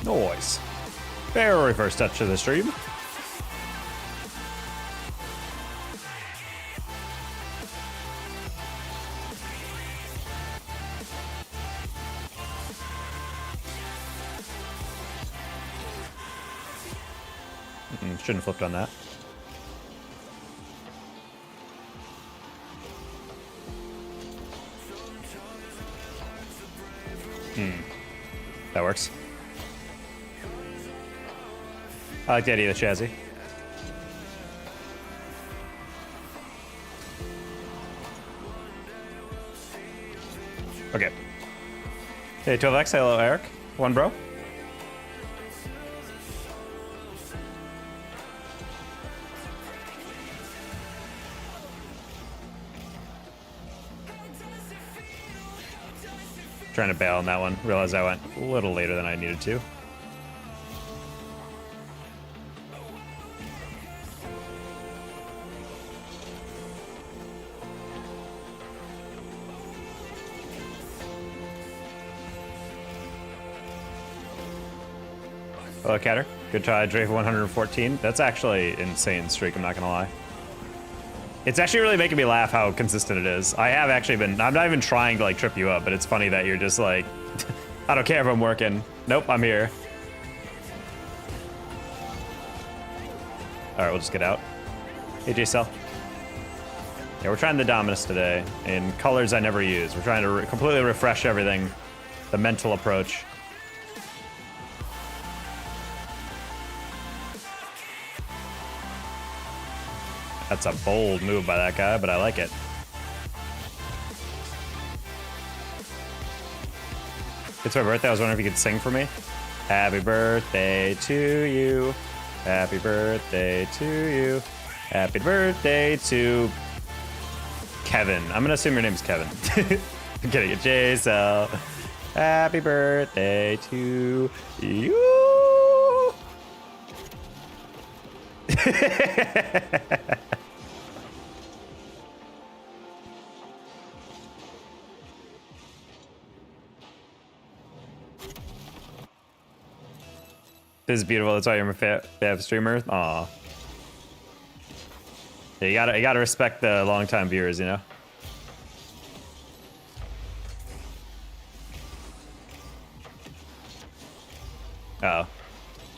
Nice. Very first touch of the stream. Shouldn't have flipped on that. That works. I like the idea of the chassis. Okay. Hey, 12X, hello, Eric. One bro. Trying to bail on that one. Realized I went a little later than I needed to. Hello, Catter. Good try, Dre for 114. That's actually insane streak, I'm not gonna lie. It's actually really making me laugh how consistent it is. I have actually been, I'm not even trying to like trip you up, but it's funny that you're just like, I don't care if I'm working. Nope, I'm here. All right, we'll just get out. Hey, J-Cell. Yeah, we're trying the Dominus today in colors I never use. We're trying to completely refresh everything, the mental approach. That's a bold move by that guy, but I like it. It's my birthday. I was wondering if you could sing for me. Happy birthday to you. Happy birthday to you. Happy birthday to Kevin. I'm gonna assume your name's Kevin. I'm kidding. It's J-Cell. Happy birthday to you. This is beautiful. That's why you're my fav streamer. Aw. Yeah, you gotta respect the longtime viewers, you know. Oh,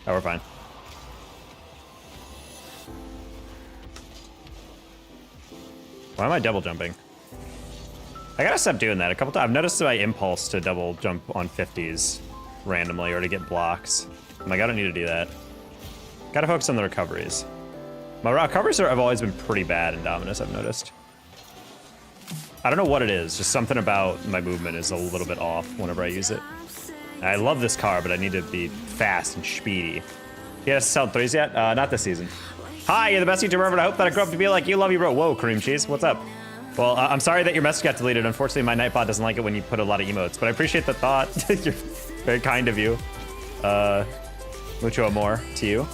we're fine. Why am I double jumping? I gotta stop doing that a couple times. I've noticed my impulse to double jump on 50s randomly or to get blocks. I'm like, I don't need to do that. Gotta focus on the recoveries. My recoveries have always been pretty bad in Dominus, I've noticed. I don't know what it is, just something about my movement is a little bit off whenever I use it. I love this car, but I need to be fast and speedy. You guys sell 3s yet? Not this season. Hi, you're the best YouTuber ever, and I hope that I grow up to be like you. Love you, bro. Whoa, cream cheese, what's up? Well, I'm sorry that your message got deleted. Unfortunately, my Nightbot doesn't like it when you put a lot of emotes, but I appreciate the thought. You're very kind of you. Mucho amor to you.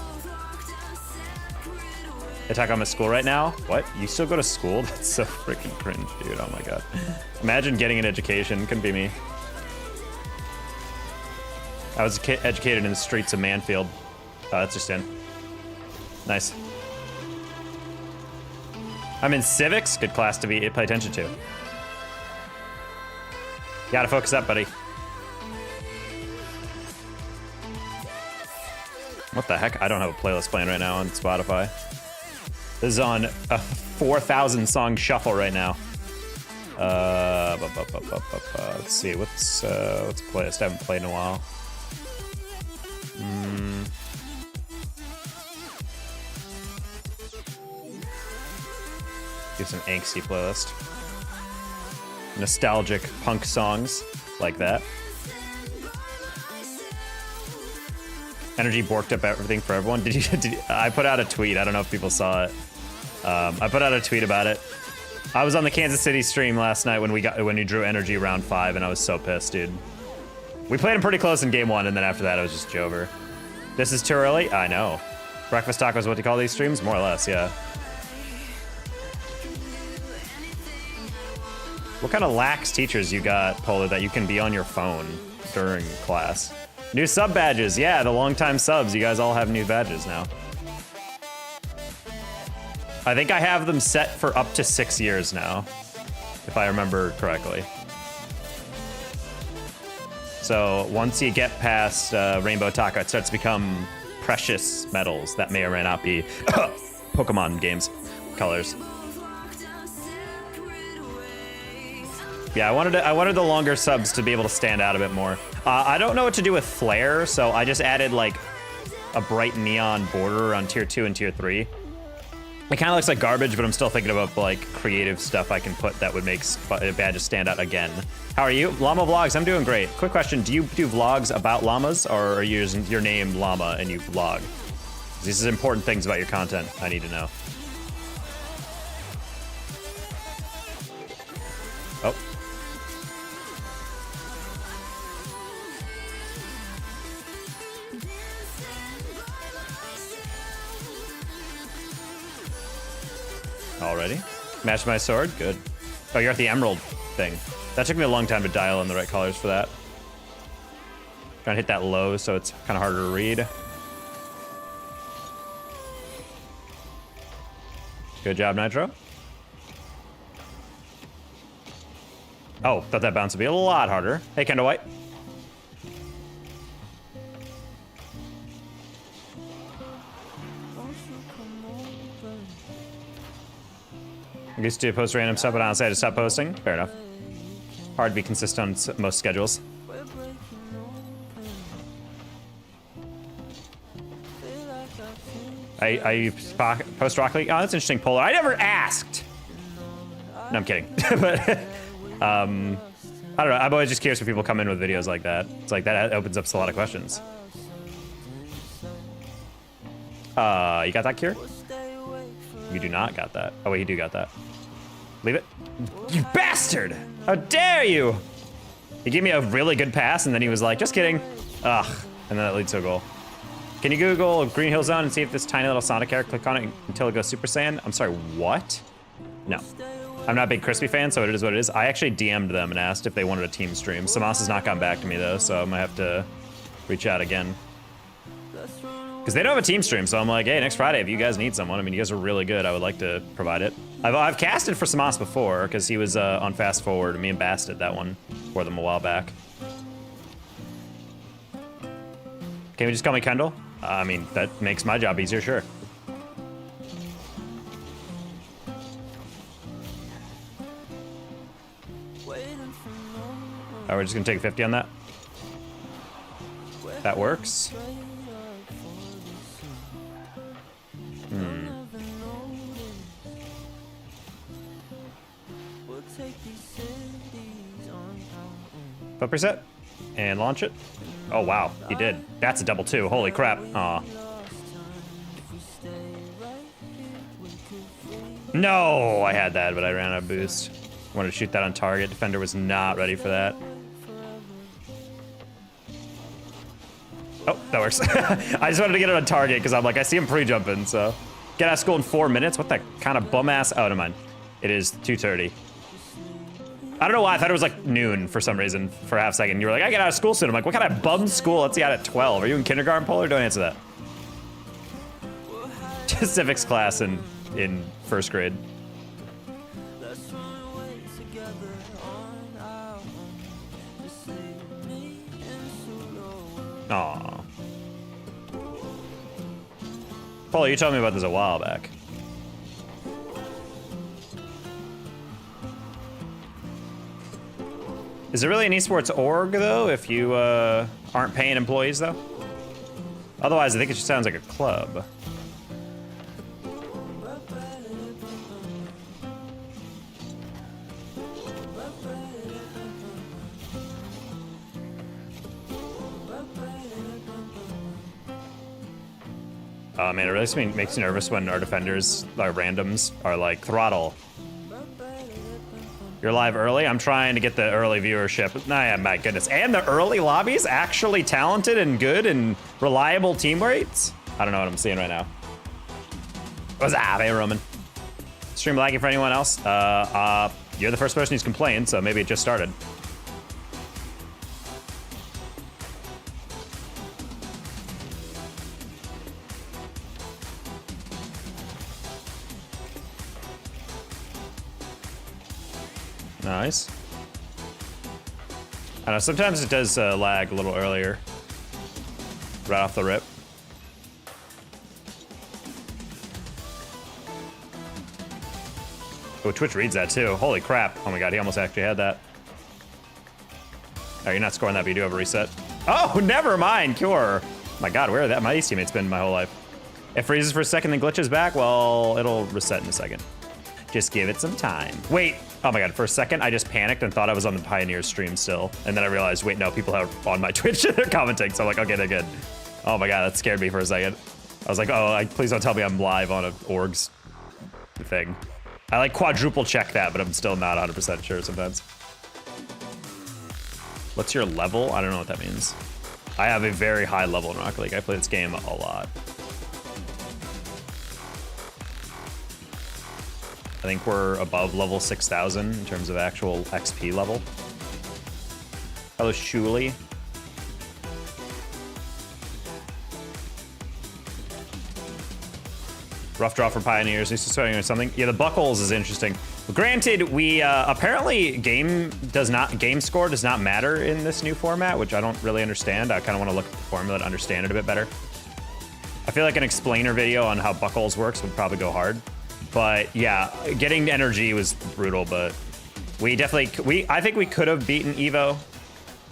Attack on my school right now? What? You still go to school? That's so freaking cringe, dude. Oh my god. Imagine getting an education. Couldn't be me. I was educated in the streets of Manfield. Oh, that's just in. Nice. I'm in civics. Good class to pay attention to. Gotta focus up, buddy. What the heck? I don't have a playlist playing right now on Spotify. This is on a 4,000 song shuffle right now. Let's see, what's a playlist? I haven't played in a while. Do some angsty playlist. Nostalgic punk songs like that. Energy borked up everything for everyone. Did you, I put out a tweet. I don't know if people saw it. I put out a tweet about it. I was on the Kansas City stream last night when you drew Energy round 5, and I was so pissed, dude. We played him pretty close in game 1, and then after that, it was just Jover. This is too early? I know. Breakfast tacos, what do you call these streams? More or less, yeah. What kind of lax teachers you got, Polar, that you can be on your phone during class? New sub badges. Yeah, the longtime subs. You guys all have new badges now. I think I have them set for up to 6 years now, if I remember correctly. So once you get past Rainbow Taka, it starts to become precious metals that may or may not be Pokemon games colors. Yeah, I wanted the longer subs to be able to stand out a bit more. I don't know what to do with flare, so I just added like a bright neon border on tier 2 and tier 3. It kind of looks like garbage, but I'm still thinking about like creative stuff I can put that would make badges stand out again. How are you? Llama Vlogs, I'm doing great. Quick question, do you do vlogs about llamas, or are you using your name Llama and you vlog? These are important things about your content I need to know. Oh. Already? Match my sword? Good. Oh, you're at the emerald thing. That took me a long time to dial in the right colors for that. Trying to hit that low so it's kind of harder to read. Good job, Nitro. Oh, thought that bounce would be a lot harder. Hey, Kendall White. I used to post random stuff, but honestly, I had to stop posting. Fair enough. Hard to be consistent on most schedules. I post Rocket League. Oh, that's interesting, Polar. I never asked. No, I'm kidding. But I don't know. I'm always just curious when people come in with videos like that. It's like that opens up a lot of questions. You got that, Cure? You do not got that. Oh wait, you do got that. Leave it. You bastard! How dare you! He gave me a really good pass and then he was like, just kidding. Ugh. And then that leads to a goal. Can you Google Green Hill Zone and see if this tiny little Sonic hair, click on it until it goes Super Saiyan? I'm sorry, what? No. I'm not a big Crispy fan, so it is what it is. I actually DM'd them and asked if they wanted a team stream. Samas has not gotten back to me though, so I might have to reach out again. Because they don't have a team stream, so I'm like, hey, next Friday, if you guys need someone, I mean, you guys are really good. I would like to provide it. I've casted for Samas before, because he was on Fast Forward. Me and Bass did that one for them a while back. Can we just call me Kendall? I mean, that makes my job easier, sure. All right, we're just gonna take a 50 on that. That works. Foot preset and launch it. Oh wow, he did. That's a double two. Holy crap. Aw. No, I had that, but I ran out of boost. Wanted to shoot that on target. Defender was not ready for that. Oh, that works. I just wanted to get it on target because I'm like, I see him pre-jumping, so. Get out of school in 4 minutes? What the kind of bum-ass? Oh, never mind. It is 2:30. I don't know why, I thought it was like noon for some reason for a half second. You were like, I get out of school soon. I'm like, what kind of bum school lets you out at 12? Are you in kindergarten, Polar? Don't answer that. Civics class in first grade. Aw. Polar, you told me about this a while back. Is it really an esports org, though, if you aren't paying employees, though? Otherwise, I think it just sounds like a club. Oh man, it really makes me nervous when our defenders, our randoms, are like, throttle. You're live early? I'm trying to get the early viewership. Nah, my goodness. And the early lobbies? Actually talented and good and reliable team rates? I don't know what I'm seeing right now. What's up? Hey, Roman. Stream lagging for anyone else? You're the first person who's complained, so maybe it just started. Nice. I know, sometimes it does lag a little earlier. Right off the rip. Oh, Twitch reads that too. Holy crap. Oh my god, he almost actually had that. Oh, you're not scoring that, but you do have a reset. Oh, never mind, Cure. My god, where have my Ace teammates been my whole life? It freezes for a second, then glitches back. Well, it'll reset in a second. Just give it some time. Wait, oh my god, for a second, I just panicked and thought I was on the Pioneers stream still. And then I realized, wait, no, people are on my Twitch, they're commenting. So I'm like, okay, they're good. Oh my god, that scared me for a second. I was like, oh, please don't tell me I'm live on an orgs thing. I like quadruple check that, but I'm still not 100% sure sometimes. What's your level? I don't know what that means. I have a very high level in Rocket League. I play this game a lot. I think we're above level 6,000 in terms of actual XP level. Hello, Shuli. Rough draw for Pioneers. He's starting or something. Yeah, the buckles is interesting. Granted, we apparently game score does not matter in this new format, which I don't really understand. I kind of want to look at the formula to understand it a bit better. I feel like an explainer video on how buckles works would probably go hard. But yeah, getting energy was brutal, but we definitely, I think we could have beaten Evo,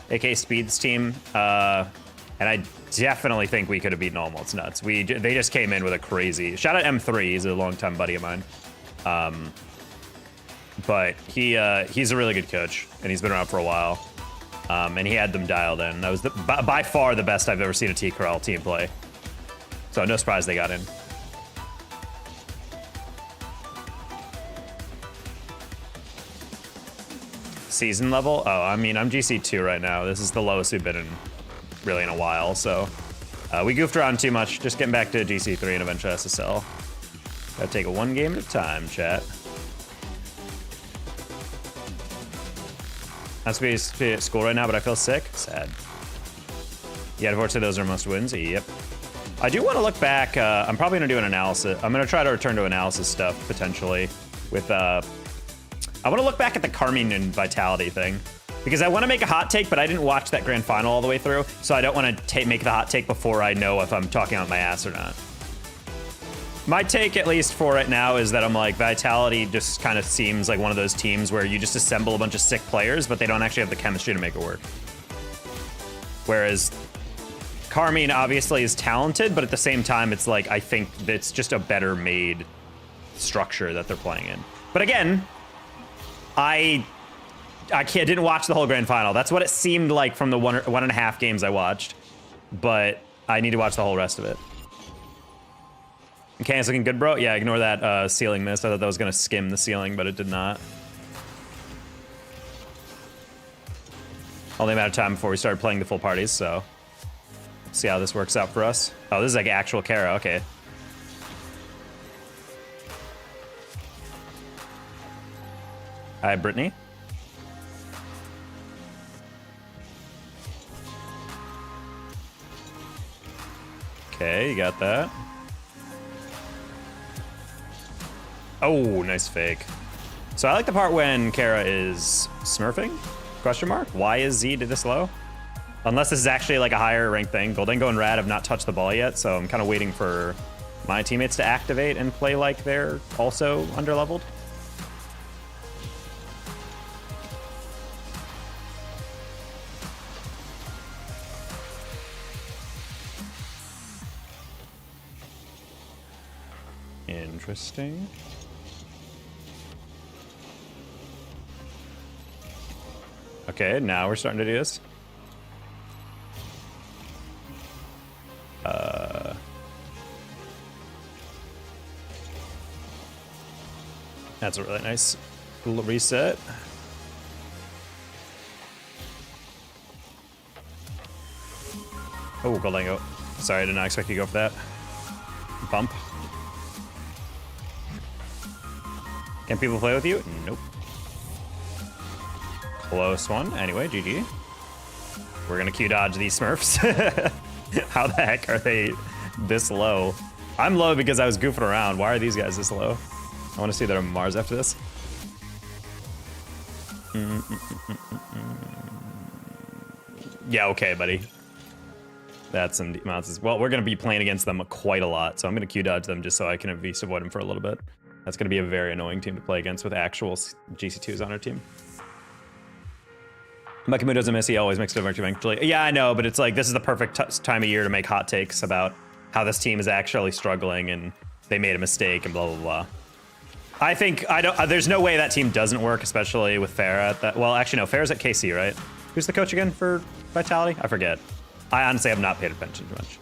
aka Speed's team. And I definitely think we could have beaten Almo. It's nuts. They just came in with a crazy, shout out M3, he's a longtime buddy of mine. But he's a really good coach, and he's been around for a while. And he had them dialed in. That was by far the best I've ever seen a T-Corral team play. So no surprise they got in. Season level? Oh, I mean, I'm GC2 right now. This is the lowest we've been in really in a while, so we goofed around too much. Just getting back to GC3 and eventually SSL. Gotta take it one game at a time, chat. Not to be at school right now, but I feel sick. Sad. Yeah, unfortunately, those are most wins. Yep. I do want to look back. I'm probably gonna do an analysis. I'm gonna try to return to analysis stuff potentially with. I want to look back at the Carmine and Vitality thing because I want to make a hot take, but I didn't watch that grand final all the way through, so I don't want to make the hot take before I know if I'm talking out my ass or not. My take, at least for right now, is that I'm like, Vitality just kind of seems like one of those teams where you just assemble a bunch of sick players, but they don't actually have the chemistry to make it work. Whereas Carmine obviously is talented, but at the same time, it's like, I think it's just a better made structure that they're playing in. But again, I didn't watch the whole grand final. That's what it seemed like from the one and a half games I watched, but I need to watch the whole rest of it. Okay, it's looking good, bro. Yeah, ignore that ceiling miss. I thought that was gonna skim the ceiling, but it did not. Only a matter of time before we start playing the full parties, so see how this works out for us. Oh, this is like actual Kara. Okay. Hi, Brittany. Okay, you got that. Oh, nice fake. So I like the part when Kara is smurfing, question mark. Why is Z this low? Unless this is actually like a higher ranked thing. Goldengo and Rad have not touched the ball yet, so I'm kind of waiting for my teammates to activate and play like they're also underleveled. Interesting. Okay, now we're starting to do this. That's a really nice little reset. Oh, Goldengo. Sorry, I did not expect you to go for that. Bump. Can people play with you? Nope. Close one. Anyway, GG. We're gonna Q dodge these Smurfs. How the heck are they this low? I'm low because I was goofing around. Why are these guys this low? I want to see their Mars after this. Yeah, okay, buddy. That's some amounts as well. We're going to be playing against them quite a lot, so I'm going to Q dodge them just so I can at least avoid them for a little bit. That's going to be a very annoying team to play against with actual GC2s on our team. Makimu doesn't miss, he always makes it eventually. Yeah, I know, but it's like, this is the perfect time of year to make hot takes about how this team is actually struggling and they made a mistake and blah, blah, blah. I think, there's no way that team doesn't work, especially with Farah at that. Well, actually, no, Farah's at KC, right? Who's the coach again for Vitality? I forget. I honestly have not paid attention too much.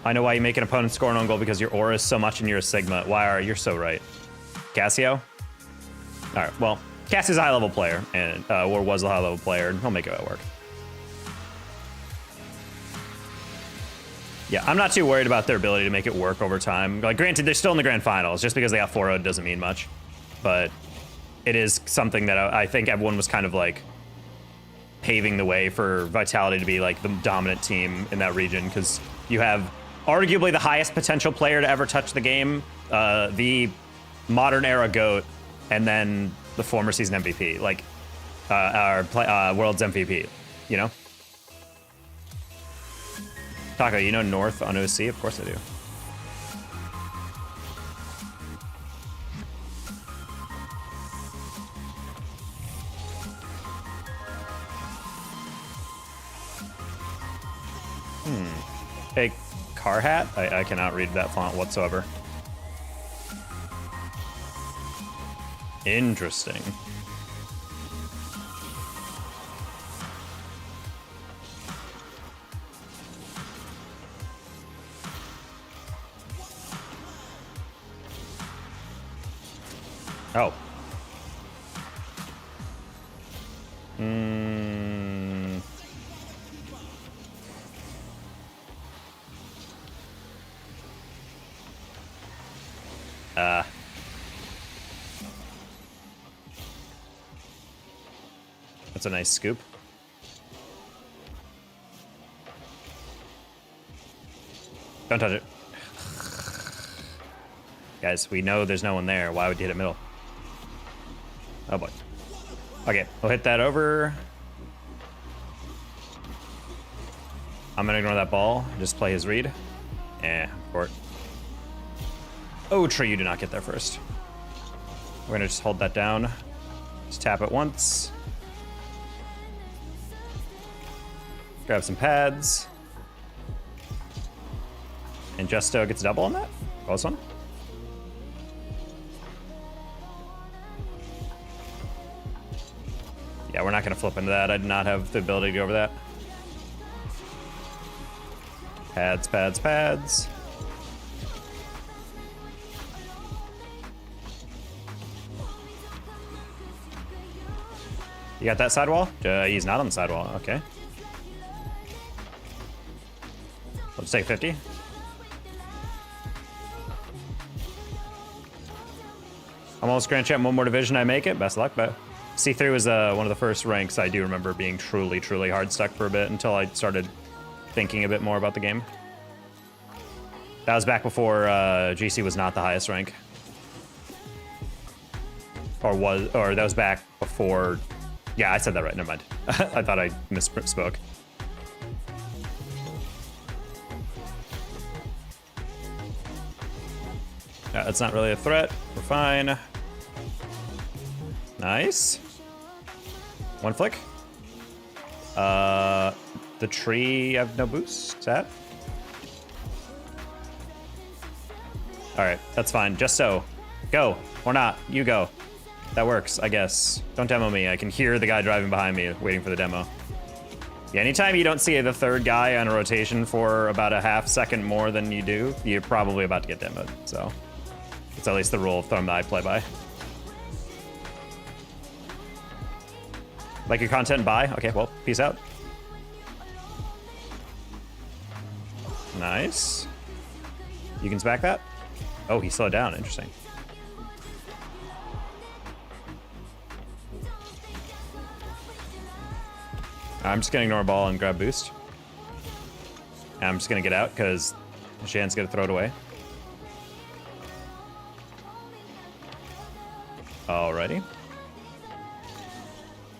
I know why you make an opponent score an own goal, because your aura is so much and you're a Sigma. Why are you're so right. Cassio? All right, well, Cassio's a high-level player, and or was a high-level player, and he'll make it work. Yeah, I'm not too worried about their ability to make it work over time. Like, granted, they're still in the grand finals. Just because they got 4-0 doesn't mean much. But it is something that I think everyone was kind of, like, paving the way for Vitality to be, like, the dominant team in that region, because you have arguably the highest potential player to ever touch the game, the modern era GOAT, and then the former season MVP, like, our world's MVP, you know? Taco, you know North on OC? Of course I do. Hey, car hat? I cannot read that font whatsoever. Interesting. Oh. That's a nice scoop. Don't touch it. Guys, we know there's no one there. Why would you hit it middle? Oh boy. Okay, we'll hit that over. I'm gonna ignore that ball. Just play his read. Court. Oh, Trey, you did not get there first. We're gonna just hold that down. Just tap it once. Grab some pads. And Justo gets a double on that. Close one. Yeah, we're not gonna flip into that. I did not have the ability to go over that. Pads, pads, pads. You got that sidewall? He's not on the sidewall, okay. Let's take 50. I'm almost Grand Champ, one more division, I make it. Best of luck, but C3 was one of the first ranks I do remember being truly, truly hard stuck for a bit until I started thinking a bit more about the game. That was back before GC was not the highest rank. Or that was back before. Yeah, I said that right, never mind. I thought I misspoke. That's not really a threat. We're fine. Nice. One flick. The tree, I have no boost. That. All right, that's fine. Just so. Go. Or not. You go. That works, I guess. Don't demo me. I can hear the guy driving behind me waiting for the demo. Yeah, anytime you don't see the third guy on a rotation for about a half second more than you do, you're probably about to get demoed. So it's at least the rule of thumb that I play by. Like your content, bye? Okay, well, peace out. Nice. You can back that? Oh, he slowed down. Interesting. I'm just gonna ignore ball and grab boost. And I'm just gonna get out because Shan's gonna throw it away. Alrighty.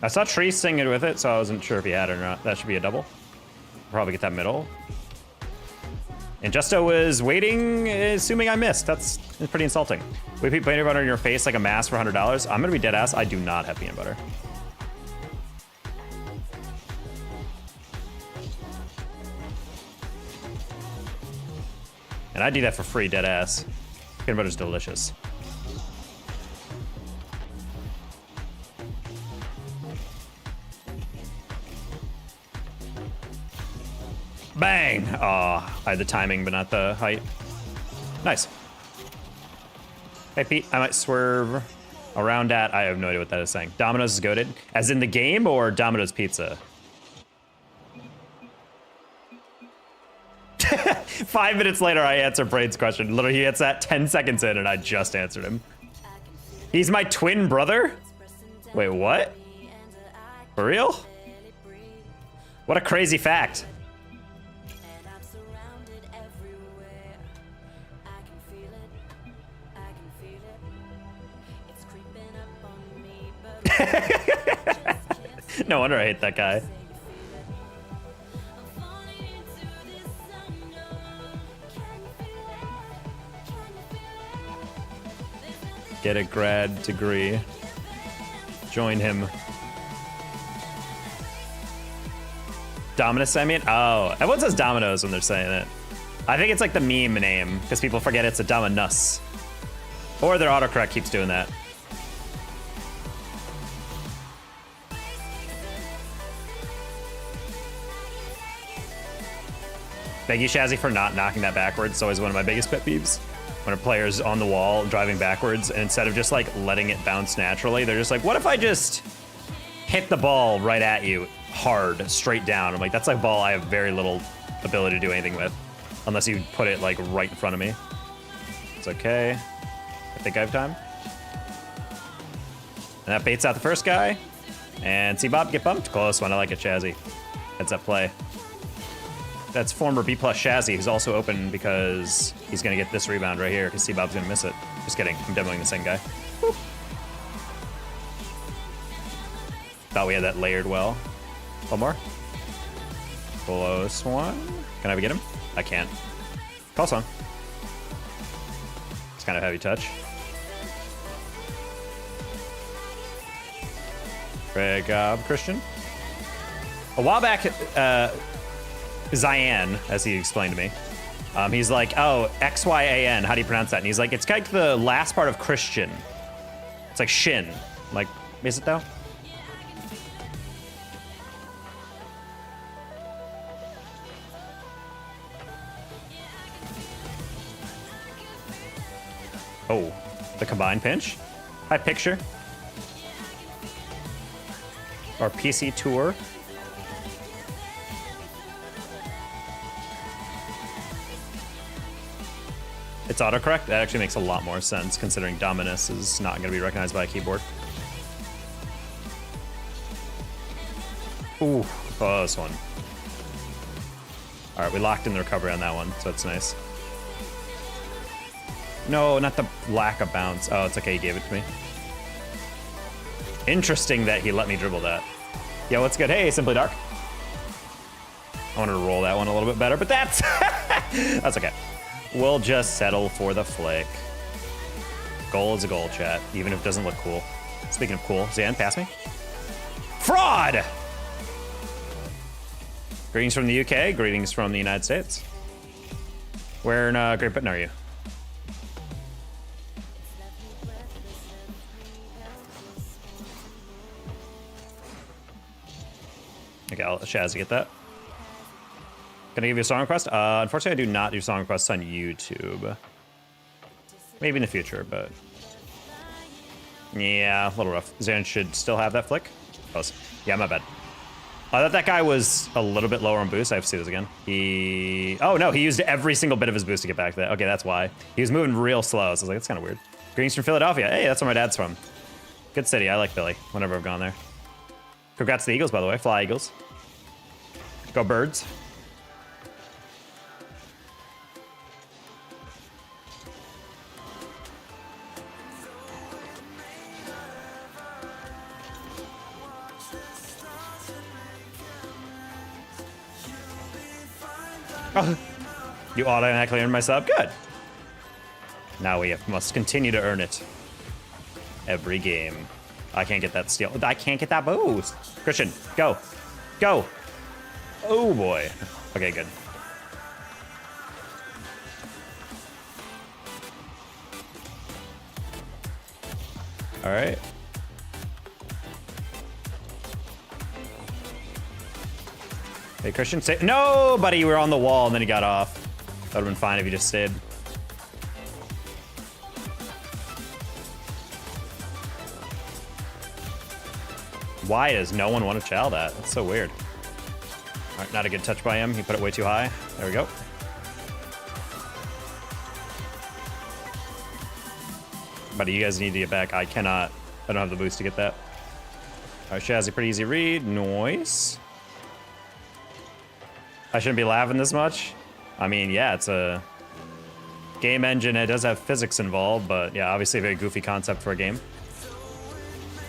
I saw Tree singing with it, so I wasn't sure if he had it or not. That should be a double. Probably get that middle. And Justo was waiting, assuming I missed. That's pretty insulting. We put peanut butter in your face like a mask for $100. I'm gonna be dead ass. I do not have peanut butter. And I do that for free, dead ass. Peanut butter's delicious. Bang! Oh, I had the timing, but not the height. Nice. Hey, Pete, I might swerve around at... I have no idea what that is saying. Domino's is goated. As in the game or Domino's Pizza? 5 minutes later, I answer Braid's question. Literally, he hits that 10 seconds in, and I just answered him. He's my twin brother? Wait, what? For real? What a crazy fact. No wonder I hate that guy. Get a grad degree. Join him. Dominus, I mean? Oh, everyone says Domino's when they're saying it. I think it's like the meme name, because people forget it's a Dominus. Or their autocorrect keeps doing that. Thank you, Shazzy, for not knocking that backwards. It's always one of my biggest pet peeves. When a player's on the wall driving backwards, and instead of just like letting it bounce naturally, they're just like, what if I just hit the ball right at you hard, straight down? I'm like, that's like a ball I have very little ability to do anything with, unless you put it like right in front of me. It's okay. I think I have time. And that baits out the first guy. And see Bob get bumped. Close one. I like it, Shazzy. Heads up play. That's former B+ Shazzy, who's also open because he's gonna get this rebound right here because C-Bob's gonna miss it. Just kidding, I'm demoing the same guy. Woo. Thought we had that layered well. One more. Close one. Can I get him? I can't. Close one. It's kind of heavy touch. Great job, Christian. A while back, Zyan, as he explained to me, he's like, oh, X-Y-A-N, how do you pronounce that? And he's like, it's kind of the last part of Christian. It's like shin. I'm like, is it though? Oh, the combined pinch? Hi, picture. Our PC tour. It's autocorrect? That actually makes a lot more sense, considering Dominus is not going to be recognized by a keyboard. Ooh, close one. All right, we locked in the recovery on that one, so it's nice. No, not the lack of bounce. Oh, it's okay, he gave it to me. Interesting that he let me dribble that. Yo, what's good? Hey, Simply Dark. I wanted to roll that one a little bit better, but that's... that's okay. We'll just settle for the flick. Goal is a goal, chat, even if it doesn't look cool. Speaking of cool, Zan, pass me. Fraud! Greetings from the UK, greetings from the United States. Where in Great Britain are you? Okay, I'll Shaz get that. Can I give you a song request? Unfortunately, I do not do song requests on YouTube. Maybe in the future, but... yeah, a little rough. Zan should still have that flick. Close. Yeah, my bad. I thought that guy was a little bit lower on boost. I have to see this again. He... oh, no, he used every single bit of his boost to get back to that. Okay, that's why. He was moving real slow, so I was like, that's kind of weird. Greetings from Philadelphia. Hey, that's where my dad's from. Good city. I like Philly whenever I've gone there. Congrats to the Eagles, by the way. Fly Eagles. Go Birds. You automatically earned my sub? Good. Now we must continue to earn it. Every game. I can't get that steal. I can't get that boost. Christian, go. Go. Oh boy. Okay, good. All right. Hey, Christian, stay. No, buddy, you were on the wall and then he got off. That would have been fine if you just stayed. Why does no one want to chow that? That's so weird. All right, not a good touch by him. He put it way too high. There we go. Buddy, you guys need to get back. I cannot. I don't have the boost to get that. All right, Shazzy, pretty easy read. Noise. I shouldn't be laughing this much. I mean, yeah, it's a game engine. It does have physics involved, but yeah, obviously a very goofy concept for a game.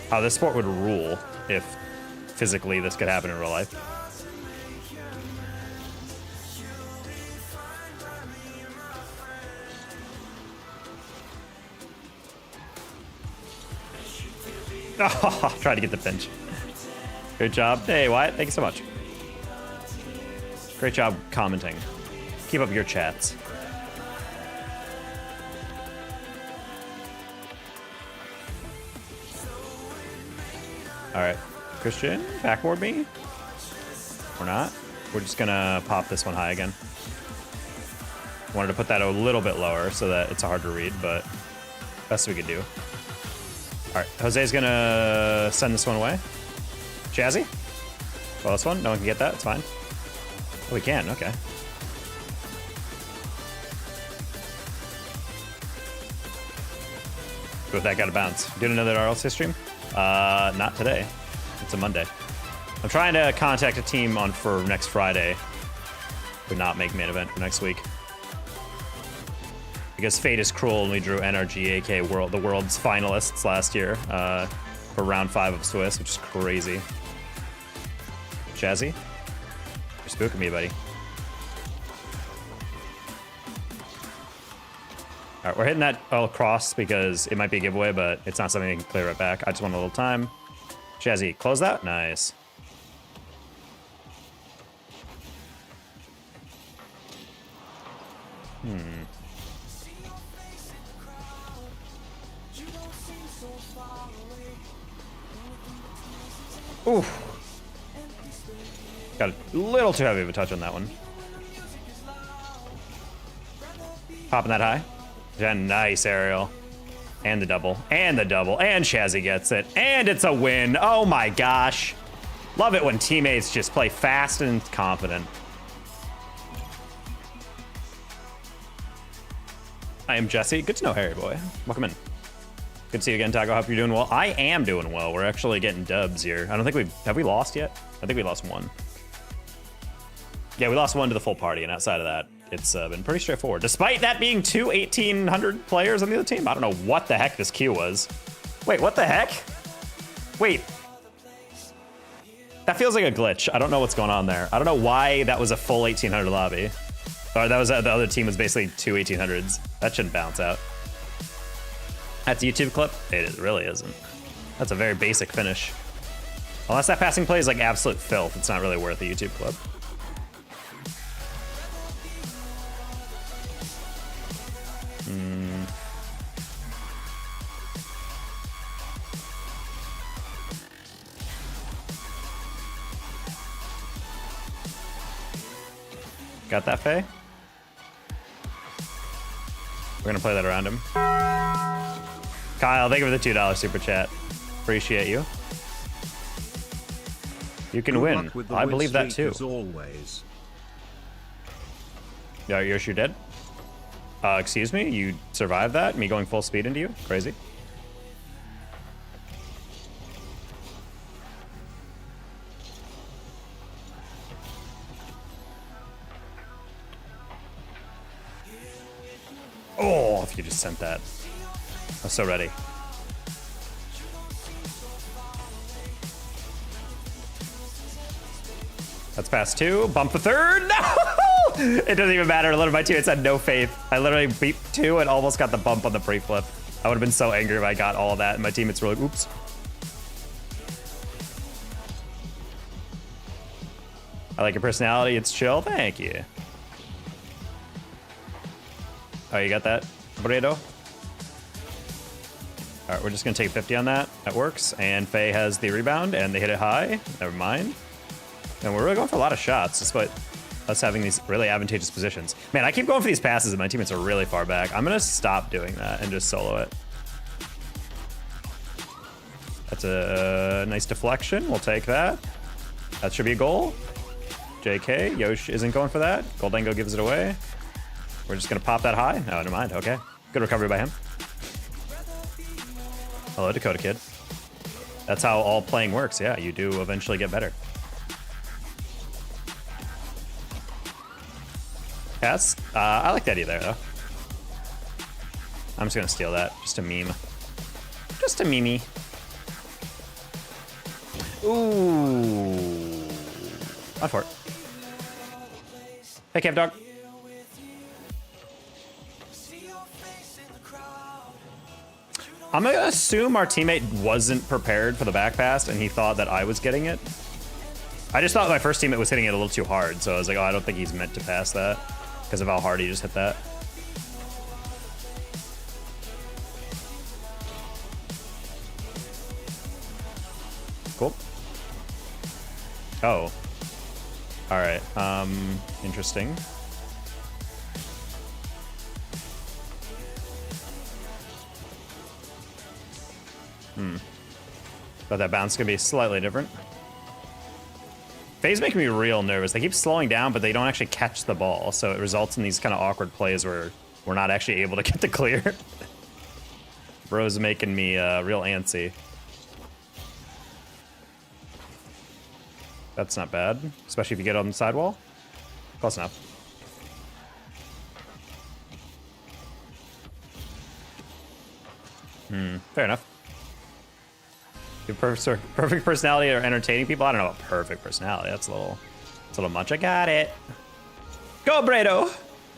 How this sport would rule if physically this could happen in real life. Oh, try to get the pinch. Good job. Hey, Wyatt, thank you so much. Great job commenting. Keep up your chats. All right, Christian, backboard me? Or not? We're just gonna pop this one high again. Wanted to put that a little bit lower so that it's hard to read, but best we could do. All right, Jose's gonna send this one away. Chazzy? Well, this one, no one can get that, it's fine. Oh, we can, okay. With that, gotta bounce. Doing another RLC stream? Not today. It's a Monday. I'm trying to contact a team for next Friday. Would not make main event for next week. Because fate is cruel and we drew NRG, aka the world's finalists last year for round 5 of Swiss, which is crazy. Chazzy? You're spooking me, buddy. All right, we're hitting that across because it might be a giveaway, but it's not something you can clear right back. I just want a little time. Chazzy, close that. Nice. Ooh. Got a little too heavy of a touch on that one. Popping that high. Yeah, nice aerial. And the double. And the double. And Shazzy gets it. And it's a win. Oh my gosh. Love it when teammates just play fast and confident. I am Jesse. Good to know Harry boy. Welcome in. Good to see you again, Taco. Hope you're doing well. I am doing well. We're actually getting dubs here. I don't think have we lost yet? I think we lost one. Yeah, we lost one to the full party, and outside of that, it's been pretty straightforward. Despite that being two 1,800 players on the other team, I don't know what the heck this queue was. Wait, what the heck? Wait. That feels like a glitch. I don't know what's going on there. I don't know why that was a full 1,800 lobby. Or that was the other team was basically two 1,800s. That shouldn't bounce out. That's a YouTube clip? It really isn't. That's a very basic finish. Unless that passing play is like absolute filth, it's not really worth a YouTube clip. Got that, Faye? We're gonna play that around him. Kyle, thank you for the $2 super chat. Appreciate you. You can win. I believe that too. Always. Yeah, you're sure dead? Excuse me? You survived that? Me going full speed into you? Crazy. Oh, if you just sent that. I was so ready. That's pass 2. Bump the 3rd. No! It doesn't even matter. Literally, my teammates had no faith. I literally beat 2 and almost got the bump on the pre-flip. I would have been so angry if I got all of that, and my teammates were like, oops. I like your personality. It's chill. Thank you. Oh, you got that, Burrito? All right, we're just going to take 50 on that. That works. And Faye has the rebound, and they hit it high. Never mind. And we're really going for a lot of shots, despite us having these really advantageous positions. Man, I keep going for these passes, and my teammates are really far back. I'm going to stop doing that and just solo it. That's a nice deflection. We'll take that. That should be a goal. JK, Yosh isn't going for that. Goldango gives it away. We're just going to pop that high. No, never mind. Okay. Good recovery by him. Hello, Dakota Kid. That's how all playing works. Yeah, you do eventually get better. That's, I like the idea there, though. I'm just going to steal that. Just a meme. Just a meme. Ooh. On for it. Hey, Kev Dog. I'm gonna assume our teammate wasn't prepared for the back pass and he thought that I was getting it. I just thought my first teammate was hitting it a little too hard, so I was like, oh, I don't think he's meant to pass that because of how hard he just hit that. Cool. Oh. All right. Interesting. But that bounce is gonna be slightly different. Faye's making me real nervous. They keep slowing down, but they don't actually catch the ball, so it results in these kind of awkward plays where we're not actually able to get the clear. Bro's making me real antsy. That's not bad, especially if you get on the sidewall. Close enough. Fair enough. Perfect personality or entertaining people? I don't know about perfect personality. That's a little much. I got it. Go, Bredo.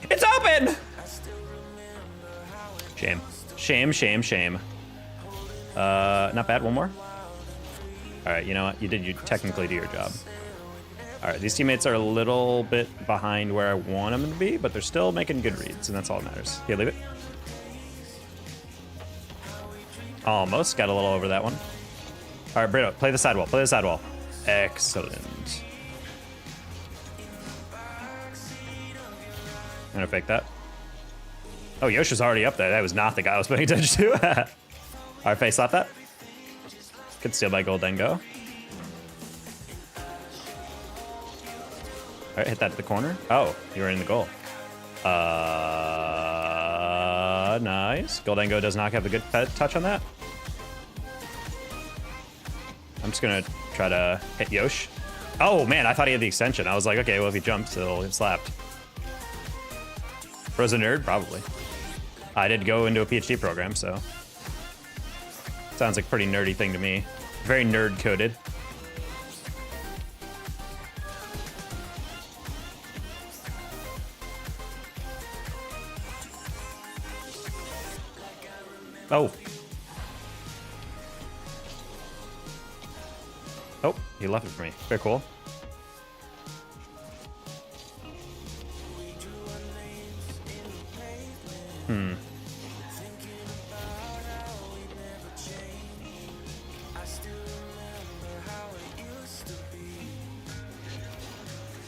It's open. Shame. Shame, shame, shame. Not bad. One more. All right, you know what? You technically do your job. All right, these teammates are a little bit behind where I want them to be, but they're still making good reads, and that's all that matters. Here, leave it. Almost got a little over that one. All right, Brito, play the sidewall. Play the sidewall. Excellent. I'm gonna fake that. Oh, Yosh was already up there. That was not the guy I was paying attention to. All right, face slap that. Good steal by Goldango. All right, hit that to the corner. Oh, you were in the goal. Nice. Goldango does not have a good touch on that. I'm just gonna try to hit Yosh. Oh man, I thought he had the extension. I was like, okay, well if he jumps, it'll get slapped. Bro's a nerd, probably. I did go into a PhD program, so sounds like a pretty nerdy thing to me. Very nerd coded. Oh. Oh, he left it for me. Very cool.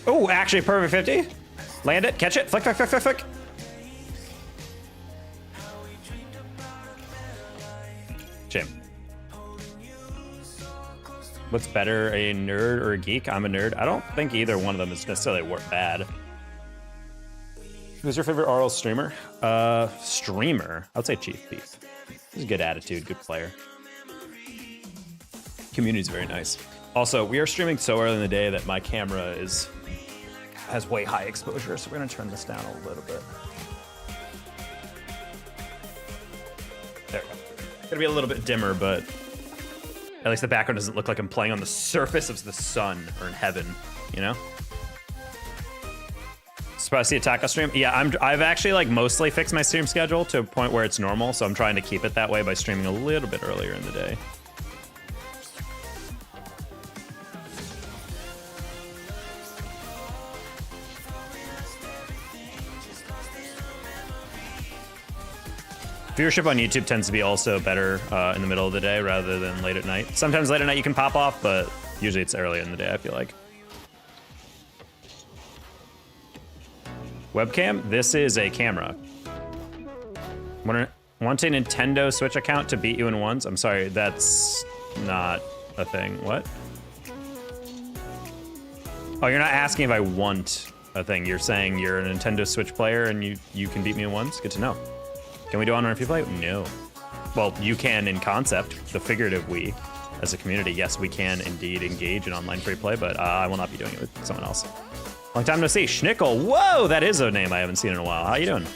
Oh, actually perfect 50. Land it, catch it, flick, flick, flick, flick, flick. Jim. What's better, a nerd or a geek? I'm a nerd. I don't think either one of them is necessarily bad. Who's your favorite RL streamer? Streamer? I would say Chief Beef. He's a good attitude, good player. Community's very nice. Also, we are streaming so early in the day that my camera has way high exposure, so we're gonna turn this down a little bit. There we go. Gonna be a little bit dimmer, but at least the background doesn't look like I'm playing on the surface of the sun or in heaven, you know? Surprised to see a taco stream. Yeah, I've actually like mostly fixed my stream schedule to a point where it's normal, so I'm trying to keep it that way by streaming a little bit earlier in the day. Viewership on YouTube tends to be also better in the middle of the day rather than late at night. Sometimes late at night you can pop off, but usually it's early in the day, I feel like. Webcam? This is a camera. Want a Nintendo Switch account to beat you in ones? I'm sorry, that's not a thing. What? Oh, you're not asking if I want a thing. You're saying you're a Nintendo Switch player and you can beat me in ones? Good to know. Can we do online free play? No. Well, you can in concept, the figurative we. As a community, yes, we can indeed engage in online free play, but I will not be doing it with someone else. Long time no see. Schnickel. Whoa, that is a name I haven't seen in a while. How you doing?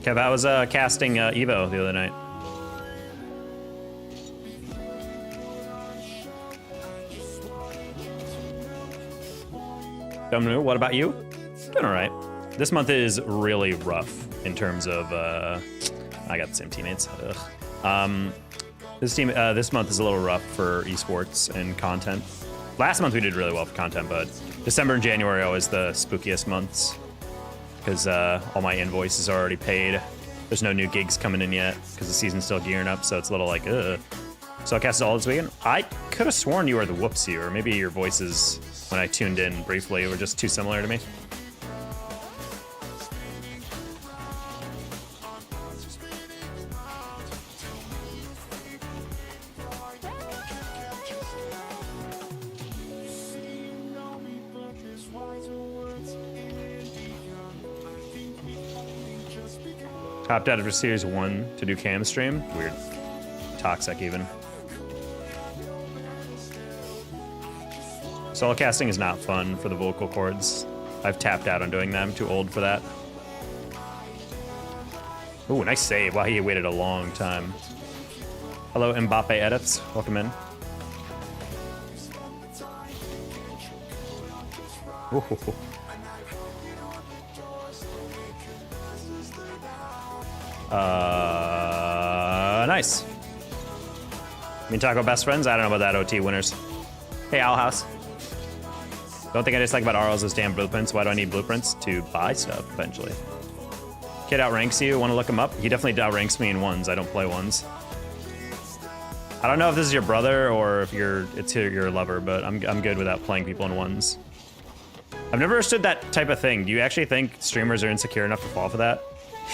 Kev, I was casting Evo the other night. Dumnu, what about you? Doing all right. This month is really rough in terms of, I got the same teammates. This month is a little rough for esports and content. Last month we did really well for content, but December and January are always the spookiest months because all my invoices are already paid. There's no new gigs coming in yet because the season's still gearing up, so it's a little like, ugh. So I cast it all this weekend. I could have sworn you were the Whoopsie, or maybe your voices, when I tuned in briefly, were just too similar to me. Hopped out of Series 1 to do cam stream. Weird. Toxic, even. Solo casting is not fun for the vocal cords. I've tapped out on doing that. I'm too old for that. Ooh, nice save. Wow, he waited a long time. Hello, Mbappe Edits. Welcome in. Ooh. Nice. I mean, talk about best friends? I don't know about that, OT winners. Hey, Owl House. Don't think I just like about RL's damn blueprints. Why do I need blueprints? To buy stuff, eventually. Kid outranks you, want to look him up? He definitely outranks me in ones. I don't play ones. I don't know if this is your brother or if it's your lover, but I'm good without playing people in ones. I've never understood that type of thing. Do you actually think streamers are insecure enough to fall for that?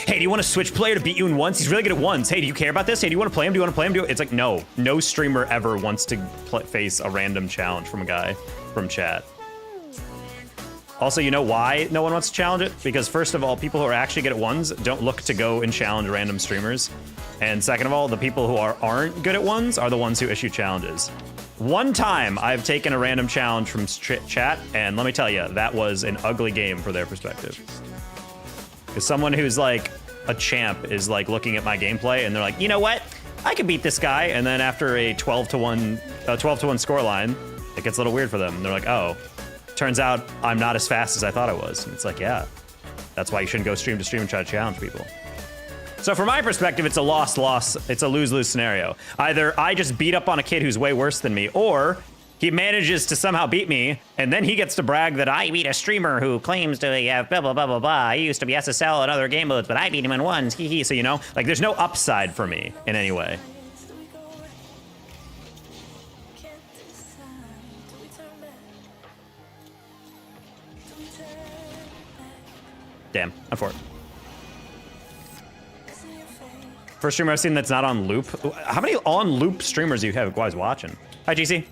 Hey, do you want a Switch player to beat you in ones? He's really good at ones. Hey, do you care about this? Hey, do you want to play him? Do you want to play him? It's like, no streamer ever wants to face a random challenge from a guy from chat. Also, you know why no one wants to challenge it? Because first of all, people who are actually good at ones don't look to go and challenge random streamers. And second of all, the people who aren't good at ones are the ones who issue challenges. One time, I've taken a random challenge from chat, and let me tell you, that was an ugly game for their perspective. Because someone who's like a champ is like looking at my gameplay, and they're like, you know what? I could beat this guy. And then after a 12-1 scoreline, it gets a little weird for them. And they're like, oh. Turns out I'm not as fast as I thought I was. And it's like, yeah, that's why you shouldn't go stream to stream and try to challenge people. So from my perspective, it's a loss-loss. It's a lose-lose scenario. Either I just beat up on a kid who's way worse than me, or he manages to somehow beat me, and then he gets to brag that I beat a streamer who claims to have blah, blah, blah, blah, blah. He used to be SSL in other game modes, but I beat him in ones, hee hee. So, you know, like there's no upside for me in any way. Damn, I'm for it. First streamer I've seen that's not on loop. How many on loop streamers do you have guys watching? Hi, GC.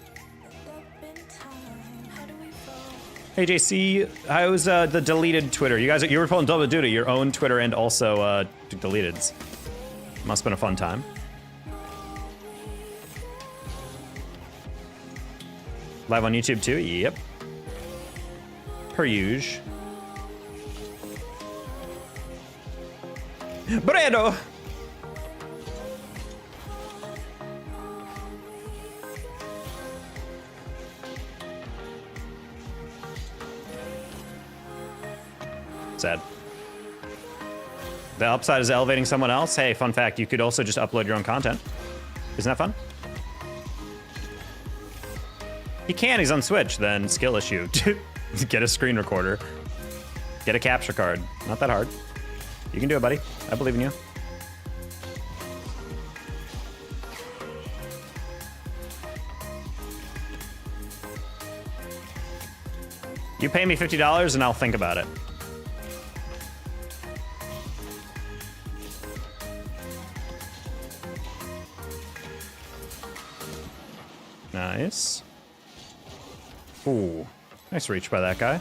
Hey, JC. How's the deleted Twitter? You were pulling double duty, your own Twitter and also deleteds. Must have been a fun time. Live on YouTube too? Yep. Per usual. Bredo! Sad. The upside is elevating someone else. Hey, fun fact, you could also just upload your own content. Isn't that fun? He can, he's on Switch, then skill issue. Get a screen recorder. Get a capture card. Not that hard. You can do it, buddy. I believe in you. You pay me $50 and I'll think about it. Nice. Ooh, nice reach by that guy.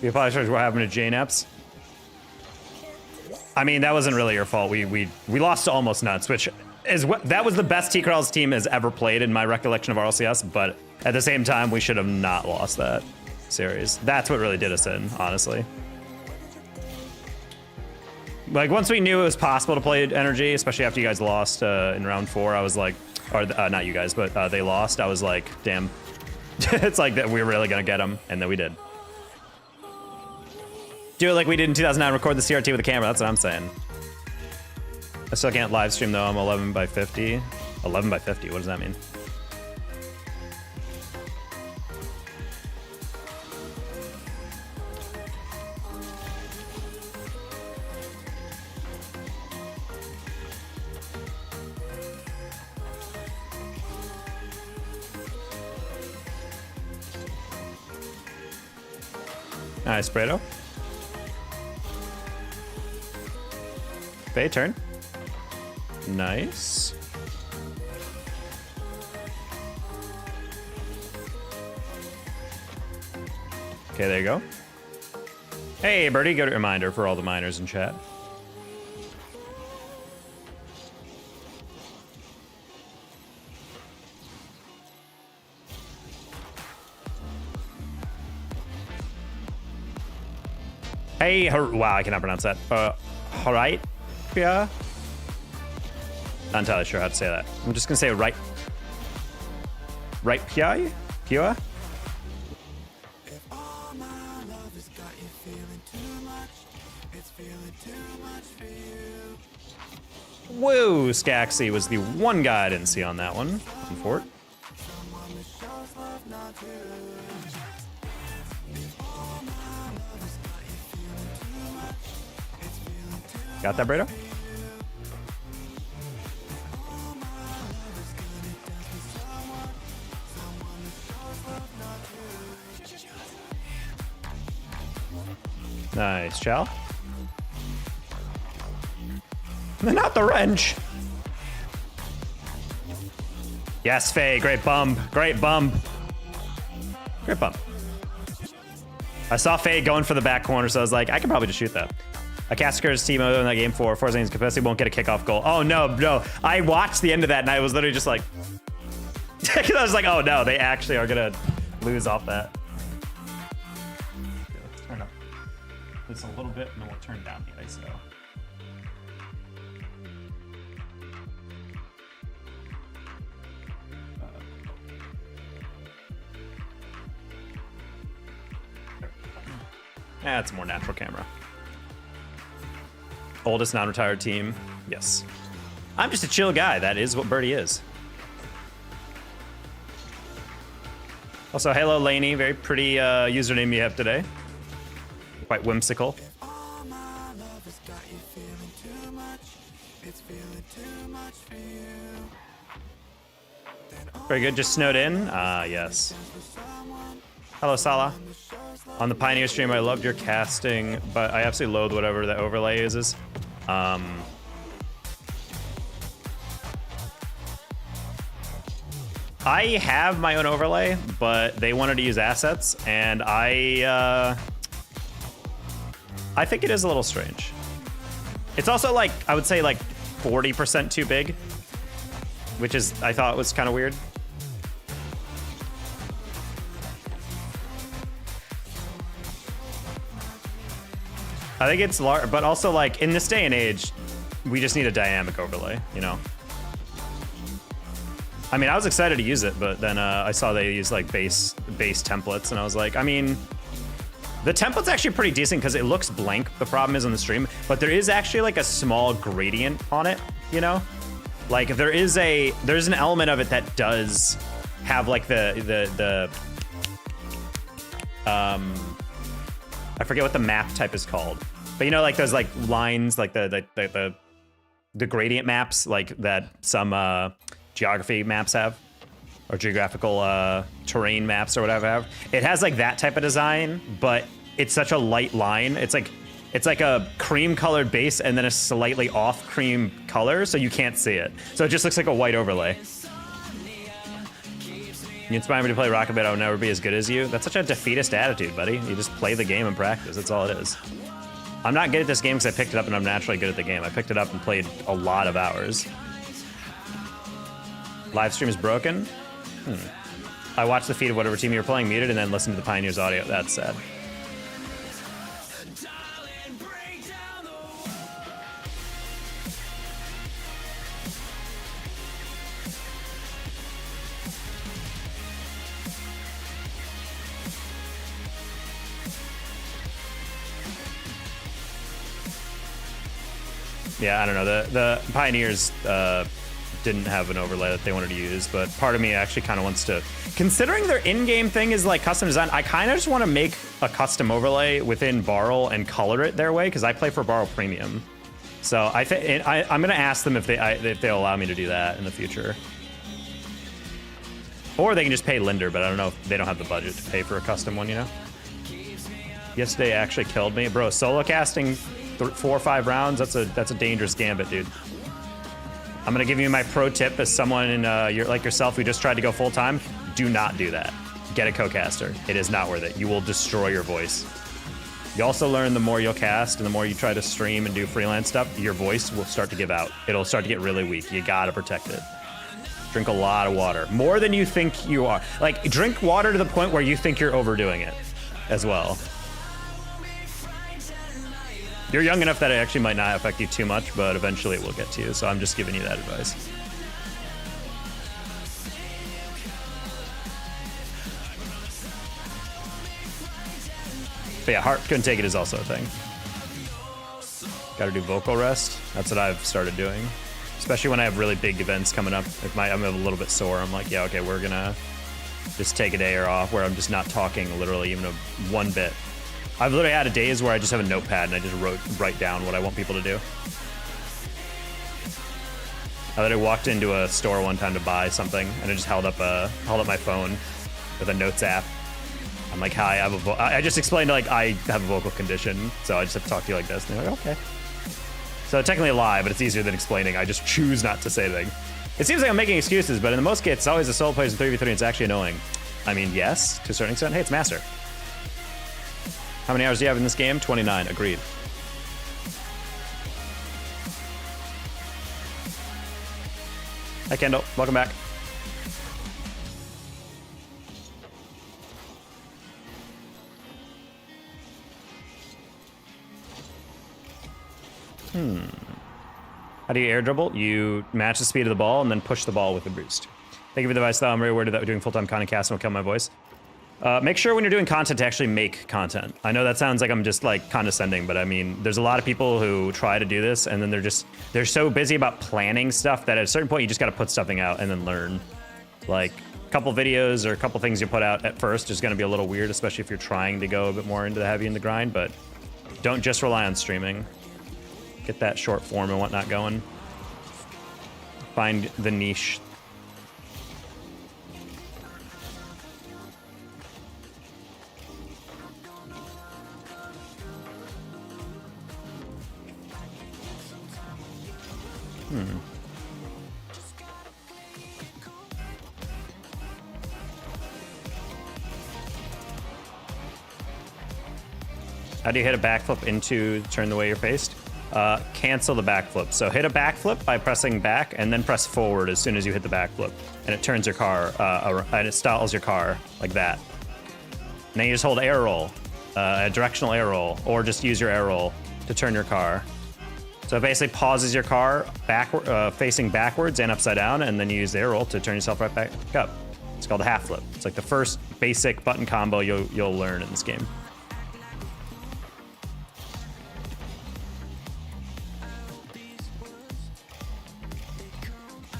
You apologize for what happened to J-Naps. I mean, that wasn't really your fault. We lost to Almost Nuts, which is what that was the best T-Crawl's team has ever played in my recollection of RLCS, but at the same time, we should have not lost that series. That's what really did us in, honestly. Like, once we knew it was possible to play Energy, especially after you guys lost in round 4, I was like, or not you guys, but they lost. I was like, damn. It's like that we were really gonna get them, and then we did. Do it like we did in 2009, record the CRT with a camera, that's what I'm saying. I still can't live stream though, I'm 11 by 50. 11 by 50, what does that mean? Nice, Bredo. Bay turn. Nice. Okay, there you go. Hey, Birdie, good reminder for all the miners in chat. Hey, wow, I cannot pronounce that. Alright, yeah. Not entirely sure how to say that. I'm just gonna say right. Right, Pia? Pia? Whoa, Skaxi was the one guy I didn't see on that one. On Fort. Got that, Bredo? Nice, Chow. Not the wrench. Yes, Faye, great bump. Great bump. Great bump. I saw Faye going for the back corner, so I was like, I could probably just shoot that. A Casker's team in that game for Forzane's capacity won't get a kickoff goal. Oh, no. I watched the end of that, and I was literally just like... I was like, oh, no, they actually are going to lose off that. Let's turn up this a little bit, and then we'll turn down the ISO. That's a more natural camera. Oldest non-retired team, yes. I'm just a chill guy. That is what Birdie is. Also, hello, Laney. Very pretty username you have today. Quite whimsical. Very good. Just snowed in. Yes. Hello, Salah. On the Pioneer stream, I loved your casting, but I absolutely loathe whatever the overlay uses. I have my own overlay, but they wanted to use assets, and I think it is a little strange. It's also like, I would say like 40% too big, which is, I thought was kind of weird. I think it's large, but also like in this day and age, we just need a dynamic overlay, you know? I mean, I was excited to use it, but then I saw they use like base templates, and I was like, I mean, The template's actually pretty decent because it looks blank. The problem is on the stream, but there is actually like a small gradient on it, you know? Like there's an element of it that does have like the I forget what the map type is called, but you know, like those like lines, like the gradient maps, like that some geography maps have, or geographical terrain maps or whatever have. It has like that type of design, but it's such a light line. It's like a cream colored base and then a slightly off cream color, so you can't see it. So it just looks like a white overlay. You inspire me to play Rocket League, I will never be as good as you. That's such a defeatist attitude, buddy. You just play the game and practice, that's all it is. I'm not good at this game because I picked it up and I'm naturally good at the game. I picked it up and played a lot of hours. Live stream is broken? I watched the feed of whatever team you were playing muted and then listened to the Pioneers audio. That's sad. Yeah, I don't know. The Pioneers didn't have an overlay that they wanted to use, but part of me actually kind of wants to, considering their in-game thing is like custom design, I kind of just want to make a custom overlay within Barrel and color it their way, because I play for Barrel Premium. So I'm going to ask them if they'll allow me to do that in the future. Or they can just pay Linder, but I don't know if they don't have the budget to pay for a custom one, you know? Yesterday actually killed me. Bro, solo casting 4 or 5 rounds, that's a dangerous gambit, dude. I'm gonna give you my pro tip as someone in like yourself who just tried to go full time. Do not do that. Get a co-caster. It is not worth it. You will destroy your voice. You also learn the more you'll cast and the more you try to stream and do freelance stuff, your voice will start to give out. It'll start to get really weak. You gotta protect it. Drink a lot of water. More than you think you are. Like, drink water to the point where you think you're overdoing it as well. You're young enough that it actually might not affect you too much, but eventually it will get to you, so I'm just giving you that advice. But yeah, Heart couldn't take it is also a thing. Gotta do vocal rest. That's what I've started doing. Especially when I have really big events coming up. If I'm a little bit sore, I'm like, yeah, okay, we're gonna just take a day or off where I'm just not talking literally even one bit. I've literally had days where I just have a notepad and I just write down what I want people to do. I literally walked into a store one time to buy something and I just held up my phone with a notes app. I'm like, hi, I just explained like I have a vocal condition, so I just have to talk to you like this. And they're like, okay. So technically a lie, but it's easier than explaining. I just choose not to say anything. It seems like I'm making excuses, but in the most cases, it's always the solo players in 3v3 and it's actually annoying. I mean, yes, to a certain extent. Hey, it's Master. How many hours do you have in this game? 29, agreed. Hi, Kendall, welcome back. How do you air dribble? You match the speed of the ball and then push the ball with a boost. Thank you for the advice, though. I'm very worried that doing full-time content casting will kill my voice. Make sure when you're doing content to actually make content. I know that sounds like I'm just like condescending, but I mean, there's a lot of people who try to do this and then they're so busy about planning stuff that at a certain point you just got to put something out and then learn. Like a couple videos or a couple things you put out at first is going to be a little weird, especially if you're trying to go a bit more into the heavy and the grind, but don't just rely on streaming. Get that short form and whatnot going. Find the niche. How do you hit a backflip into turn the way you're faced? Cancel the backflip. So hit a backflip by pressing back and then press forward as soon as you hit the backflip. And it turns your car, and it stalls your car like that. And then you just hold air roll, a directional air roll, or just use your air roll to turn your car. So it basically pauses your car facing backwards and upside down, and then you use the air roll to turn yourself right back up. It's called a half flip. It's like the first basic button combo you'll learn in this game.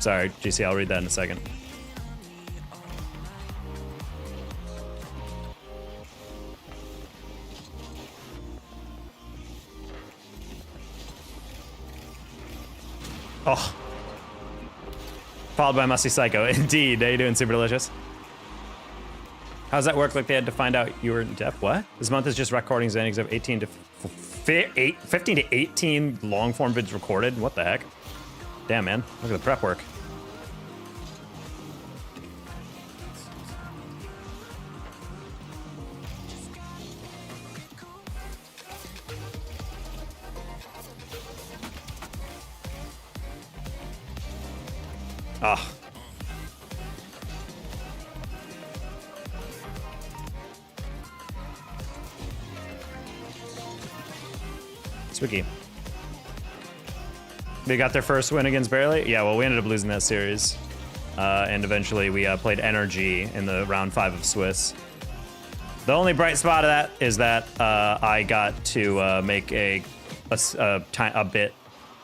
Sorry, GC, I'll read that in a second. Oh. Followed by Musty Psycho. Indeed. How you doing, Super Delicious? How's that work? Like they had to find out you were deaf? What? This month is just recordings endings of 15 to 18 long form vids recorded. What the heck? Damn, man. Look at the prep work. Ah. Spooky. They got their first win against Barely? Yeah, well, we ended up losing that series. And eventually we played Energy in the round 5 of Swiss. The only bright spot of that is that I got to make a bit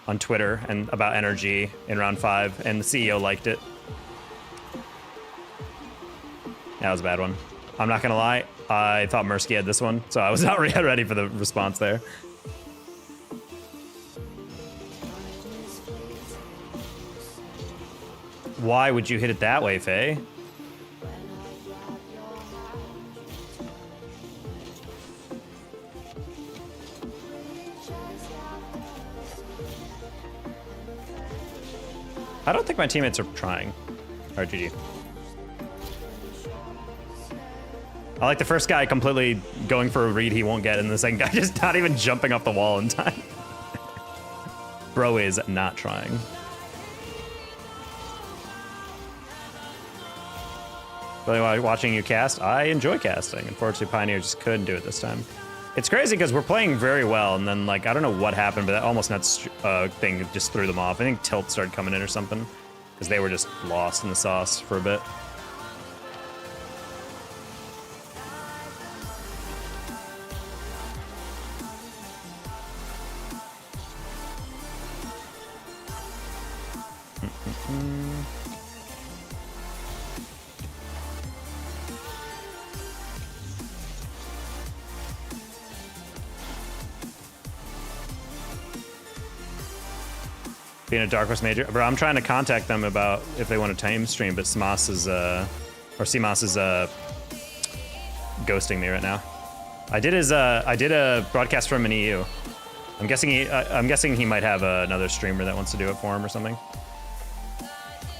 on Twitter and about Energy in round 5, and the CEO liked it. That was a bad one. I'm not gonna lie, I thought Mursky had this one, so I was not ready for the response there. Why would you hit it that way, Faye? I don't think my teammates are trying. RGG. I like the first guy completely going for a read he won't get, and the second guy just not even jumping off the wall in time. Bro is not trying. Really watching you cast? I enjoy casting. Unfortunately, Pioneer just couldn't do it this time. It's crazy because we're playing very well, and then like I don't know what happened, but that almost nuts thing just threw them off. I think Tilt started coming in or something because they were just lost in the sauce for a bit. Being a Dark Horse major, bro. I'm trying to contact them about if they want a time stream, but CMOS is CMOS is ghosting me right now. I did a broadcast from an EU. I'm guessing he might have another streamer that wants to do it for him or something.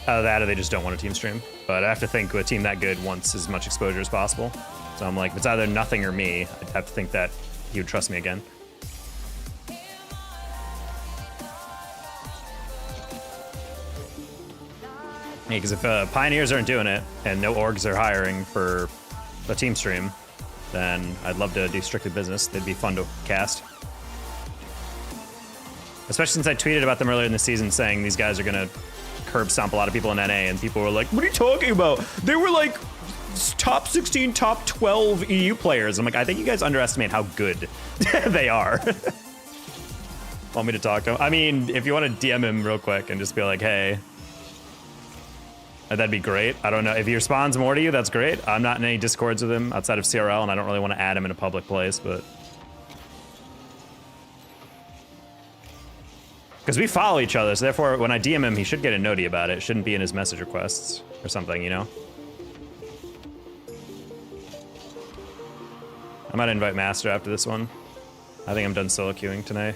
Either that or they just don't want a team stream. But I have to think a team that good wants as much exposure as possible. So I'm like, if it's either nothing or me, I'd have to think that he would trust me again. Yeah, because if Pioneers aren't doing it and no orgs are hiring for a team stream, then I'd love to do strictly business. They'd be fun to cast. Especially since I tweeted about them earlier in the season saying these guys are going to curb stomp a lot of people in NA, and people were like, what are you talking about? They were like top 16, top 12 EU players. I'm like, I think you guys underestimate how good they are. Want me to talk to him? I mean, if you want to DM him real quick and just be like, hey, that'd be great. I don't know. If he responds more to you, that's great. I'm not in any discords with him outside of CRL, and I don't really want to add him in a public place, but... Because we follow each other, so therefore when I DM him, he should get a noti about it. It shouldn't be in his message requests or something, you know? I might invite Master after this one. I think I'm done solo queuing tonight.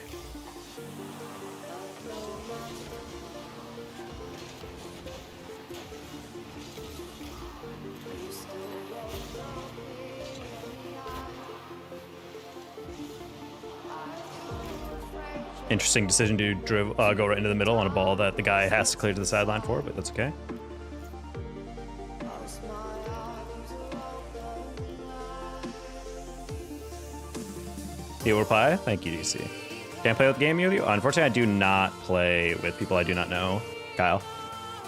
Interesting decision to go right into the middle on a ball that the guy has to clear to the sideline for, but that's okay. You reply? Thank you, DC. Can't play with the game with you? Unfortunately, I do not play with people I do not know. Kyle.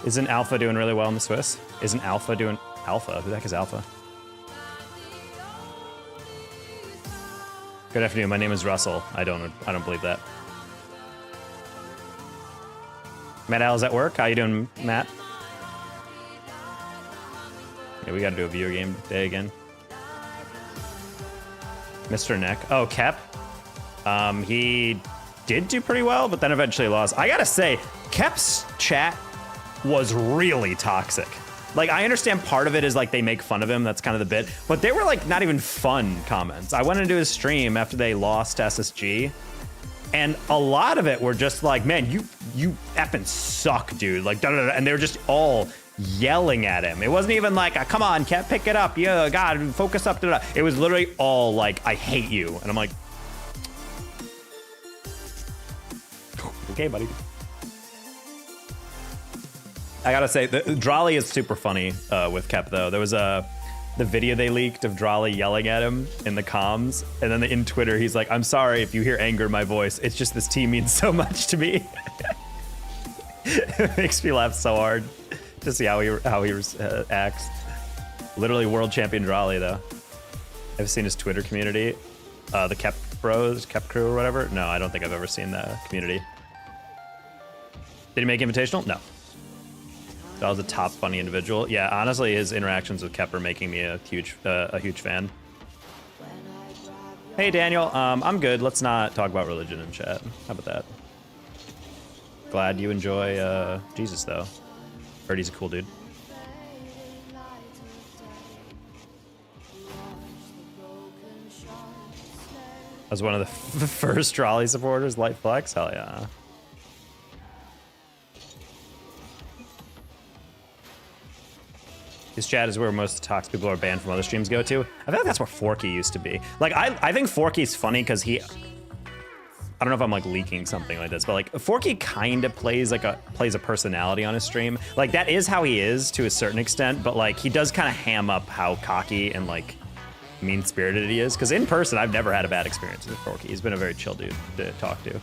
Isn't Alpha doing really well in the Swiss? Isn't Alpha doing... Alpha? Who the heck is Alpha? Good afternoon, my name is Russell. I don't believe that. Matt Al's at work. How you doing, Matt? Yeah, we gotta do a viewer game day again. Mr. Neck. Oh, Kep. He did do pretty well, but then eventually lost. I gotta say, Kep's chat was really toxic. Like, I understand part of it is like they make fun of him. That's kind of the bit. But they were like not even fun comments. I went into his stream after they lost SSG. And a lot of it were just like, man, you effing suck, dude. Like, da, da, da. And they were just all yelling at him. It wasn't even like, come on, Kev, pick it up. Yeah, God, focus up. Da, da. It was literally all like, I hate you. And I'm like, okay, buddy. I gotta say, Drawley is super funny with Kep, though. There was the video they leaked of Drawley yelling at him in the comms, and then in Twitter, he's like, I'm sorry if you hear anger in my voice. It's just this team means so much to me. It makes me laugh so hard to see how he acts. Literally world champion Drawley, though. I've seen his Twitter community, the Kep Bros, Kep Crew or whatever. No, I don't think I've ever seen the community. Did he make Invitational? No. That was a top funny individual. Yeah, honestly, his interactions with Kep are making me a huge fan. Hey, Daniel. I'm good. Let's not talk about religion in chat. How about that? Glad you enjoy Jesus, though. Heard he's a cool dude. I was one of the first Trolley supporters. Light flex? Hell yeah. His chat is where most of the toxic people are banned from other streams go to. I feel like that's where Forky used to be. Like, I think Forky's funny because he... I don't know if I'm like leaking something like this, but like Forky kind of plays a personality on his stream. Like that is how he is to a certain extent, but like he does kind of ham up how cocky and like mean-spirited he is. Because in person, I've never had a bad experience with Forky. He's been a very chill dude to talk to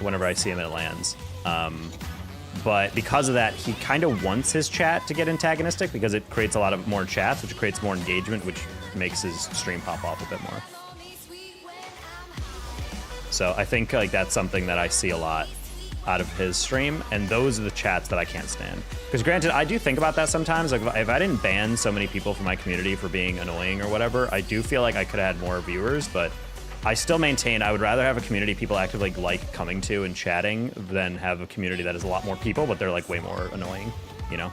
whenever I see him at LANs. But because of that, he kind of wants his chat to get antagonistic because it creates a lot of more chats, which creates more engagement, which makes his stream pop off a bit more. So I think like that's something that I see a lot out of his stream, and those are the chats that I can't stand. Because granted, I do think about that sometimes. Like if I didn't ban so many people from my community for being annoying or whatever, I do feel like I could have had more viewers, but I still maintain I would rather have a community people actively like coming to and chatting than have a community that is a lot more people, but they're like way more annoying, you know?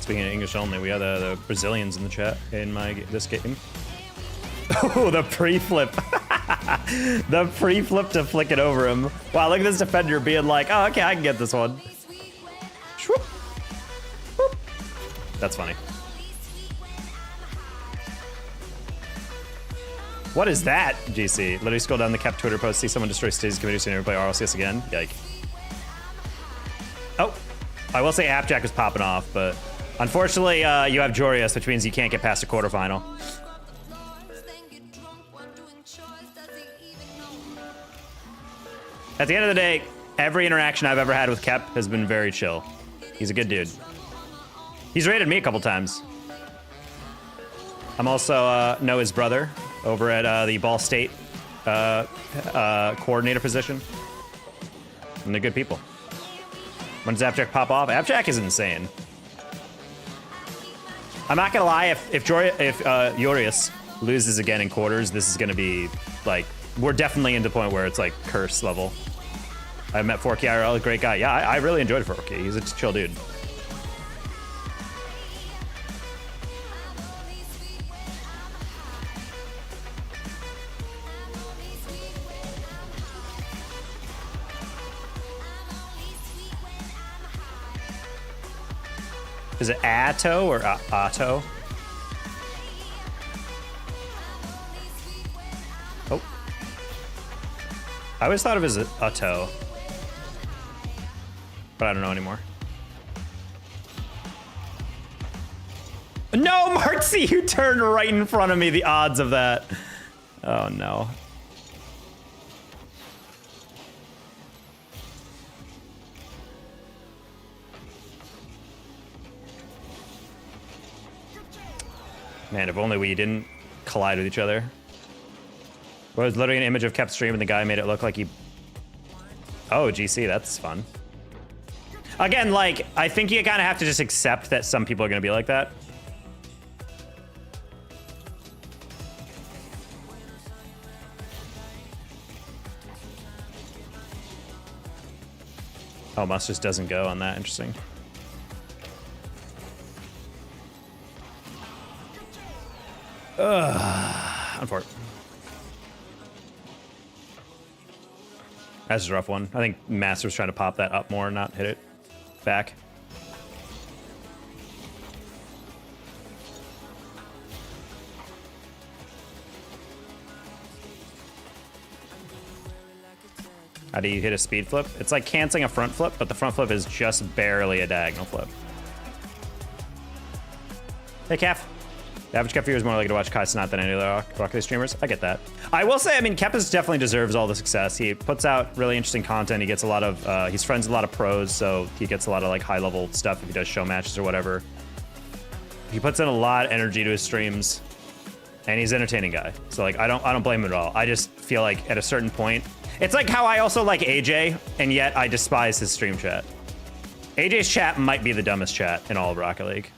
Speaking of English only, we have the Brazilians in the chat in this game. Oh, the pre-flip. The pre-flip to flick it over him. Wow, look at this defender being like, oh, okay, I can get this one. That's funny. What is that, GC? Literally scroll down the Kep Twitter post, see someone destroy Stacy's community, so never play RLCS again. Yike. Oh, I will say Appjack is popping off, but unfortunately, you have Jorius, which means you can't get past a quarterfinal. At the end of the day, every interaction I've ever had with Kep has been very chill. He's a good dude. He's raided me a couple times. I'm also know his brother over at the Ball State coordinator position. And they're good people. When does Appjack pop off? Appjack is insane. I'm not gonna lie, if Jorius loses again in quarters, this is gonna be like, we're definitely into the point where it's like curse level. I met Forky IRL, a great guy. Yeah, I really enjoyed Forky. He's a chill dude. Is it Atto or Atto? Oh. I always thought of it as Atto. But I don't know anymore. No, Martzy, you turned right in front of me. The odds of that. Oh, no. Man, if only we didn't collide with each other. Well, it was literally an image of Kep's stream and the guy made it look like he... Oh, GC, that's fun. Again, like, I think you kind of have to just accept that some people are going to be like that. Oh, Must just doesn't go on that. Interesting. Unfortunate. That's a rough one. I think Master's trying to pop that up more and not hit it back. How do you hit a speed flip? It's like canceling a front flip, but the front flip is just barely a diagonal flip. Hey, Kef. The average Kef viewer is more likely to watch Kai Cenat than any other Rocket League streamers. I get that. I will say, I mean, Kepis definitely deserves all the success. He puts out really interesting content. He gets a lot of, he's friends with a lot of pros, so he gets a lot of like high level stuff if he does show matches or whatever. He puts in a lot of energy to his streams, and he's an entertaining guy. So like, I don't blame him at all. I just feel like at a certain point, it's like how I also like AJ, and yet I despise his stream chat. AJ's chat might be the dumbest chat in all of Rocket League.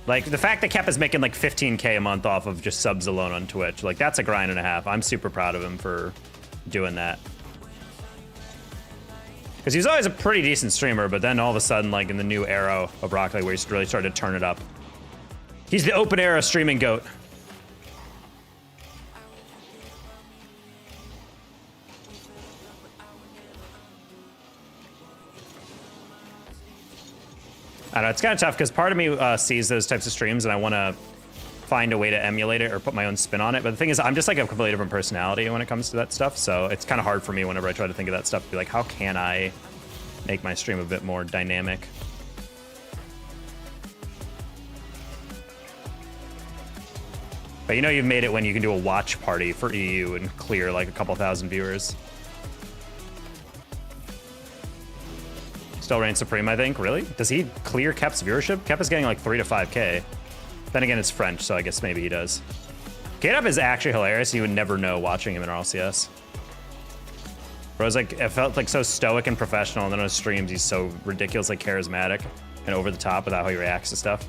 Like, the fact that Kep is making like 15K a month off of just subs alone on Twitch, like, that's a grind and a half. I'm super proud of him for doing that. Because he's always a pretty decent streamer, but then all of a sudden, like, in the new era of Rocket League, where he's really started to turn it up. He's the open era streaming GOAT. I don't know, it's kind of tough because part of me sees those types of streams and I want to find a way to emulate it or put my own spin on it. But the thing is, I'm just like a completely different personality when it comes to that stuff. So it's kind of hard for me whenever I try to think of that stuff to be like, how can I make my stream a bit more dynamic? But you know you've made it when you can do a watch party for EU and clear like a couple thousand viewers. Still reigns supreme, I think. Really? Does he clear Kep's viewership? Kep is getting like 3 to 5K. Then again, it's French, so I guess maybe he does. K-Dub is actually hilarious. You would never know watching him in RLCS. Bro's like, it felt like so stoic and professional, and then on his streams, he's so ridiculously charismatic and over the top without how he reacts to stuff.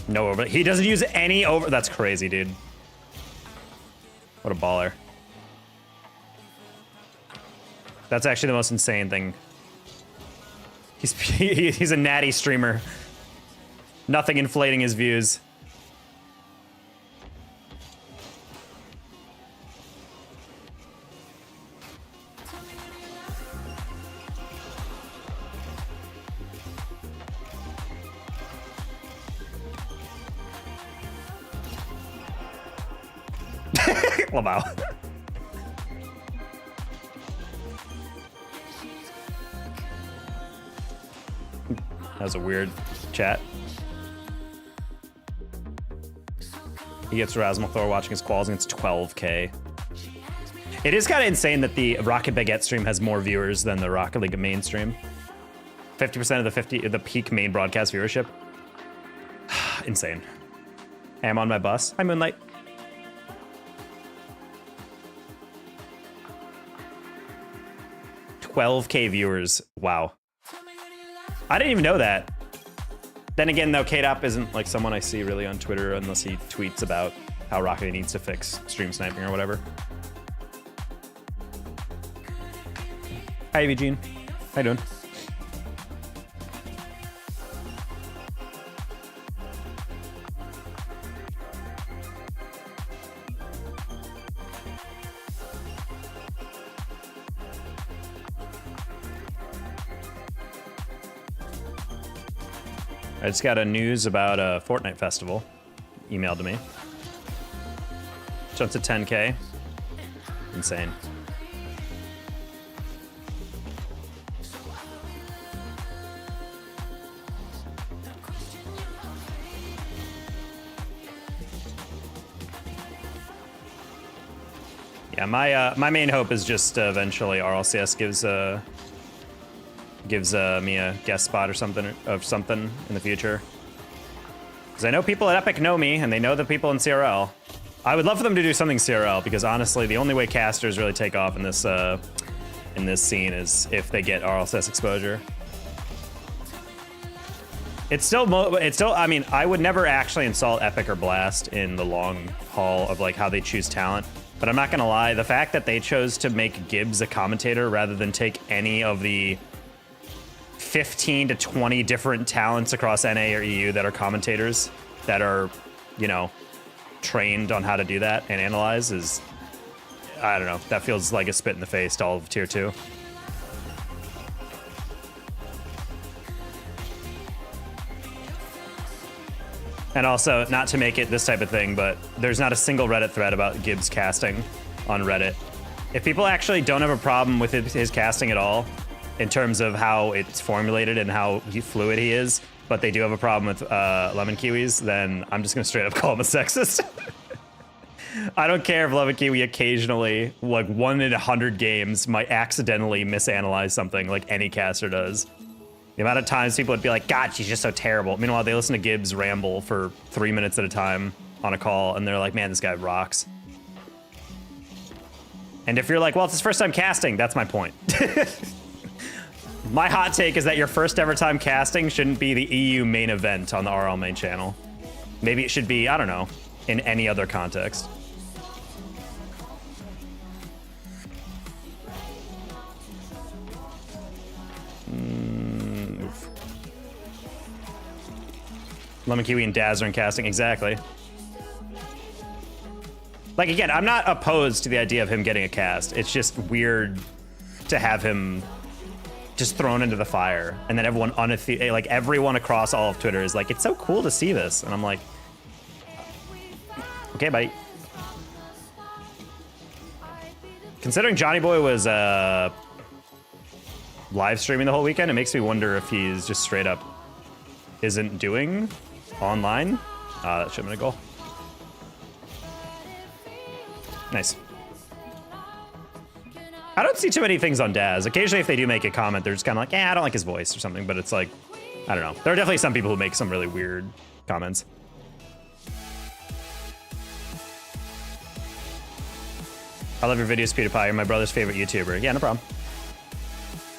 No over. He doesn't use any over. That's crazy, dude. What a baller. That's actually the most insane thing. He's a natty streamer. Nothing inflating his views. Wow. That was a weird chat. He gets Rasmal Thor watching his quals and it's 12K. It is kind of insane that the Rocket Baguette stream has more viewers than the Rocket League main stream. 50% of the peak main broadcast viewership. Insane. Hey, I'm on my bus. Hi, Moonlight. $12K viewers. Wow. I didn't even know that. Then again, though, K-Dop isn't like someone I see really on Twitter unless he tweets about how Rocket needs to fix stream sniping or whatever. Hi, Eugene. How you doing? I just got a news about a Fortnite festival emailed to me. Jumped to 10K. Insane. Yeah, my main hope is just eventually RLCS gives me a guest spot or something in the future. Because I know people at Epic know me, and they know the people in CRL. I would love for them to do something CRL, because honestly, the only way casters really take off in this scene is if they get RLCS exposure. It's still, I mean, I would never actually install Epic or Blast in the long haul of like how they choose talent. But I'm not gonna lie, the fact that they chose to make Gibbs a commentator rather than take any of the 15 to 20 different talents across NA or EU that are commentators that are, you know, trained on how to do that and analyze is, I don't know, that feels like a spit in the face to all of Tier 2. And also, not to make it this type of thing, but there's not a single Reddit thread about Gibbs casting on Reddit. If people actually don't have a problem with his casting at all, in terms of how it's formulated and how fluid he is, but they do have a problem with lemon kiwis, then I'm just gonna straight up call him a sexist. I don't care if lemon kiwi occasionally, like 1 in 100 games, might accidentally misanalyze something like any caster does. The amount of times people would be like, God, she's just so terrible. Meanwhile, they listen to Gibbs ramble for 3 minutes at a time on a call, and they're like, man, this guy rocks. And if you're like, well, it's his first time casting, that's my point. My hot take is that your first ever time casting shouldn't be the EU main event on the RL main channel. Maybe it should be, I don't know, in any other context. Oof. Lemon Kiwi and Daz are in casting, exactly. Like, again, I'm not opposed to the idea of him getting a cast. It's just weird to have him just thrown into the fire, and then everyone like everyone across all of Twitter is like, it's so cool to see this, and I'm like, okay, buddy. Considering Johnny Boy was live streaming the whole weekend, it makes me wonder if he's just straight up isn't doing online. That should have been a goal. Nice. I don't see too many things on Daz. Occasionally, if they do make a comment, they're just kind of like, I don't like his voice or something. But it's like, I don't know. There are definitely some people who make some really weird comments. I love your videos, PewDiePie. You're my brother's favorite YouTuber. Yeah, no problem.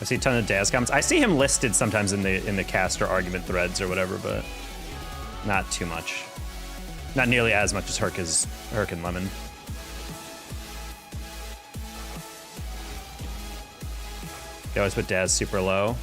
I see a ton of Daz comments. I see him listed sometimes in the caster argument threads or whatever, but not too much. Not nearly as much as Herc and Lemon. They always put Daz super low.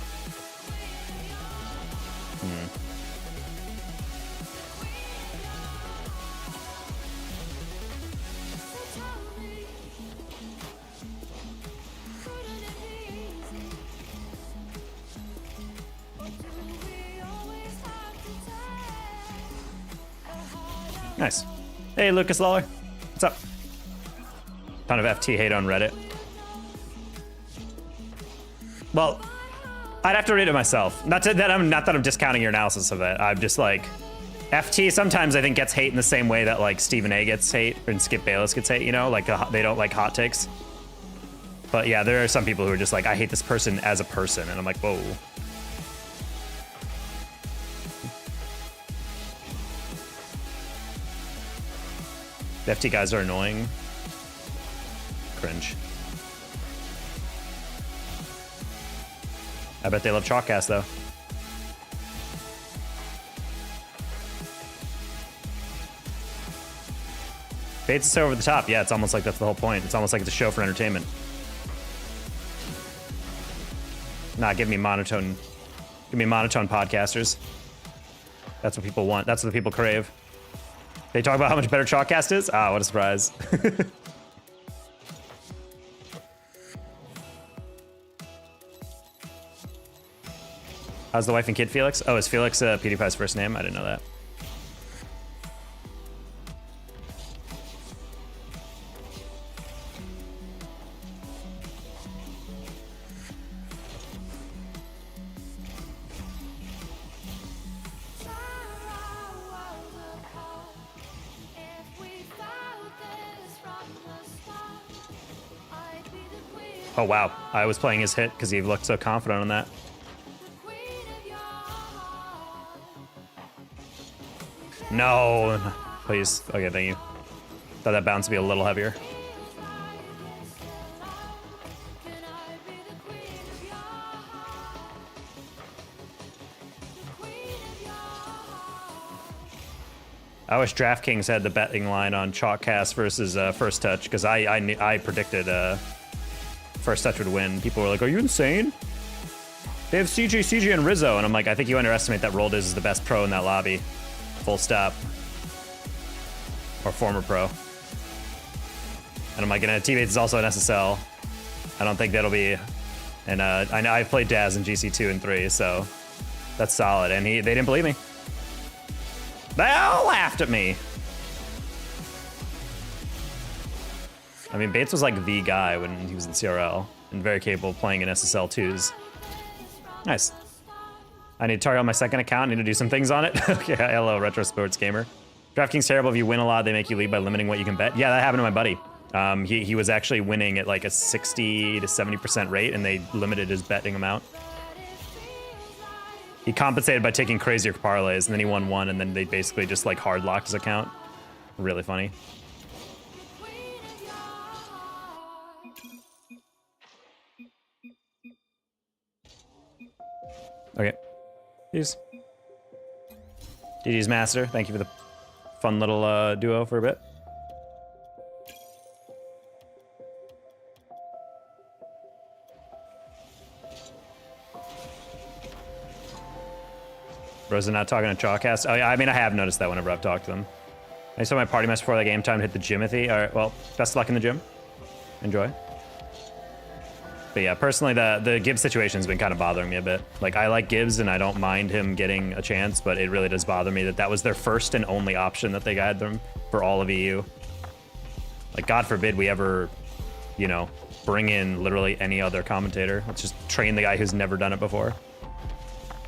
Nice. Hey, Lucas Lawler. What's up? Ton of FT hate on Reddit. Well, I'd have to read it myself. Not that I'm discounting your analysis of it. I'm just like, FT sometimes I think gets hate in the same way that like Stephen A gets hate and Skip Bayless gets hate, you know, like they don't like hot takes. But yeah, there are some people who are just like, I hate this person as a person, and I'm like, whoa. The FT guys are annoying. Cringe. I bet they love Chalkcast, though. Bates is so over the top. Yeah, it's almost like that's the whole point. It's almost like it's a show for entertainment. Nah, give me monotone podcasters. That's what people want. That's what the people crave. They talk about how much better Chalkcast is? Ah, what a surprise. How's the wife and kid, Felix? Oh, is Felix PewDiePie's first name? I didn't know that. Oh, wow. I was playing his hit because he looked so confident on that. No. Please. Okay, thank you. Thought that bounce would be a little heavier. I wish DraftKings had the betting line on Chalkcast versus First Touch, because I predicted First Touch would win. People were like, "Are you insane? They have CJ, and Rizzo," and I'm like, "I think you underestimate that Roldiz is the best pro in that lobby. Full stop." Or former pro. And I'm like, and teammates is also an SSL. I don't think that'll be. And I know I've played Daz in GC 2 and 3, so that's solid. And they didn't believe me. They all laughed at me. I mean, Bates was like the guy when he was in CRL and very capable of playing in SSL 2s. Nice. I need to target on my second account. I need to do some things on it. Okay, hello, Retro Sports Gamer. DraftKings terrible. If you win a lot, they make you lead by limiting what you can bet. Yeah, that happened to my buddy. He was actually winning at like a 60 to 70% rate, and they limited his betting amount. He compensated by taking crazier parlays, and then he won one, and then they basically just like hard locked his account. Really funny. Okay. Peace. GG's Master, thank you for the fun little duo for a bit. Rosa not talking to Chalkcast. Oh yeah, I mean, I have noticed that whenever I've talked to them. I saw my party mess before the game. Time to hit the Jimothy. All right, well, best of luck in the gym. Enjoy. But yeah, personally, the Gibbs situation's been kind of bothering me a bit. Like, I like Gibbs and I don't mind him getting a chance, but it really does bother me that that was their first and only option that they had them for all of EU. Like, God forbid we ever, you know, bring in literally any other commentator. Let's just train the guy who's never done it before.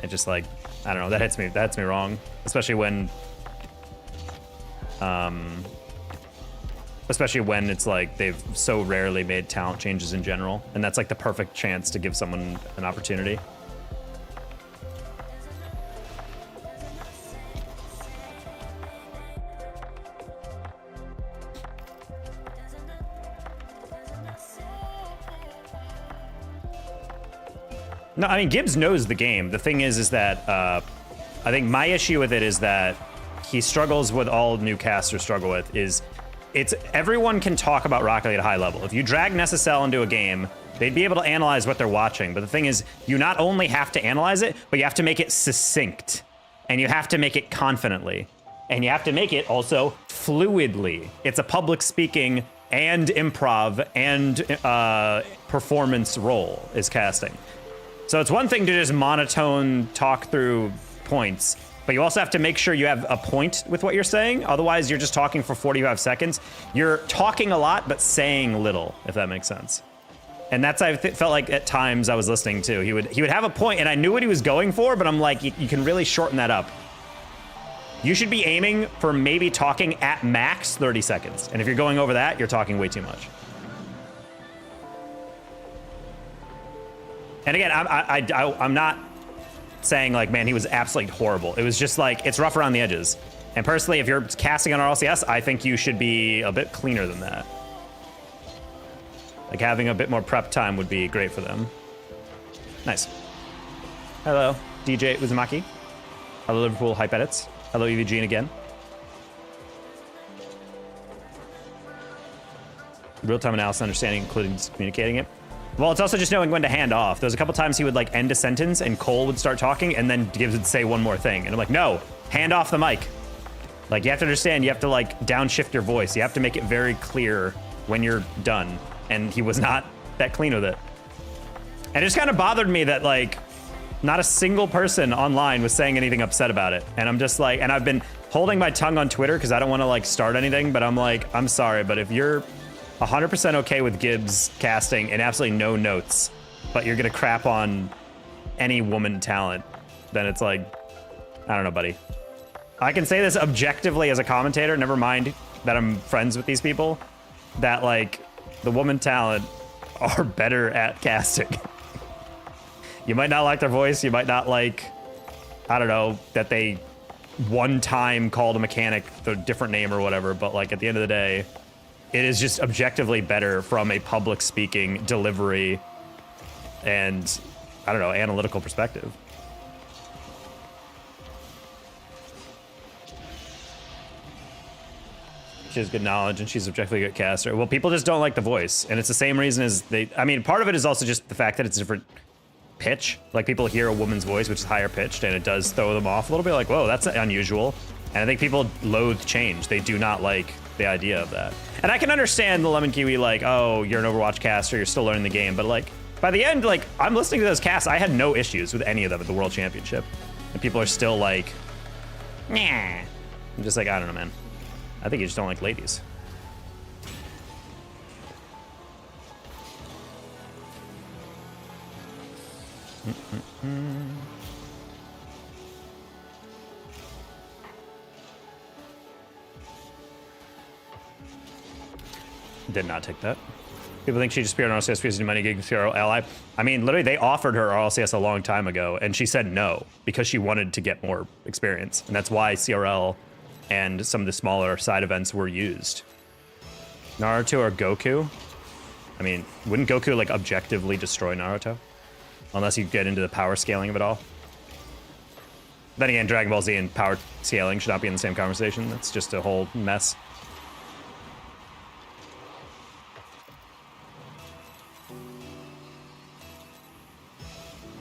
It just like, I don't know, that hits me wrong. Especially when it's like they've so rarely made talent changes in general, and that's like the perfect chance to give someone an opportunity. No, I mean, Gibbs knows the game. The thing is that I think my issue with it is that he struggles with all new casters struggle with is everyone can talk about Rocket League at a high level. If you drag an SSL into a game, they'd be able to analyze what they're watching. But the thing is, you not only have to analyze it, but you have to make it succinct. And you have to make it confidently. And you have to make it also fluidly. It's a public speaking and improv and performance role is casting. So it's one thing to just monotone talk through points, but you also have to make sure you have a point with what you're saying. Otherwise, you're just talking for 45 seconds. You're talking a lot, but saying little, if that makes sense. And that's, I felt like at times I was listening to. He would have a point, and I knew what he was going for, but I'm like, you can really shorten that up. You should be aiming for maybe talking at max 30 seconds. And if you're going over that, you're talking way too much. And again, I'm not saying like, man, he was absolutely horrible. It was just like, it's rough around the edges. And personally, if you're casting on RLCS, I think you should be a bit cleaner than that. Like having a bit more prep time would be great for them. Nice. Hello, DJ Uzumaki. Hello, Liverpool Hype Edits. Hello, EVGene again. Real-time analysis, understanding, including communicating it. Well, it's also just knowing when to hand off. There was a couple times he would like end a sentence and Cole would start talking and then Gibbs would say one more thing. And I'm like, no, hand off the mic. Like, you have to understand, you have to like downshift your voice. You have to make it very clear when you're done. And he was not that clean with it. And it just kind of bothered me that like, not a single person online was saying anything upset about it. And I'm just like, and I've been holding my tongue on Twitter because I don't want to like start anything, but I'm like, I'm sorry, but if you're 100% okay with Gibbs casting and absolutely no notes, but you're gonna crap on any woman talent, then it's like, I don't know, buddy. I can say this objectively as a commentator, never mind that I'm friends with these people, that like the woman talent are better at casting. You might not like their voice. You might not like, I don't know, that they one time called a mechanic the different name or whatever. But like at the end of the day, it is just objectively better from a public speaking, delivery, and I don't know, analytical perspective. She has good knowledge and she's objectively a good caster. Well, people just don't like the voice, and it's the same reason as they. I mean, part of it is also just the fact that it's a different pitch. Like people hear a woman's voice, which is higher pitched, and it does throw them off a little bit. Like, whoa, that's unusual. And I think people loathe change. They do not like the idea of that. And I can understand the Lemon Kiwi, like, oh, you're an Overwatch caster, you're still learning the game, but like by the end, like I'm listening to those casts, I had no issues with any of them at the World Championship, and people are still like, nah. I'm just like, I don't know, man. I think you just don't like ladies. Did not take that. People think she just appeared on RLCS because of money gig CRL ally. I mean, literally, they offered her RLCS a long time ago, and she said no because she wanted to get more experience, and that's why CRL and some of the smaller side events were used. Naruto or Goku? I mean, wouldn't Goku like objectively destroy Naruto? Unless you get into the power scaling of it all. Then again, Dragon Ball Z and power scaling should not be in the same conversation. That's just a whole mess.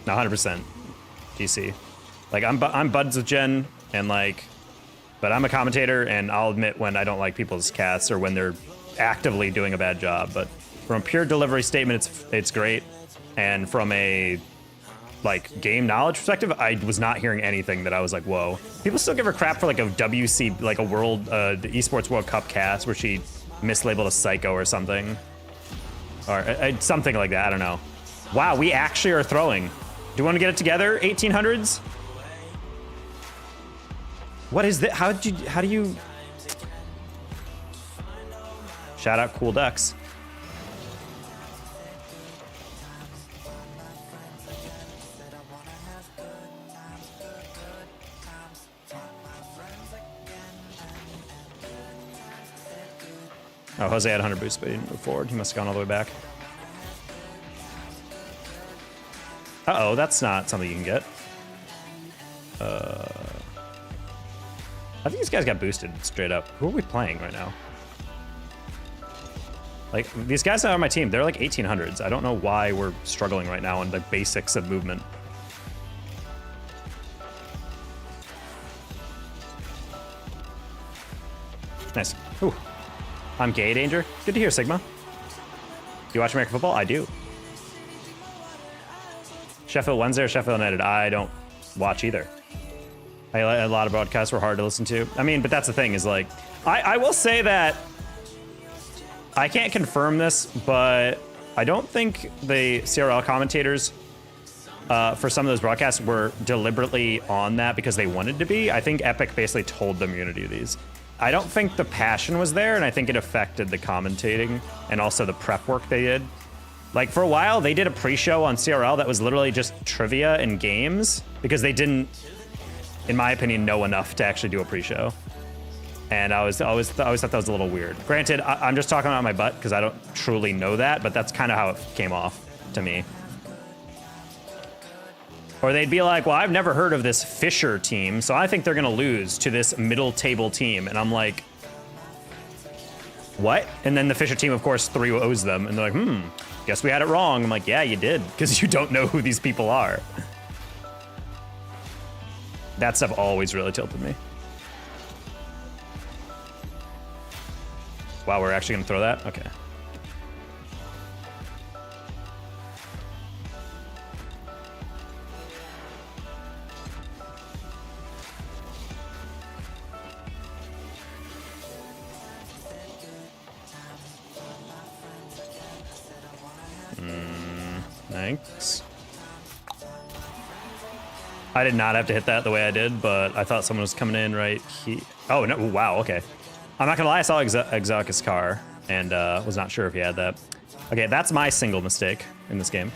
No, 100% GC. Like I'm buds with Jen, and like, but I'm a commentator, and I'll admit when I don't like people's casts or when they're actively doing a bad job. But from a pure delivery statement, it's great, and from a like game knowledge perspective, I was not hearing anything that I was like, whoa. People still give her crap for like a WC, like a world, the Esports World Cup cast where she mislabeled a psycho or something, or something like that. I don't know. Wow, we actually are throwing. Do you want to get it together, 1800s? What is that? How do you? Shout out Cool Ducks. Oh, Jose had 100 boosts, but he didn't move forward. He must have gone all the way back. Uh-oh, that's not something you can get. I think these guys got boosted straight up. Who are we playing right now? Like, these guys that are on my team, they're like 1800s. I don't know why we're struggling right now on the basics of movement. Nice. Ooh. I'm gay, Danger. Good to hear, Sigma. Do you watch American football? I do. Sheffield Wednesday or Sheffield United? I don't watch either. A lot of broadcasts were hard to listen to. I mean, but that's the thing is like, I will say that I can't confirm this, but I don't think the CRL commentators for some of those broadcasts were deliberately on that because they wanted to be. I think Epic basically told them you're gonna do these. I don't think the passion was there, and I think it affected the commentating and also the prep work they did. Like, for a while, they did a pre-show on CRL that was literally just trivia and games because they didn't, in my opinion, know enough to actually do a pre-show. And I always thought that was a little weird. Granted, I'm just talking out my butt because I don't truly know that, but that's kind of how it came off to me. Or they'd be like, well, I've never heard of this Fisher team, so I think they're going to lose to this middle table team. And I'm like, what? And then the Fisher team, of course, 3-0s them. And they're like, guess we had it wrong. I'm like, yeah, you did, because you don't know who these people are. That stuff always really tilted me. Wow, we're actually going to throw that? Okay. Thanks. I did not have to hit that the way I did, but I thought someone was coming in right here. Oh, no. Wow, okay. I'm not going to lie. I saw Exoticus car and was not sure if he had that. Okay, that's my single mistake in this game.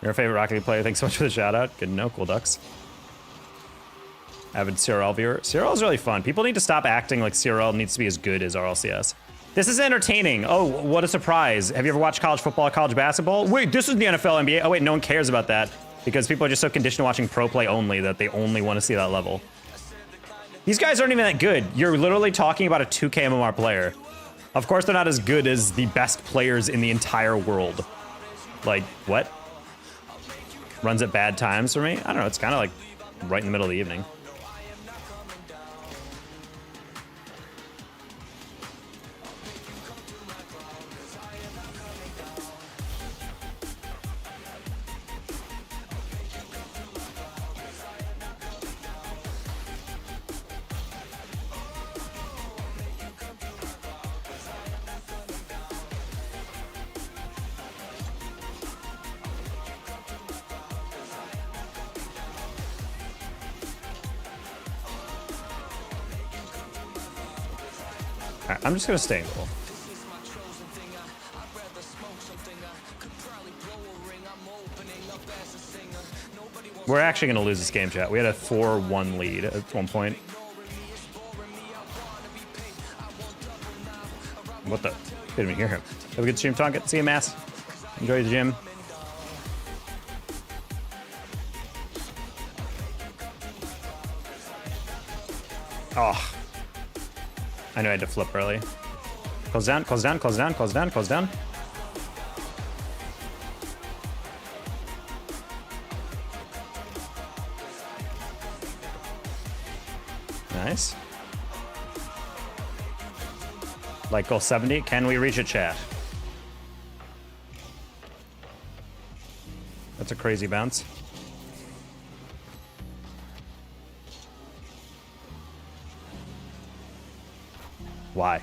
Your favorite Rocket League player, thanks so much for the shout out. Good to know, Cool Ducks. Avid CRL viewer. CRL is really fun. People need to stop acting like CRL needs to be as good as RLCS. This is entertaining. Oh, what a surprise. Have you ever watched college football, college basketball? Wait, this is the NFL, NBA. Oh wait, no one cares about that because people are just so conditioned to watching pro play only that they only want to see that level. These guys aren't even that good. You're literally talking about a 2K MMR player. Of course they're not as good as the best players in the entire world. Like, what? Runs at bad times for me? I don't know, it's kind of like right in the middle of the evening. I'm just gonna stay in goal. We're actually gonna lose this game, chat. We had a 4-1 lead at one point. What the? Didn't even hear him. Have a good stream, Tonka. See you, Mass. Enjoy the gym. Oh. I knew I had to flip early. Close down, close down, close down, close down, close down. Nice. Like goal 70. Can we reach a chat? That's a crazy bounce. Why?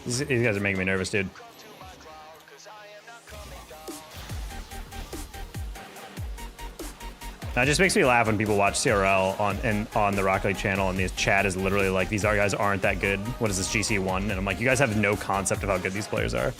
These guys are making me nervous, dude. Now, it just makes me laugh when people watch CRL on the Rocket League channel, and the chat is literally like, these guys aren't that good. What is this, GC1? And I'm like, you guys have no concept of how good these players are.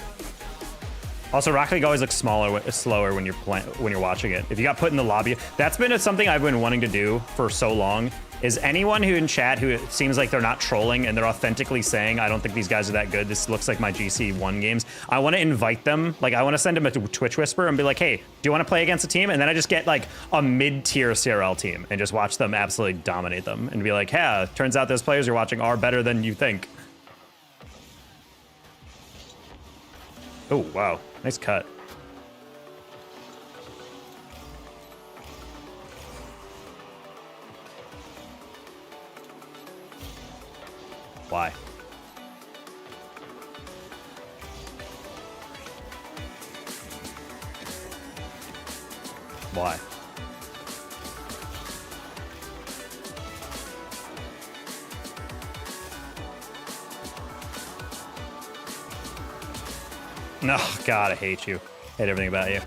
Also, Rocket League always looks slower when you're watching it. If you got put in the lobby, that's been something I've been wanting to do for so long. Is anyone who in chat who it seems like they're not trolling and they're authentically saying, I don't think these guys are that good, this looks like my GC1 games, I want to invite them, like I want to send them a Twitch Whisper and be like, hey, do you want to play against a team? And then I just get like a mid-tier CRL team and just watch them absolutely dominate them and be like, yeah, turns out those players you're watching are better than you think. Oh, wow, nice cut. Why? Why? No, God, I hate you. Hate everything about you.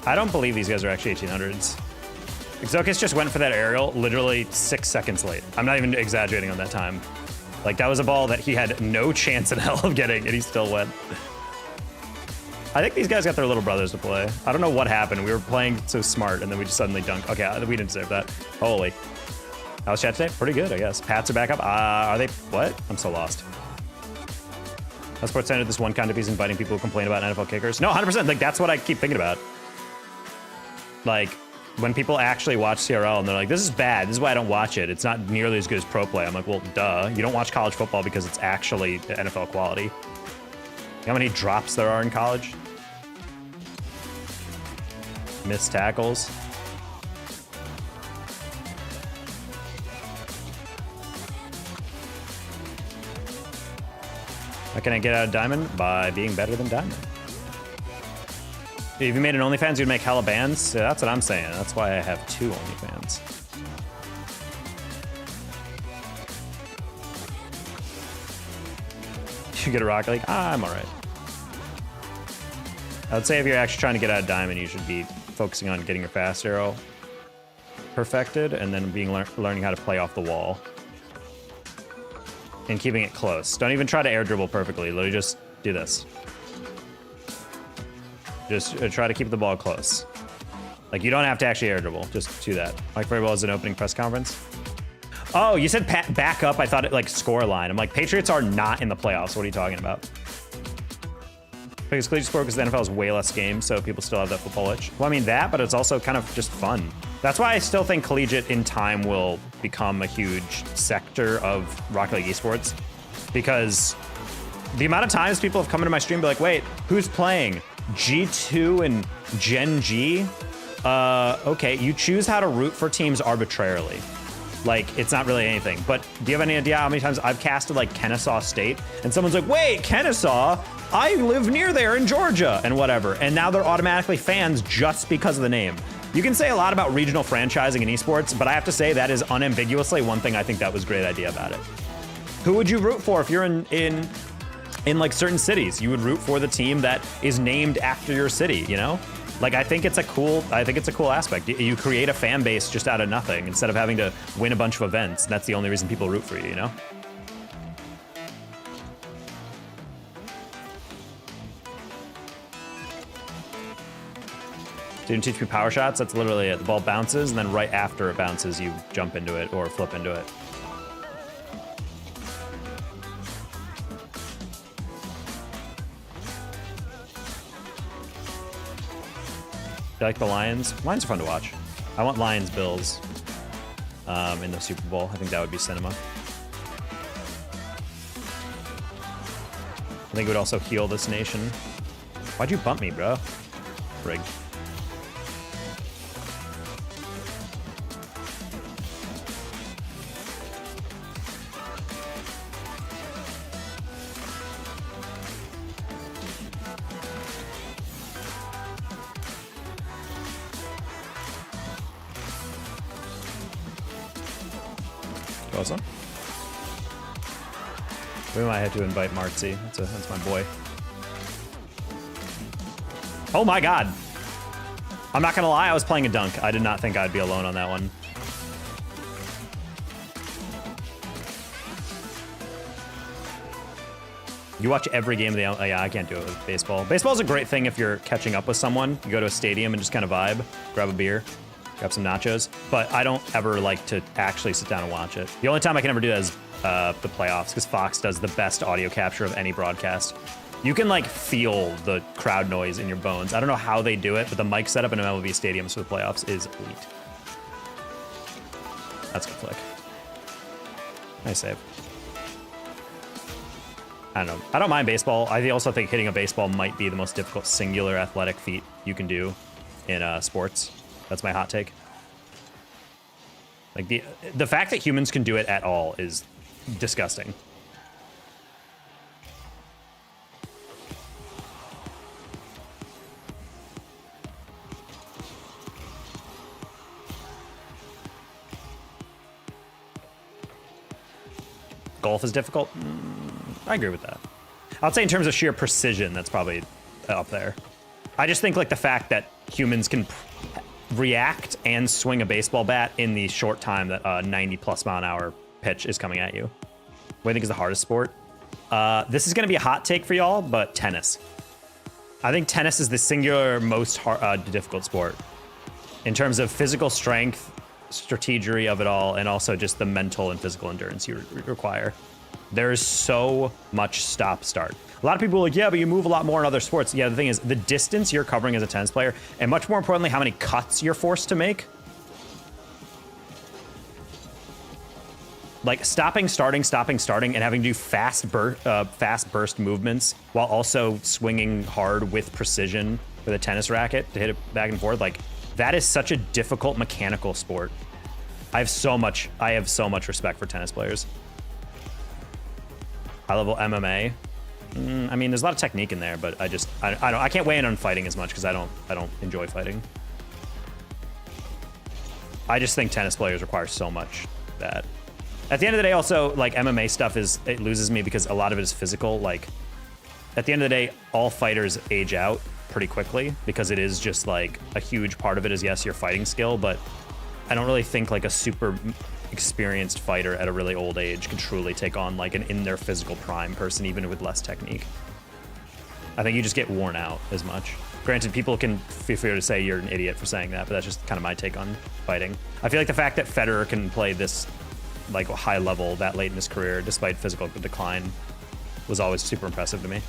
I don't believe these guys are actually 1800s. Exokis just went for that aerial literally 6 seconds late. I'm not even exaggerating on that time. Like, that was a ball that he had no chance in hell of getting, and he still went. I think these guys got their little brothers to play. I don't know what happened. We were playing so smart, and then we just suddenly dunked. Okay, we didn't deserve that. Holy. How was chat today? Pretty good, I guess. Pats are back up. Are they? What? I'm so lost. Esports Center, this one kind of piece inviting people who complain about NFL kickers. No, 100%. Like, that's what I keep thinking about. Like, when people actually watch CRL and they're like, this is bad, this is why I don't watch it, it's not nearly as good as pro play. I'm like, well, duh. You don't watch college football because it's actually NFL quality. You know how many drops there are in college? Missed tackles. How can I get out of Diamond? By being better than Diamond. If you made an OnlyFans, you'd make hella bands? Yeah, that's what I'm saying. That's why I have 2 OnlyFans. you get a Rocket League? I'm all right. I would say if you're actually trying to get out of Diamond, you should be focusing on getting your fast arrow perfected and then learning how to play off the wall. And keeping it close. Don't even try to air dribble perfectly. Literally just do this. Just try to keep the ball close. Like, you don't have to actually air dribble. Just do that. Mike Vrabel has an opening press conference. Oh, you said back up. I thought it like score line. I'm like, Patriots are not in the playoffs. What are you talking about? Because collegiate sport, because the NFL is way less games, so people still have that football itch. Well, I mean that, but it's also kind of just fun. That's why I still think collegiate in time will become a huge sector of Rocket League esports, because the amount of times people have come into my stream and be like, wait, who's playing? G2 and Gen G? Okay, you choose how to root for teams arbitrarily. Like, it's not really anything. But do you have any idea how many times I've casted like Kennesaw State and someone's like, wait, Kennesaw? I live near there in Georgia and whatever. And now they're automatically fans just because of the name. You can say a lot about regional franchising in esports, but I have to say that is unambiguously one thing I think that was a great idea about it. Who would you root for if you're in like certain cities? You would root for the team that is named after your city, you know? Like, I think it's a cool aspect. You create a fan base just out of nothing instead of having to win a bunch of events. That's the only reason people root for you, you know? Didn't teach me power shots. That's literally it. The ball bounces, and then right after it bounces, you jump into it or flip into it. Do you like the Lions? Lions are fun to watch. I want Lions Bills in the Super Bowl. I think that would be cinema. I think it would also heal this nation. Why'd you bump me, bro? Frig. Awesome. We might have to invite Martzy. That's my boy. Oh my god. I'm not gonna lie, I was playing a dunk. I did not think I'd be alone on that one. You watch every game of the... Oh, yeah, I can't do it with baseball. Baseball's a great thing if you're catching up with someone. You go to a stadium and just kind of vibe, grab a beer, grab some nachos. But I don't ever like to actually sit down and watch it. The only time I can ever do that is the playoffs, because Fox does the best audio capture of any broadcast. You can like feel the crowd noise in your bones. I don't know how they do it, but the mic setup in MLB stadiums for the playoffs is elite. That's a good flick. Nice save. I don't know. I don't mind baseball. I also think hitting a baseball might be the most difficult singular athletic feat you can do in sports. That's my hot take. Like the fact that humans can do it at all is disgusting. Golf is difficult? I agree with that. I'd say in terms of sheer precision, that's probably up there. I just think like the fact that humans can react and swing a baseball bat in the short time that a 90+ mph pitch is coming at you. What do you think is the hardest sport? This is going to be a hot take for y'all, but tennis. I think tennis is the singular most difficult sport in terms of physical strength, strategy of it all, and also just the mental and physical endurance you require. There is so much stop-start. A lot of people are like, yeah, but you move a lot more in other sports. Yeah, the thing is, the distance you're covering as a tennis player, and much more importantly, how many cuts you're forced to make. Like stopping, starting, and having to do fast burst movements while also swinging hard with precision with a tennis racket to hit it back and forth. Like, that is such a difficult mechanical sport. I have so much respect for tennis players. High-level MMA. I mean, there's a lot of technique in there, but I can't weigh in on fighting as much because I don't enjoy fighting. I just think tennis players require so much that At the end of the day, also, like, MMA stuff it loses me because a lot of it is physical. Like, at the end of the day, all fighters age out pretty quickly because it is just, like, a huge part of it is, yes, your fighting skill, but I don't really think, like, a super experienced fighter at a really old age could truly take on, like, an in their physical prime person, even with less technique. I think you just get worn out as much. Granted, people can feel free to say you're an idiot for saying that, but that's just kind of my take on fighting. I feel like the fact that Federer can play this, like, high level that late in his career, despite physical decline, was always super impressive to me.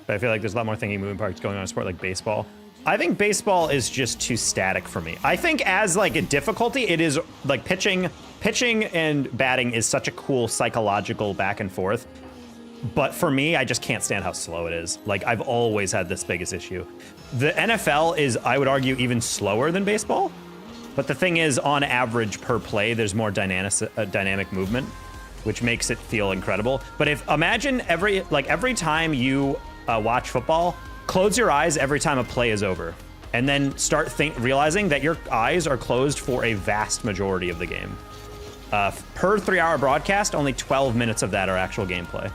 But I feel like there's a lot more thinking moving parts going on in a sport like baseball. I think baseball is just too static for me. I think as, like, a difficulty, it is, like, pitching and batting is such a cool psychological back and forth. But for me, I just can't stand how slow it is. Like, I've always had this biggest issue. The NFL is, I would argue, even slower than baseball. But the thing is, on average per play, there's more dynamic movement, which makes it feel incredible. But imagine every time you watch football, close your eyes every time a play is over, and then start realizing that your eyes are closed for a vast majority of the game. Per 3-hour broadcast, only 12 minutes of that are actual gameplay.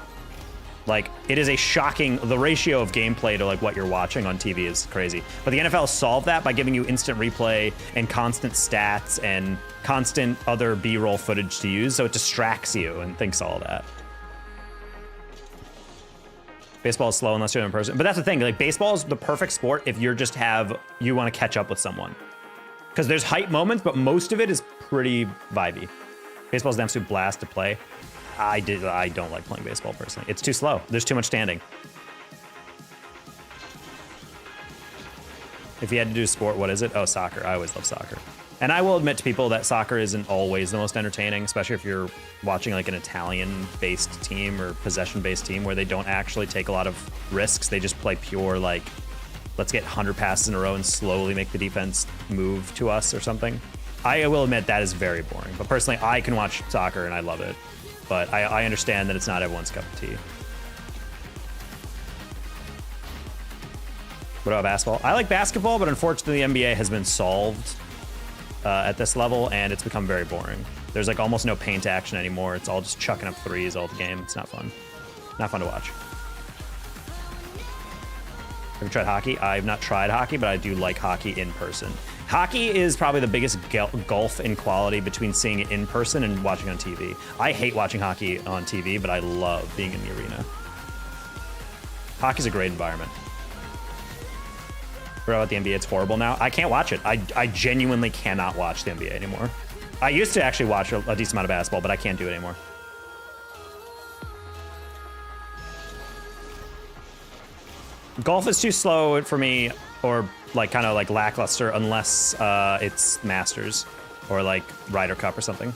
Like, it is a shocking, the ratio of gameplay to, like, what you're watching on TV is crazy. But the NFL solved that by giving you instant replay and constant stats and constant other B-roll footage to use, so it distracts you and thinks all that. Baseball is slow unless you're in person. But that's the thing, like, baseball is the perfect sport if you want to catch up with someone. Because there's hype moments, but most of it is pretty vibey. Baseball's an absolute blast to play. I don't like playing baseball personally. It's too slow. There's too much standing. If you had to do a sport, what is it? Oh, soccer. I always love soccer. And I will admit to people that soccer isn't always the most entertaining, especially if you're watching, like, an Italian-based team or possession-based team where they don't actually take a lot of risks. They just play pure, like, let's get 100 passes in a row and slowly make the defense move to us or something. I will admit that is very boring. But personally, I can watch soccer and I love it. But I understand that it's not everyone's cup of tea. What about basketball? I like basketball, but unfortunately the NBA has been solved at this level, and it's become very boring. There's, like, almost no paint action anymore. It's all just chucking up threes all the game. It's not fun. Not fun to watch. Have you tried hockey? I've not tried hockey, but I do like hockey in person. Hockey is probably the biggest gulf in quality between seeing it in person and watching on TV. I hate watching hockey on TV, but I love being in the arena. Hockey's a great environment. What about the NBA? It's horrible now. I can't watch it. I genuinely cannot watch the NBA anymore. I used to actually watch a decent amount of basketball, but I can't do it anymore. Golf is too slow for me, or, like, kind of like lackluster, unless it's Masters or, like, Ryder Cup or something.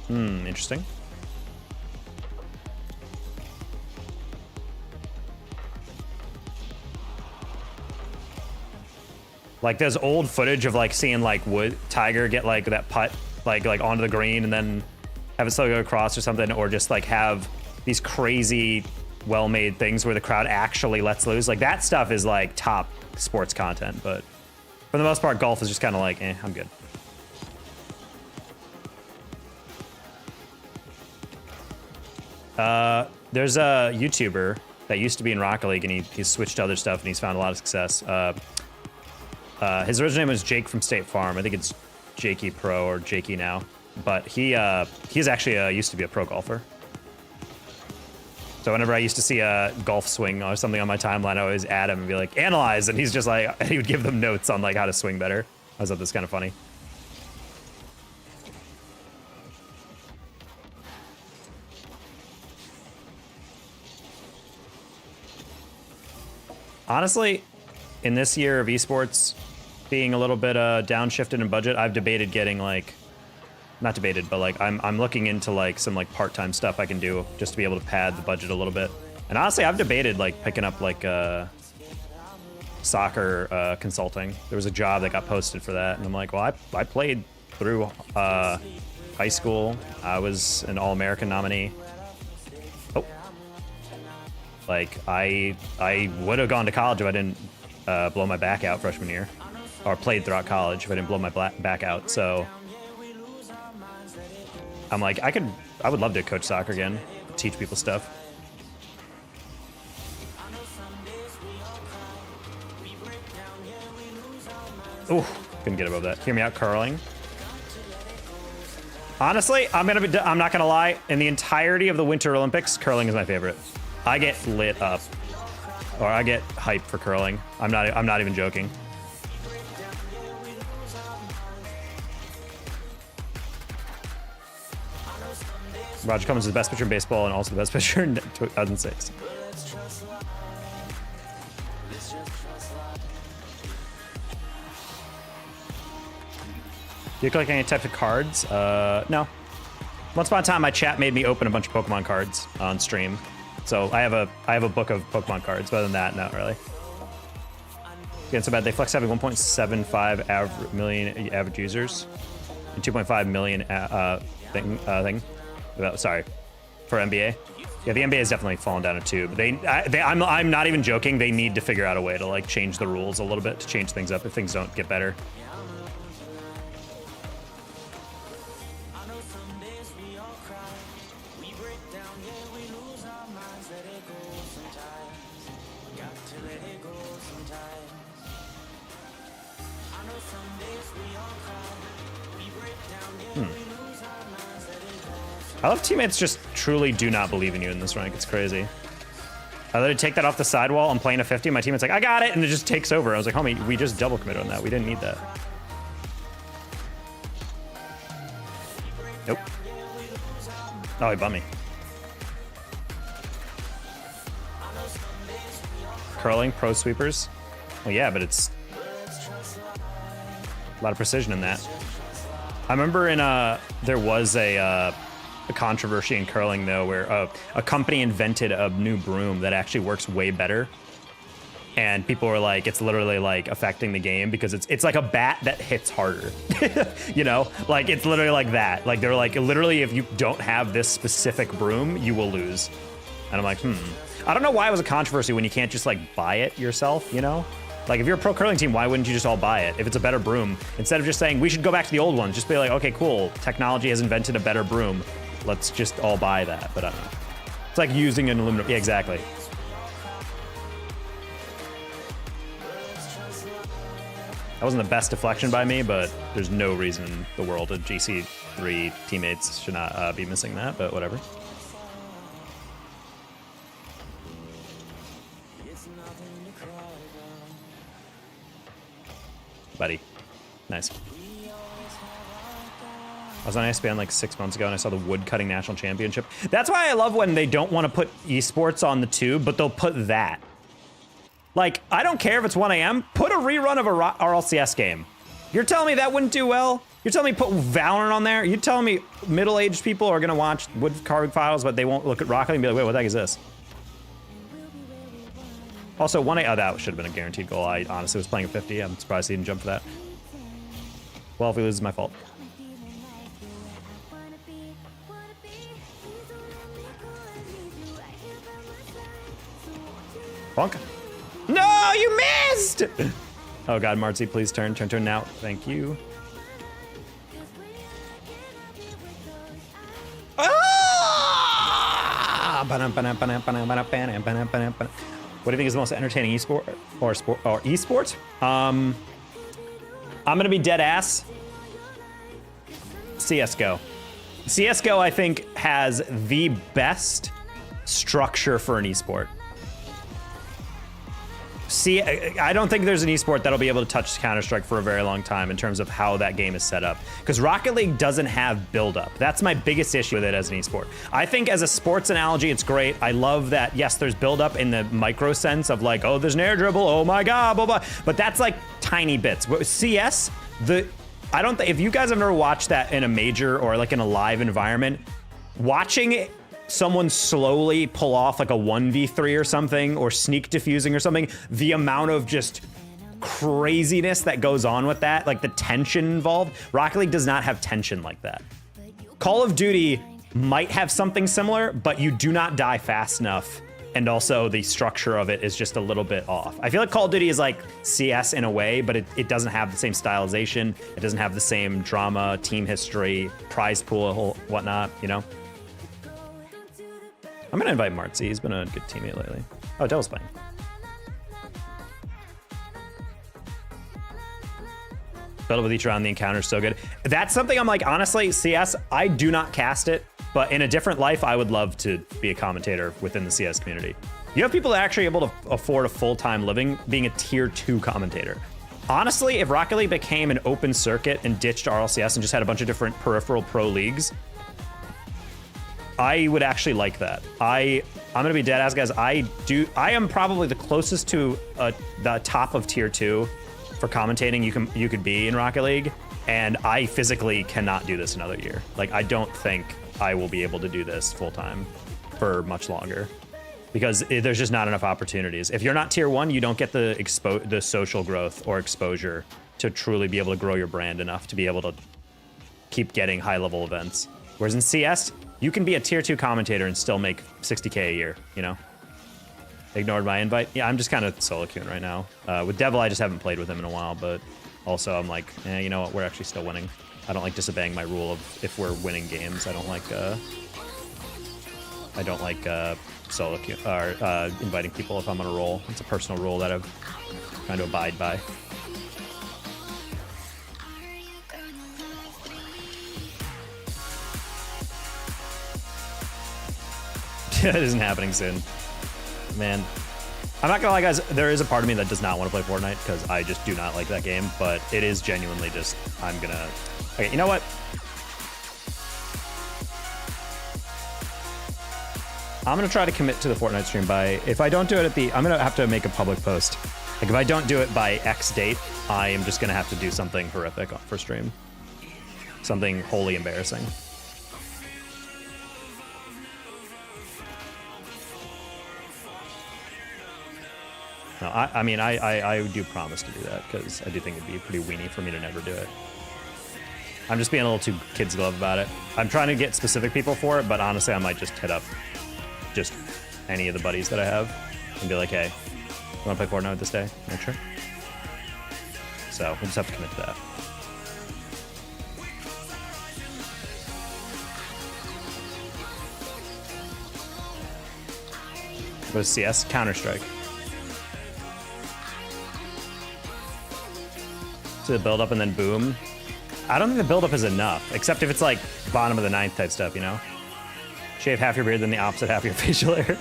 Interesting. Like, there's old footage of, like, seeing, like, Tiger get, like, that putt, like onto the green and then have it still go across or something, or just, like, have these crazy well-made things where the crowd actually lets loose. Like, that stuff is, like, top sports content, but for the most part, golf is just kind of like, I'm good. There's a YouTuber that used to be in Rocket League, and he's switched to other stuff, and he's found a lot of success. His original name was Jake from State Farm. I think it's Jakey Pro or Jakey now. But he's actually used to be a pro golfer. So whenever I used to see a golf swing or something on my timeline, I always add him and be like, analyze, and he's just like, and he would give them notes on, like, how to swing better. I thought this kind of funny. Honestly, in this year of esports being a little bit downshifted in budget, I've debated getting, like, not debated, but, like, I'm looking into, like, some, like, part-time stuff I can do just to be able to pad the budget a little bit. And honestly, I've debated, like, picking up, like, soccer consulting. There was a job that got posted for that, and I'm like, well, I played through high school. I was an All-American nominee. Oh, like I would have gone to college if I didn't blow my back out freshman year, or played throughout college if I didn't blow my back out. So I'm like, I would love to coach soccer again, teach people stuff. Ooh, couldn't get above that. Hear me out, curling. Honestly, I'm not gonna lie. In the entirety of the Winter Olympics, curling is my favorite. I get lit up, or I get hyped for curling. I'm not even joking. Roger Clemens is the best pitcher in baseball and also the best pitcher in 2006. Do you collect any types of cards? No. Once upon a time, my chat made me open a bunch of Pokemon cards on stream. So I have a book of Pokemon cards, but other than that, not really. Getting so bad, they flex having 1.75 million average users and 2.5 million thing. Sorry, for NBA. Yeah, the NBA has definitely fallen down a tube. I'm not even joking. They need to figure out a way to like change the rules a little bit to change things up if things don't get better. I love teammates just truly do not believe in you in this rank. It's crazy. I let it take that off the sidewall. I'm playing a 50. My teammate's like, I got it. And it just takes over. I was like, homie, we just double committed on that. We didn't need that. Nope. Oh, he bumped me. Curling, pro sweepers. Well, yeah, but it's a lot of precision in that. I remember in there was a controversy in curling though, where a company invented a new broom that actually works way better, and people were like, it's literally like affecting the game because it's like a bat that hits harder. You know, like it's literally like that. Like they're like, literally, if you don't have this specific broom, you will lose. And I'm like, I don't know why it was a controversy when you can't just like buy it yourself, you know? Like if you're a pro curling team, why wouldn't you just all buy it? If it's a better broom, instead of just saying we should go back to the old one, just be like, okay, cool, technology has invented a better broom. Let's just all buy that. But I don't know. It's like using an aluminum. Yeah, exactly. That wasn't the best deflection by me, but there's no reason in the world of GC3 teammates should not be missing that, but whatever. Buddy. Nice. I was on ESPN like 6 months ago and I saw the woodcutting national championship. That's why I love when they don't want to put esports on the tube, but they'll put that. Like, I don't care if it's 1 a.m. Put a rerun of a RLCS game. You're telling me that wouldn't do well? You're telling me put Valorant on there? You're telling me middle-aged people are gonna watch wood carving files, but they won't look at Rocket League and be like, wait, what the heck is this? Also, 1 a.m. Oh, that should have been a guaranteed goal. I honestly was playing a 50. I'm surprised he didn't jump for that. Well, if we lose, it's my fault. Bonk. No, you missed! Oh god, Marzi, please turn now. Thank you. Ah! What do you think is the most entertaining esport or esport? I'm gonna be dead ass. CS:GO. CS:GO, I think, has the best structure for an esport. See, I don't think there's an esport that'll be able to touch Counter-Strike for a very long time in terms of how that game is set up. Because Rocket League doesn't have build-up. That's my biggest issue with it as an esport. I think as a sports analogy, it's great. I love that, yes, there's build-up in the micro sense of like, oh, there's an air dribble, oh my god, blah, blah. But that's like tiny bits. CS, I don't think, if you guys have never watched that in a major or like in a live environment, watching someone slowly pull off like a 1v3 or something, or sneak diffusing or something, the amount of just craziness that goes on with that, like the tension involved, Rocket League does not have tension like that. Call of Duty might have something similar, but you do not die fast enough. And also the structure of it is just a little bit off. I feel like Call of Duty is like CS in a way, but it doesn't have the same stylization. It doesn't have the same drama, team history, prize pool, whatnot, you know? I'm gonna invite Martzi. He's been a good teammate lately. Oh, Devil's playing. Build up with each round, the encounter is so good. That's something I'm like, honestly, CS, I do not cast it, but in a different life, I would love to be a commentator within the CS community. You have people that are actually able to afford a full-time living being a tier 2 commentator. Honestly, if Rocket League became an open circuit and ditched RLCS and just had a bunch of different peripheral pro leagues, I would actually like that. I'm gonna be dead ass, guys. I am probably the closest to the top of tier 2 for commentating you could be in Rocket League, and I physically cannot do this another year. Like, I don't think I will be able to do this full time for much longer, because there's just not enough opportunities. If you're not tier 1, you don't get the social growth or exposure to truly be able to grow your brand enough to be able to keep getting high level events. Whereas in CS, you can be a tier 2 commentator and still make 60K a year, you know? Ignored my invite. Yeah, I'm just kind of solo queuing right now. With Devil, I just haven't played with him in a while, but also I'm like, you know what? We're actually still winning. I don't like disobeying my rule of if we're winning games. I don't like solo queue or inviting people if I'm on a roll. It's a personal rule that I've trying to abide by. It isn't happening soon. Man, I'm not gonna lie, guys, there is a part of me that does not want to play Fortnite because I just do not like that game, but it is genuinely just, okay, you know what? I'm gonna try to commit to the Fortnite stream if I don't do it I'm gonna have to make a public post. Like, if I don't do it by X date, I am just gonna have to do something horrific for stream. Something wholly embarrassing. No, I mean, I do promise to do that, because I do think it'd be pretty weenie for me to never do it. I'm just being a little too kids glove about it. I'm trying to get specific people for it, but honestly, I might just hit up just any of the buddies that I have and be like, hey, you want to play Fortnite this day? Make sure. So we'll just have to commit to that. What is CS? Counter-Strike. To the build up and then boom. I don't think the build up is enough, except if it's like bottom of the 9th type stuff, you know? Shave half your beard, then the opposite half of your facial hair.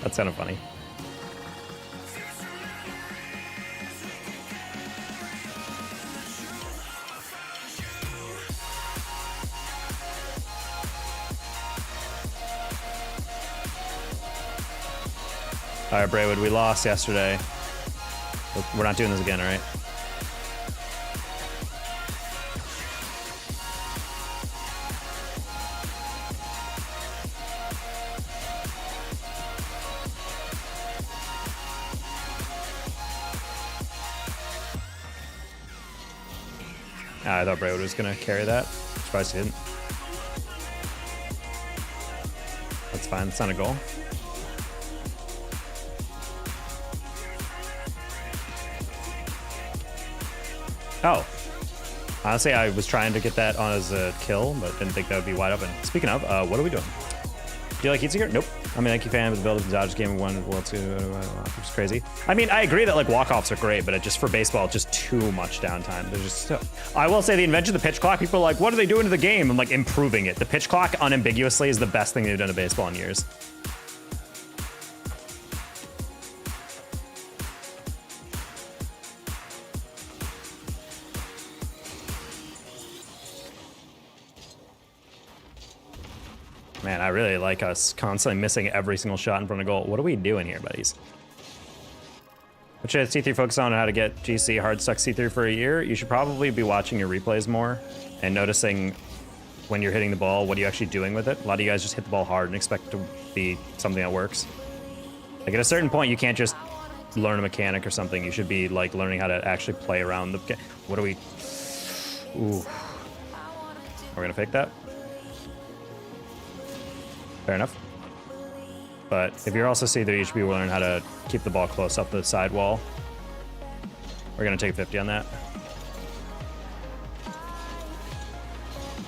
That's kind of funny. All right, Braywood, we lost yesterday. We're not doing this again, all right? I thought Braywood was gonna carry that. Surprised he didn't. That's fine, it's not a goal. Oh, honestly, I was trying to get that on as a kill, but didn't think that would be wide open. Speaking of, what are we doing? Do you like Heat Seeker? Nope. I'm a Nike fan, but the build of the Dodgers game won World Series, which is crazy. I mean, I agree that like walk-offs are great, but it just for baseball, it's just too much downtime. There's just I will say the invention of the pitch clock, people are like, what are they doing to the game? I'm like, improving it. The pitch clock unambiguously is the best thing they've done to baseball in years. Man, I really like us constantly missing every single shot in front of goal. What are we doing here, buddies? What should C3 focus on how to get GC hard stuck C3 for a year? You should probably be watching your replays more and noticing when you're hitting the ball, what are you actually doing with it? A lot of you guys just hit the ball hard and expect it to be something that works. Like at a certain point, you can't just learn a mechanic or something. You should be like learning how to actually play around the. What are we? Ooh. We're gonna fake that. Fair enough. But if you're also C3, you should be learning how to keep the ball close up the side wall. We're gonna take a 50 on that.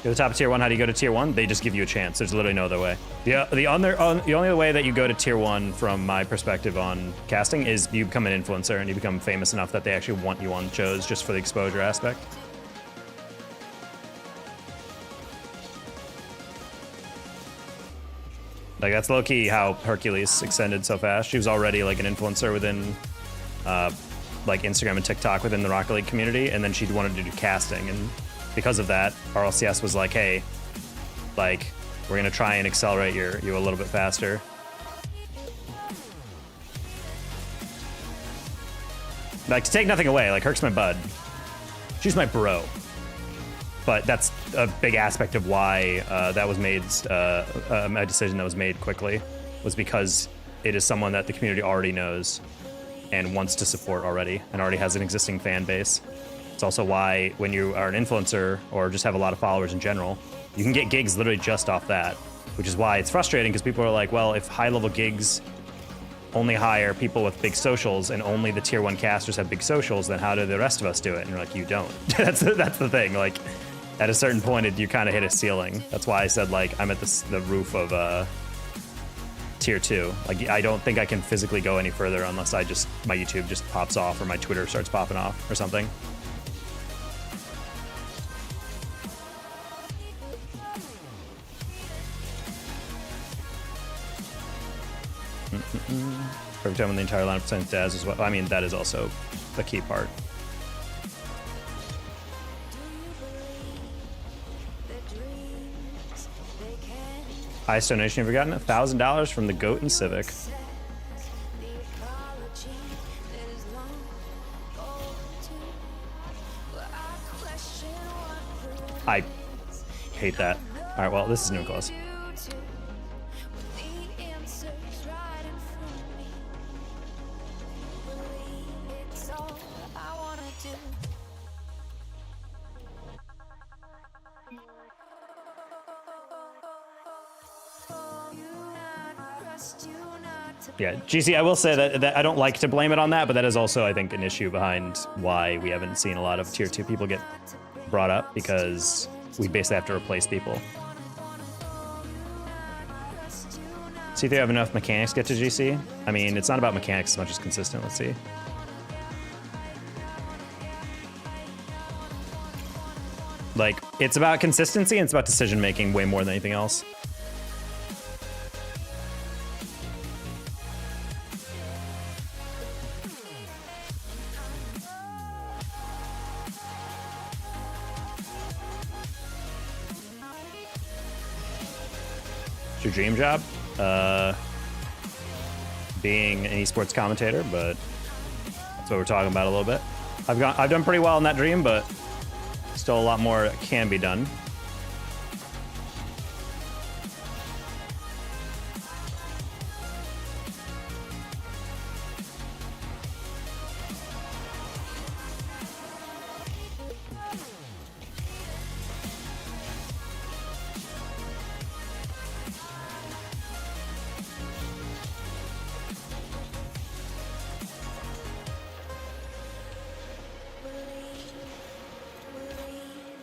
You're the top of tier 1. How do you go to tier 1? They just give you a chance. There's literally no other way. The only way that you go to tier 1 from my perspective on casting is you become an influencer and you become famous enough that they actually want you on shows just for the exposure aspect. Like that's low-key how Hercules extended so fast. She was already like an influencer within like Instagram and TikTok within the Rocket League community, and then she wanted to do casting, and because of that, RLCS was like, hey, like, we're gonna try and accelerate you a little bit faster. Like, to take nothing away, like, Herc's my bud. She's my bro. But that's a big aspect of why that was made, a decision that was made quickly, was because it is someone that the community already knows and wants to support already, and already has an existing fan base. It's also why when you are an influencer or just have a lot of followers in general, you can get gigs literally just off that, which is why it's frustrating because people are like, well, if high-level gigs only hire people with big socials and only the tier 1 casters have big socials, then how do the rest of us do it? And you're like, you don't. that's the thing. Like, at a certain point, you kind of hit a ceiling. That's why I said, like, I'm at the roof of tier 2. Like, I don't think I can physically go any further unless my YouTube just pops off or my Twitter starts popping off or something. Perfect time when the entire lineup sends Daz as well. I mean, that is also the key part. Highest donation you've ever gotten? $1,000 from the Goat and Civic. I hate that. All right, well, this is new and close. Yeah, GC, I will say that I don't like to blame it on that, but that is also, I think, an issue behind why we haven't seen a lot of tier 2 people get brought up, because we basically have to replace people. See if they have enough mechanics to get to GC. I mean, it's not about mechanics as much as consistent. Let's see. Like, it's about consistency and it's about decision making way more than anything else. Your dream job? Being an esports commentator, but that's what we're talking about a little bit. I've done pretty well in that dream, but still a lot more can be done.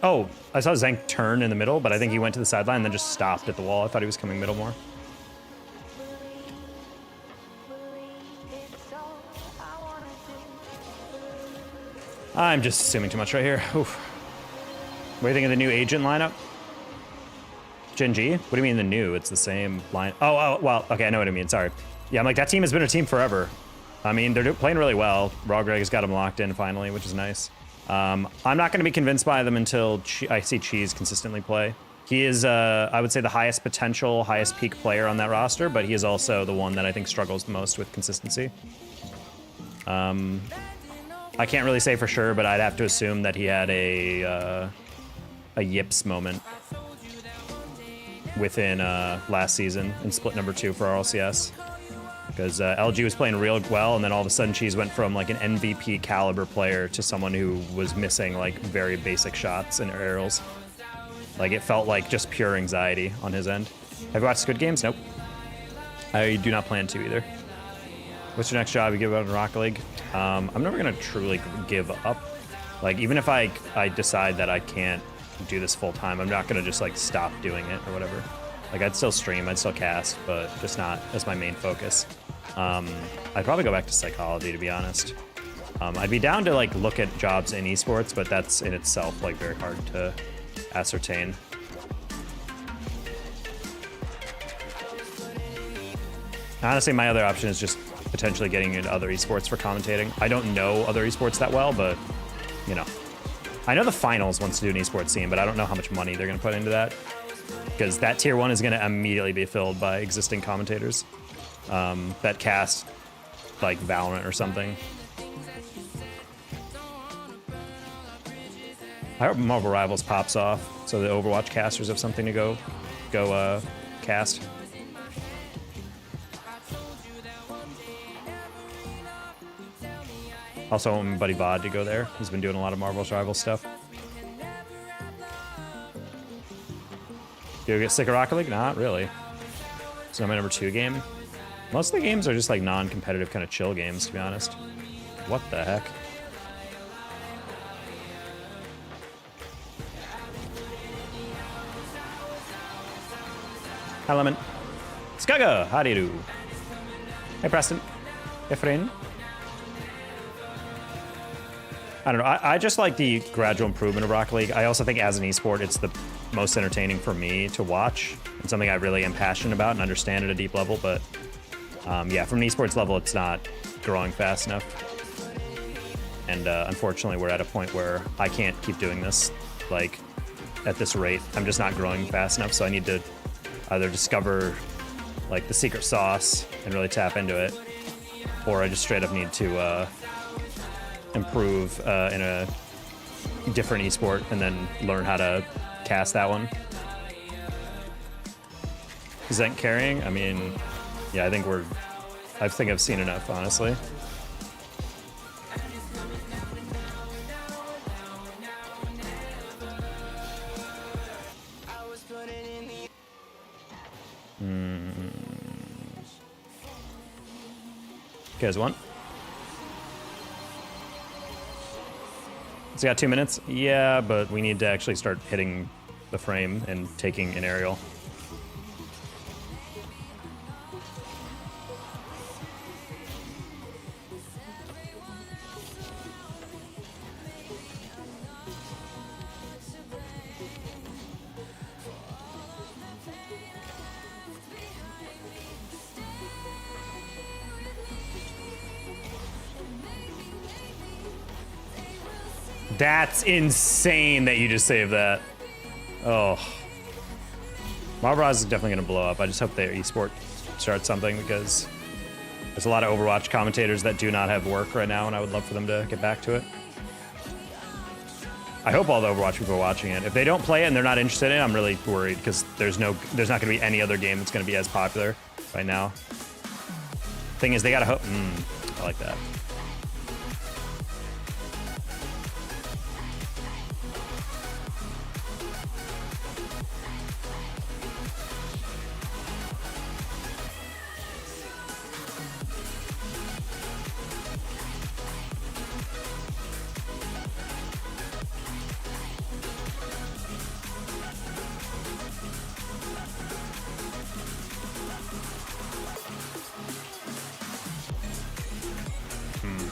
Oh, I saw Zank turn in the middle, but I think he went to the sideline and then just stopped at the wall. I thought he was coming middle more. I'm just assuming too much right here. Oof. What do you think of the new agent lineup? Gen G? What do you mean the new? It's the same line. Oh, well, okay, I know what I mean. Sorry. Yeah, I'm like, that team has been a team forever. I mean, they're playing really well. Raw Greg has got them locked in finally, which is nice. I'm not going to be convinced by them until I see Cheese consistently play. He is, I would say, the highest potential, highest peak player on that roster, but he is also the one that I think struggles the most with consistency. I can't really say for sure, but I'd have to assume that he had a Yips moment within last season and split number 2 for RLCS. Because LG was playing real well, and then all of a sudden Cheese went from like an MVP caliber player to someone who was missing like very basic shots and aerials. Like it felt like just pure anxiety on his end. Have you watched Squid Games? Nope. I do not plan to either. What's your next job you give up in Rocket League? I'm never gonna truly give up. Like even if I decide that I can't do this full time, I'm not gonna just like stop doing it or whatever. Like I'd still stream, I'd still cast, but just not as my main focus. I'd probably go back to psychology, to be honest. I'd be down to like look at jobs in esports, but that's in itself like very hard to ascertain. Honestly, my other option is just potentially getting into other esports for commentating. I don't know other esports that well, but you know. I know the finals wants to do an esports scene, but I don't know how much money they're gonna put into that. Because that tier 1 is gonna immediately be filled by existing commentators that cast like Valorant or something. I hope Marvel Rivals pops off so the Overwatch casters have something to go cast. Also, I want my buddy Vod to go there. He's been doing a lot of Marvel's Rivals stuff. Do you get sick of Rocket League? Not really. It's not my number 2 game. Most of the games are just like non-competitive kind of chill games, to be honest. What the heck? Hi, Lemon. Skaga, how do you do? Hey, Preston. Hey, friend. I don't know. I just like the gradual improvement of Rocket League. I also think as an esport, it's the most entertaining for me to watch. It's something I really am passionate about and understand at a deep level. But yeah, from an esports level, it's not growing fast enough. And unfortunately, we're at a point where I can't keep doing this like at this rate. I'm just not growing fast enough. So I need to either discover like the secret sauce and really tap into it, or I just straight up need to improve in a different esport and then learn how to cast that one. Is that carrying? I mean, yeah, I think I've seen enough, honestly. You guys want? So got 2 minutes? Yeah, but we need to actually start hitting the frame and taking an aerial. That's insane that you just saved that. Oh. Marvel Rise is definitely going to blow up. I just hope their esport starts something, because there's a lot of Overwatch commentators that do not have work right now, and I would love for them to get back to it. I hope all the Overwatch people are watching it. If they don't play it and they're not interested in it, I'm really worried, because there's not going to be any other game that's going to be as popular right now. Thing is, they got to hope. I like that.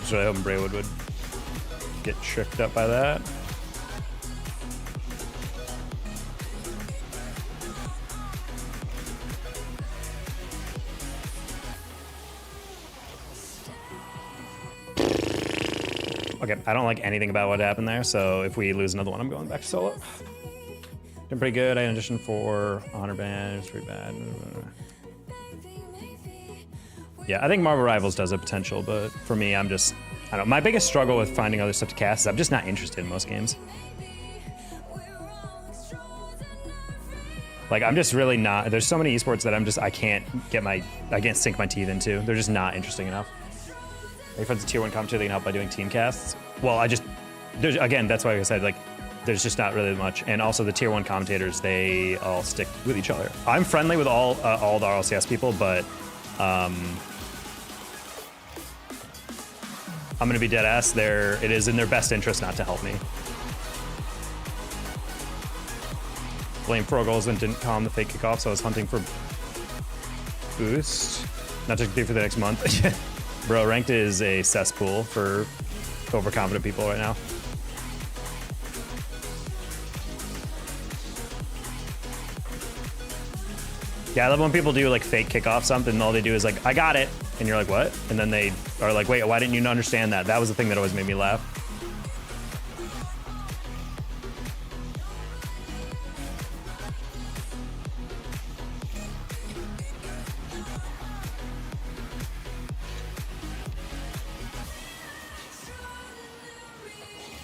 So I hope Braywood would get tricked up by that. Okay, I don't like anything about what happened there, so if we lose another one, I'm going back to solo. Doing pretty good. I auditioned for Honor Band. It's pretty bad. Yeah, I think Marvel Rivals does have potential, but for me, I don't know. My biggest struggle with finding other stuff to cast is I'm just not interested in most games. Like, I'm just really not, there's so many esports that I can't sink my teeth into. They're just not interesting enough. If it's a tier 1 commentator, they can help by doing team casts. Well, again, that's why I said, like, there's just not really much. And also the tier 1 commentators, they all stick with each other. I'm friendly with all the RLCS people, but I'm gonna be dead ass. It is in their best interest not to help me. Blame 4 goals and didn't call him the fake kickoff, so I was hunting for boost. Not to do for the next month. Bro, ranked is a cesspool for overconfident people right now. Yeah, I love when people do like fake kickoff something and all they do is like, I got it. And you're like, what? And then they are like, wait, why didn't you understand that? That was the thing that always made me laugh.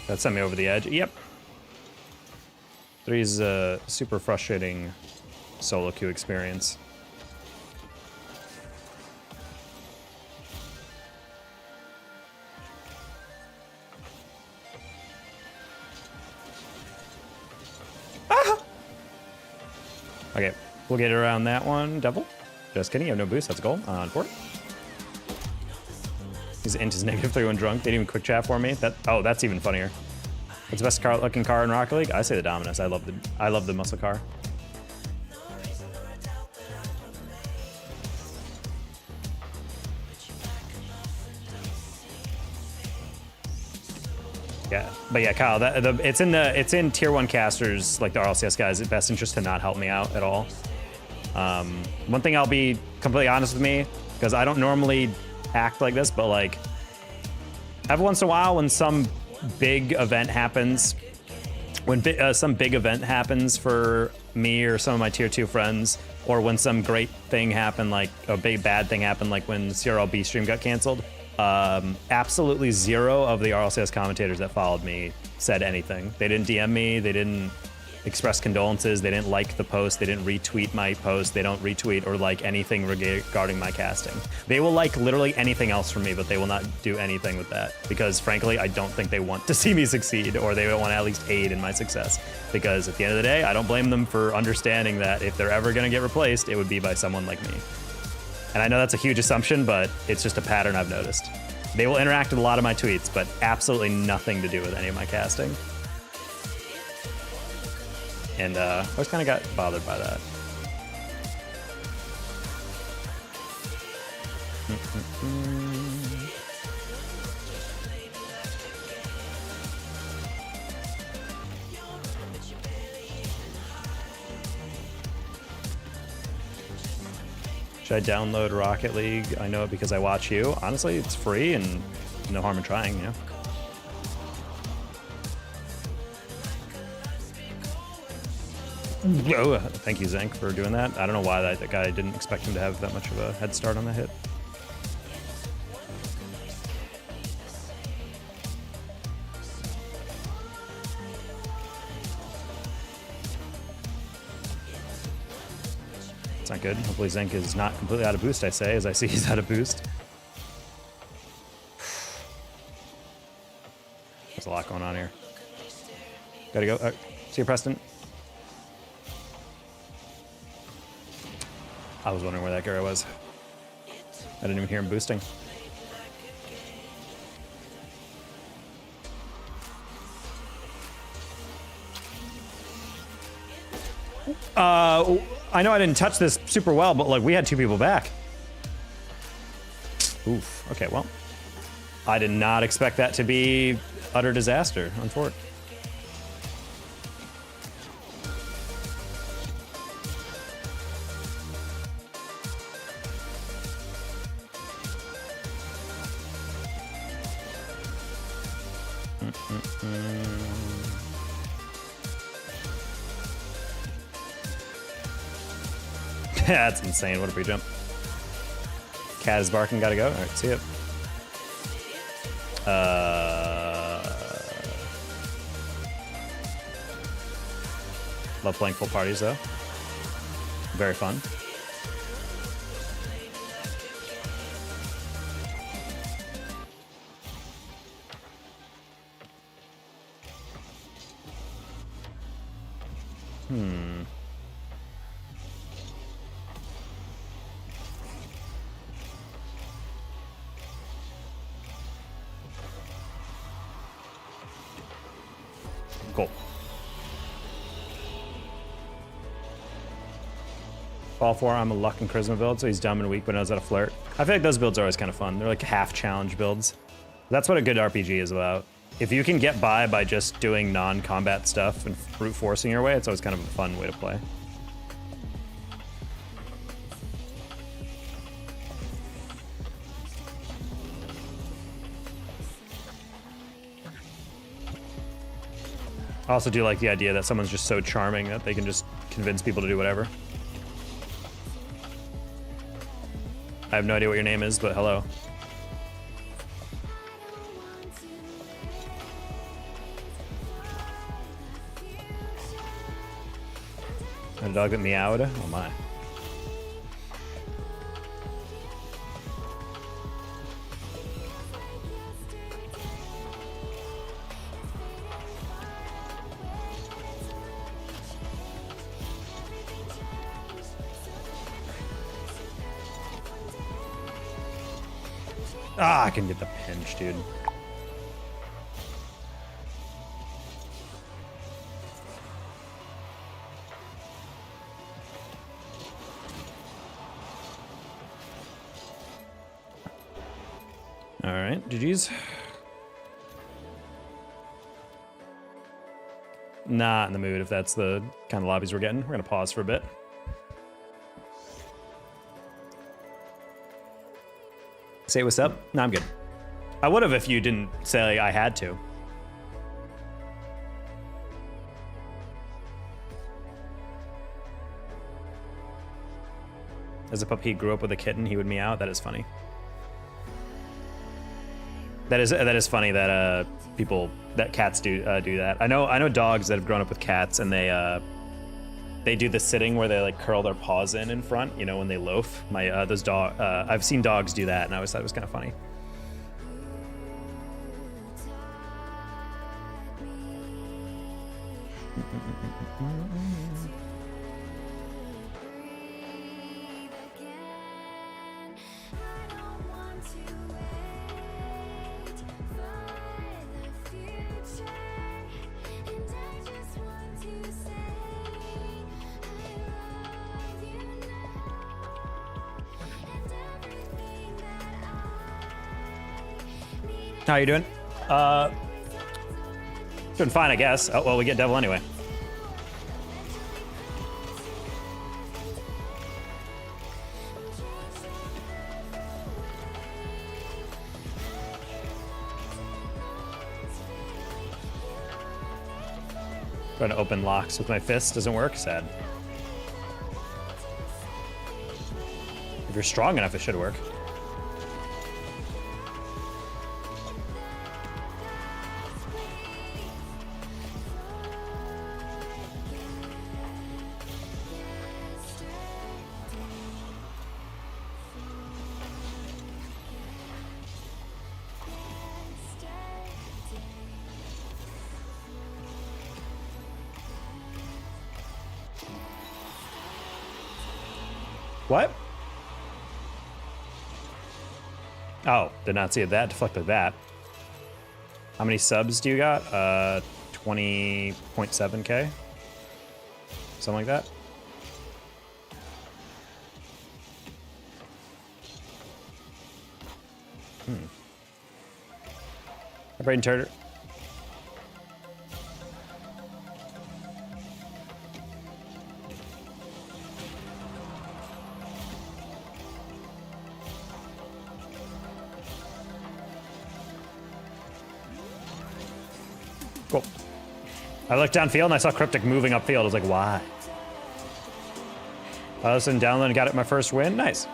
That sent me over the edge. Yep. 3's a super frustrating solo queue experience. Ah! Okay, we'll get around that one. Double. Just kidding, you have no boost. That's a goal on 4. His int is -3 drunk. They didn't even quick chat for me. Oh, that's even funnier. What's the best looking car in Rocket League? I say the Dominus. I love the muscle car. Yeah, but yeah, Kyle, it's in tier 1 casters, like the RLCS guys, it's best interest to not help me out at all. One thing I'll be completely honest with me, because I don't normally act like this, but like every once in a while when some big event happens, some big event happens for me or some of my tier 2 friends, or when some great thing happened, like a big bad thing happened, like when CRLB stream got canceled, absolutely 0 of the RLCS commentators that followed me said anything. They didn't DM me, they didn't express condolences, they didn't like the post, they didn't retweet my post, they don't retweet or like anything regarding my casting. They will like literally anything else from me, but they will not do anything with that, because frankly, I don't think they want to see me succeed, or they want to at least aid in my success. Because at the end of the day, I don't blame them for understanding that if they're ever gonna get replaced, it would be by someone like me. And I know that's a huge assumption, but it's just a pattern I've noticed. They will interact with a lot of my tweets, but absolutely nothing to do with any of my casting. And I always kind of got bothered by that. Should I download Rocket League? I know it because I watch you. Honestly, it's free and no harm in trying, you know? Oh, thank you, Zank, for doing that. I don't know why that guy didn't expect him to have that much of a head start on the hit. It's not good. Hopefully Zank is not completely out of boost, I say, as I see he's out of boost. There's a lot going on here. Gotta go. See you, Preston. I was wondering where that guy was. I didn't even hear him boosting. I know I didn't touch this super well, but like we had 2 people back. Oof. Okay, well, I did not expect that to be utter disaster, unfortunately. That's insane. What a free jump. Cat is barking. Gotta go. All right, see ya. Love playing full parties though. Very fun. Cool. Fall 4, I'm a luck and charisma build, so he's dumb and weak but knows how to flirt. I feel like those builds are always kind of fun. They're like half challenge builds. That's what a good RPG is about. If you can get by just doing non-combat stuff and brute forcing your way, it's always kind of a fun way to play. I also do like the idea that someone's just so charming that they can just convince people to do whatever. I have no idea what your name is, but hello. A dog that meowed? Oh my. Ah, I can get the pinch, dude. All right, GG's. Not in the mood if that's the kind of lobbies we're getting. We're gonna pause for a bit. Say what's up? No, I'm good. I would have if you didn't say I had to. As a puppy, he grew up with a kitten, he would meow. That is funny. That is funny that cats do that. I know dogs that have grown up with cats and they do the sitting where they like curl their paws in front, you know, when they loaf. I've seen dogs do that, and I always thought it was kind of funny. How you doing? Doing fine, I guess. Oh, well, we get Devil anyway. Trying to open locks with my fist doesn't work. Sad. If you're strong enough, it should work. What? Oh, did not see that. Deflected that. How many subs do you got? 20.7K? Something like that? Braden Turner. Cool. I looked downfield and I saw Cryptic moving upfield. I was like, why? I listened, downloaded, and got it my first win. Nice.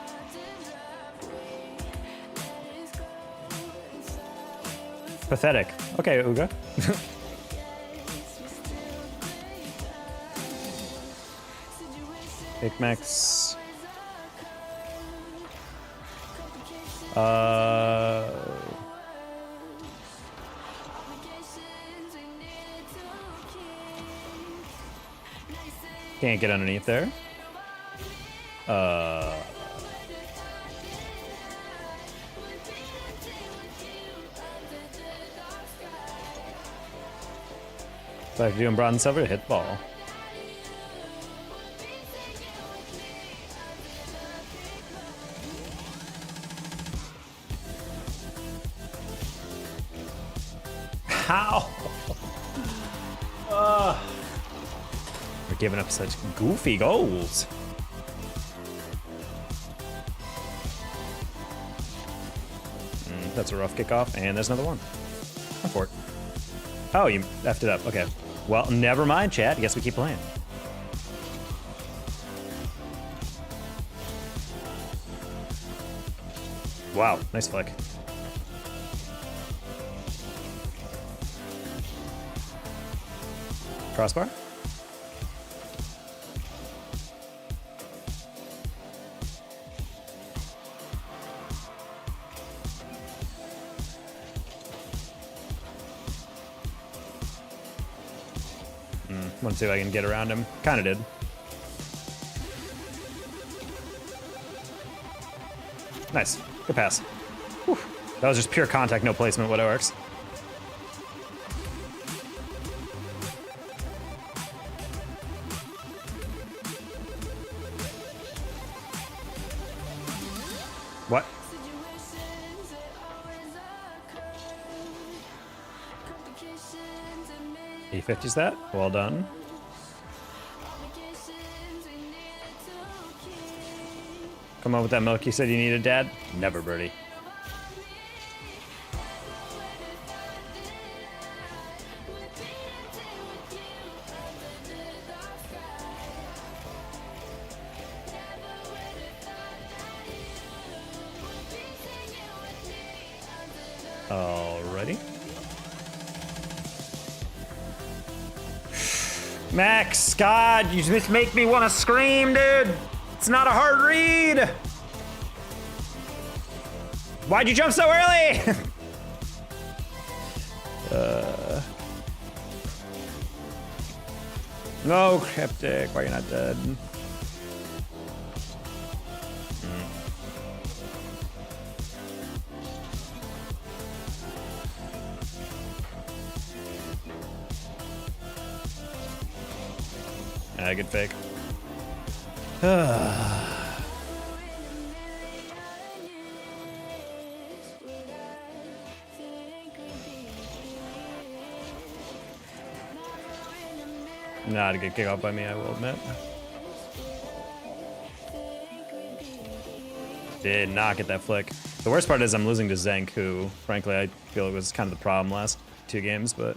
Pathetic. Okay, Uga. Big Max. Can't get underneath there. So I can do him bronze silver to hit ball. How? We're giving up such goofy goals. That's a rough kickoff, and there's another one. Go for it. Oh, you effed it up. Okay. Well, never mind, chat. I guess we keep playing. Wow, nice flick. Crossbar? Want to see if I can get around him. Kind of did. Nice. Good pass. Whew. That was just pure contact, no placement, what works. What? E50's that. Well done. Come on with that milk you said you needed, Dad. Never, birdie. Alrighty. Max, God, you just make me want to scream, dude. It's not a hard read. Why'd you jump so early? No, Cryptic, why are you not dead? Good fake. Not a good kickoff by me, I will admit. Did not get that flick. The worst part is I'm losing to Zenk, who, frankly, I feel it was kind of the problem last 2 games, but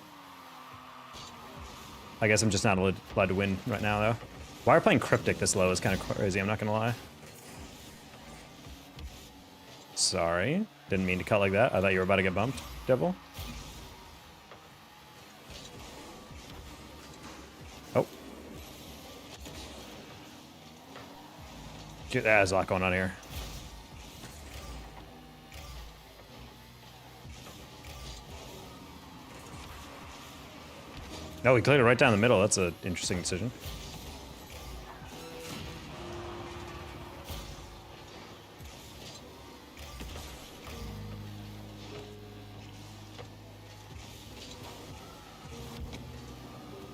I guess I'm just not allowed to win right now, though. Why are playing Cryptic this low is kind of crazy, I'm not gonna lie. Sorry, didn't mean to cut like that. I thought you were about to get bumped, Devil. Oh. Dude, there's a lot going on here. No, he cleared it right down the middle. That's an interesting decision.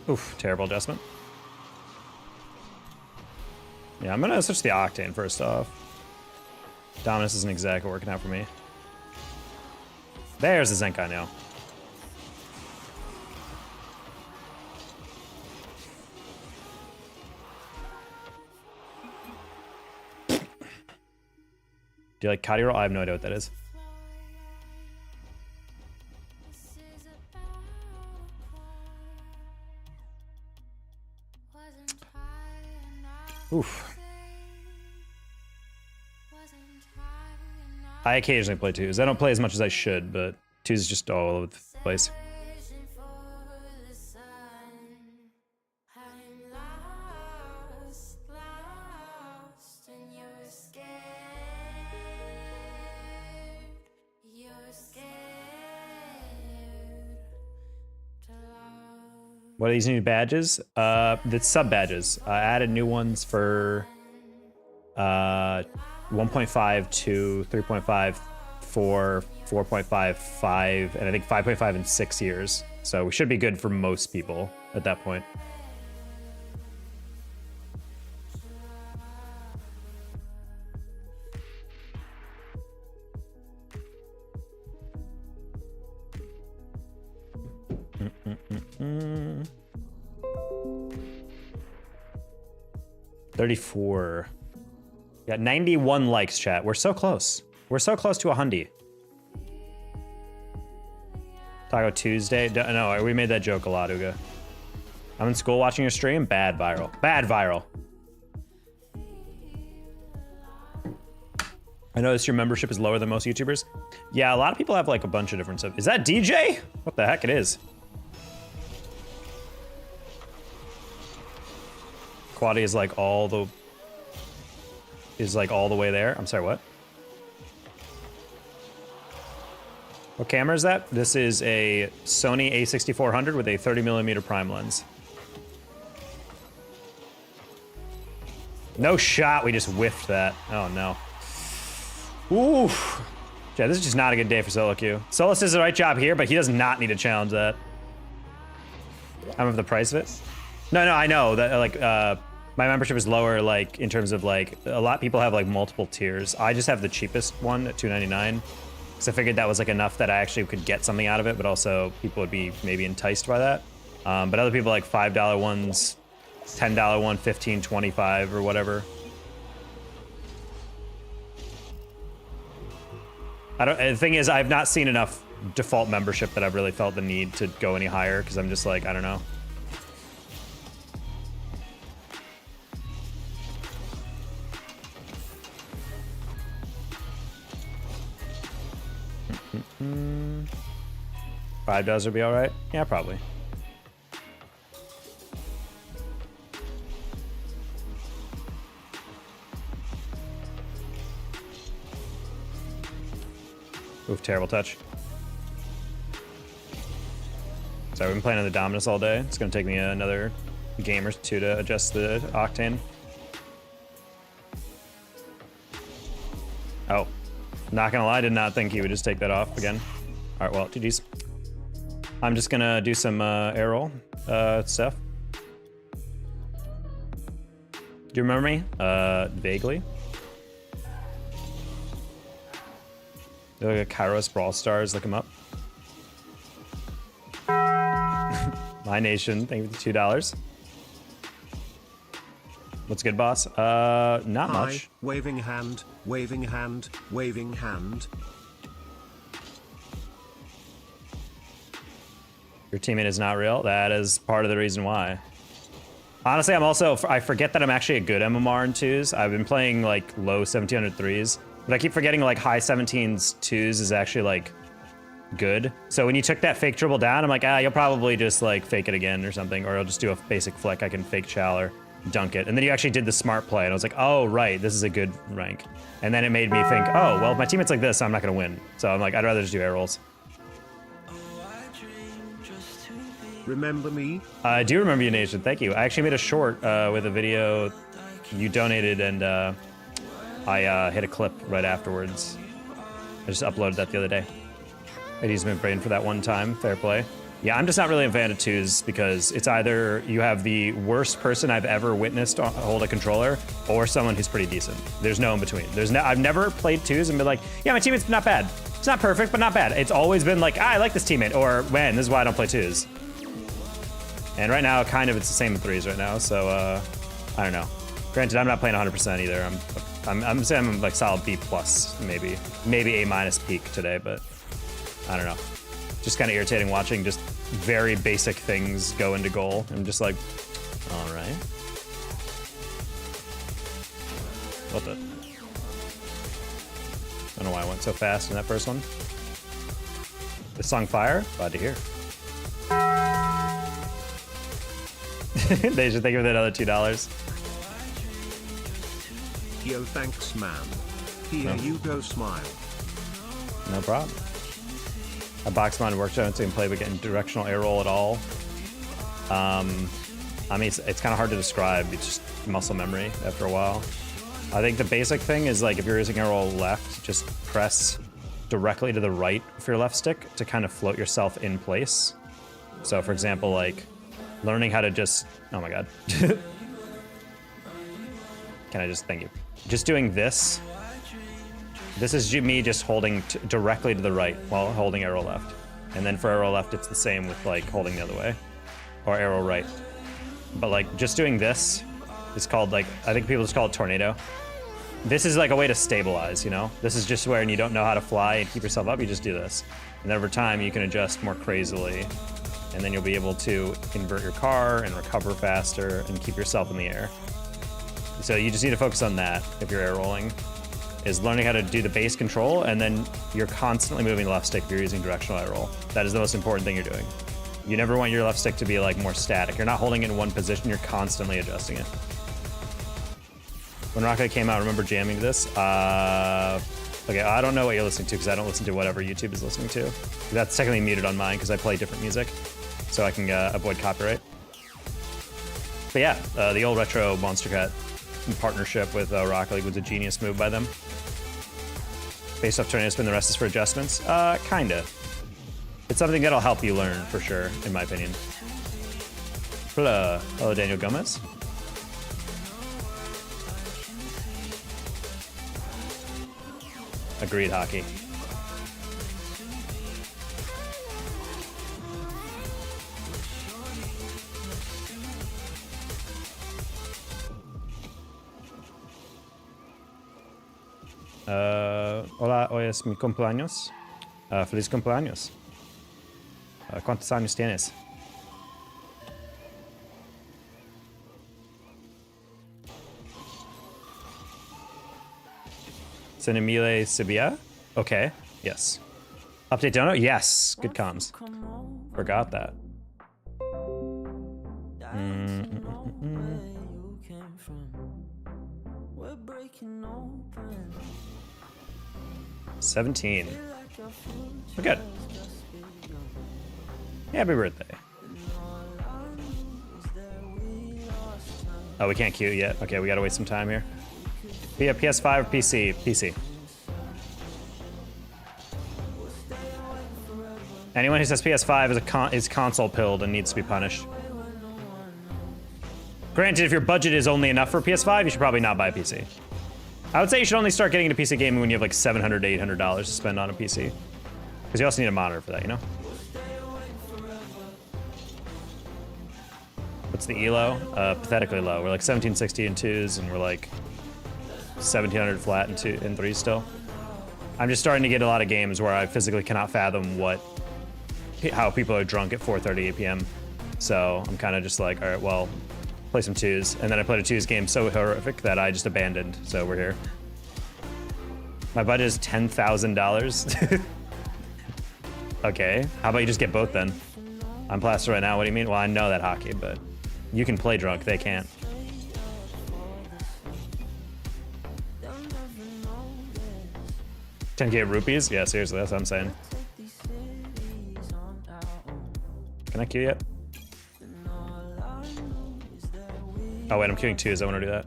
Oof, terrible adjustment. Yeah, I'm gonna switch the Octane first off. Dominus isn't exactly working out for me. There's the Zenkai now. Do you like Cotty roll? I have no idea what that is. Oof. I occasionally play 2s. I don't play as much as I should, but 2s is just all over the place. What are these new badges? The sub badges. I added new ones for 1.5 to 3.5, 4, 4.5, 5, and I think 5.5 in 6 years. So we should be good for most people at that point. Mm-mm-mm-mm. 34. Got 91 likes, chat. We're so close. We're so close to 100. Taco Tuesday. No, we made that joke a lot, Uga. I'm in school watching your stream. Bad viral. Bad viral. I noticed your membership is lower than most YouTubers. Yeah, a lot of people have like a bunch of different stuff. Is that DJ? What the heck it is? Quality is like all the way there. I'm sorry, what? What camera is that? This is a Sony a6400 with a 30mm prime lens. No shot, we just whiffed that. Oh no. Oof. Yeah, this is just not a good day for Solo Q. Solus does the right job here, but he does not need to challenge that. I don't have the price of it. No, I know that like my membership is lower, like in terms of like a lot of people have like multiple tiers. I just have the cheapest one at $2.99. So I figured that was like enough that I actually could get something out of it, but also people would be maybe enticed by that. But other people like $5 ones, $10 one, $15, $25 or whatever. The thing is, I've not seen enough default membership that I've really felt the need to go any higher because I'm just like, I don't know. $5 would be all right. Yeah, probably. Oof, terrible touch. So I've been playing on the Dominus all day. It's gonna take me another game or two to adjust the octane. Oh, not gonna lie, I did not think he would just take that off again. All right, well, GG's. I'm just gonna do some air roll stuff. Do you remember me? Vaguely. Look at Kairos Brawl Stars, look him up. My Nation, thank you for the $2. What's good, boss? Not much. Waving hand, waving hand, waving hand. Your teammate is not real. That is part of the reason why. Honestly, I forget that I'm actually a good MMR in 2s. I've been playing like low 1700 3s, but I keep forgetting like high 17s 2s is actually like good. So when you took that fake dribble down, I'm like, you'll probably just like fake it again or something, or you'll just do a basic flick. I can fake chow or dunk it. And then you actually did the smart play, and I was like, oh, right, this is a good rank. And then it made me think, oh, well, if my teammate's like this, I'm not gonna win. So I'm like, I'd rather just do air rolls. Remember me? I do remember you, Nation. Thank you. I actually made a short with a video you donated, and I hit a clip right afterwards. I just uploaded that the other day. I used my brain for that one time. Fair play. Yeah, I'm just not really a fan of 2s because it's either you have the worst person I've ever witnessed hold a controller or someone who's pretty decent. There's no in between. I've never played 2s and been like, yeah, my teammate's not bad. It's not perfect, but not bad. It's always been like, I like this teammate, or man, this is why I don't play 2s. And right now, kind of, it's the same in 3s right now, so I don't know. Granted, I'm not playing 100% either. I'm saying I'm like solid B+, maybe A- peak today, but I don't know. Just kind of irritating watching just very basic things go into goal. I'm just like, all right. What the? I don't know why I went so fast in that first one. The song Fire? Glad to hear. They should think of that other $2. Yo, thanks, man. Here you go, smile. No problem. A box mod works out so you can play but getting directional air roll at all. I mean, it's kind of hard to describe. It's just muscle memory after a while. I think the basic thing is like if you're using arrow left, just press directly to the right with your left stick to kind of float yourself in place. So for example, like learning how to just, oh my God. Can I just, thank you. Just doing this. This is me just holding directly to the right while holding arrow left. And then for arrow left, it's the same with like holding the other way or arrow right. But like just doing this is called like, I think people just call it tornado. This is like a way to stabilize, you know? This is just where you don't know how to fly and keep yourself up, you just do this. And then over time you can adjust more crazily and then you'll be able to invert your car and recover faster and keep yourself in the air. So you just need to focus on that if you're air rolling, is learning how to do the base control and then you're constantly moving the left stick if you're using directional air roll. That is the most important thing you're doing. You never want your left stick to be like more static. You're not holding it in one position, you're constantly adjusting it. When Rocket League came out, I remember jamming to this. Okay, I don't know what you're listening to because I don't listen to whatever YouTube is listening to. That's technically muted on mine because I play different music, so I can avoid copyright. But yeah, the old retro Monster Cat in partnership with Rocket League was a genius move by them. Based off tornado spin, the rest is for adjustments. Kinda. It's something that'll help you learn for sure, in my opinion. Hello, Daniel Gomez. Agreed, hockey. Hola, hoy es mi cumpleaños. Feliz cumpleaños. ¿Cuántos años tienes? Cinemile Sibia? Okay, yes. Update dono? Yes, good comms. Forgot that. 17. We're good. Happy birthday. Oh, we can't queue yet. Okay, we gotta wait some time here. PS5 or PC? PC. Anyone who says PS5 is console pilled and needs to be punished. Granted, if your budget is only enough for PS5, you should probably not buy a PC. I would say you should only start getting into PC gaming when you have like $700 to $800 to spend on a PC. Because you also need a monitor for that, you know? What's the ELO? Pathetically low. We're like 1760 in 2s, and we're like 1700 flat in 3s still. I'm just starting to get a lot of games where I physically cannot fathom how people are drunk at 4:30 p.m. So I'm kind of just like, all right, well, play some 2s. And then I played a 2s game so horrific that I just abandoned. So we're here. My budget is $10,000. Okay, how about you just get both then? I'm plastered right now, what do you mean? Well, I know that hockey, but you can play drunk, they can't. $10K rupees? Yeah, seriously, that's what I'm saying. Can I queue yet? Oh wait, I'm queuing 2s, I want to do that.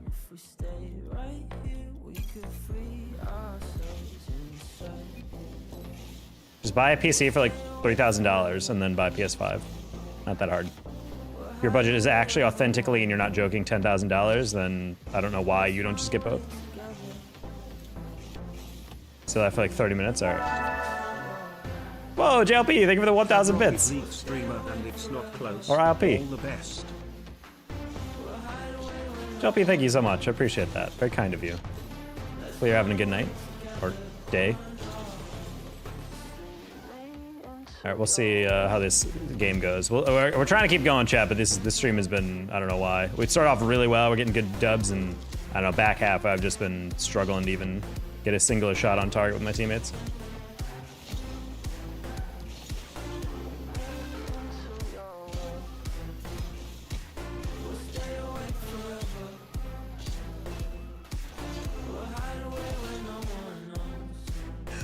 Just buy a PC for like $3,000 and then buy PS5. Not that hard. If your budget is actually authentically, and you're not joking, $10,000, then I don't know why you don't just get both. So that for like 30 minutes, all right. Whoa, JLP, thank you for the 1,000 bits. Or ILP. JLP, thank you so much. I appreciate that. Very kind of you. Hopefully you're having a good night or day. All right, we'll see how this game goes. We're trying to keep going, chat, but this stream has been, I don't know why. We started off really well, we're getting good dubs, and I don't know, back half I've just been struggling to even get a singular shot on target with my teammates.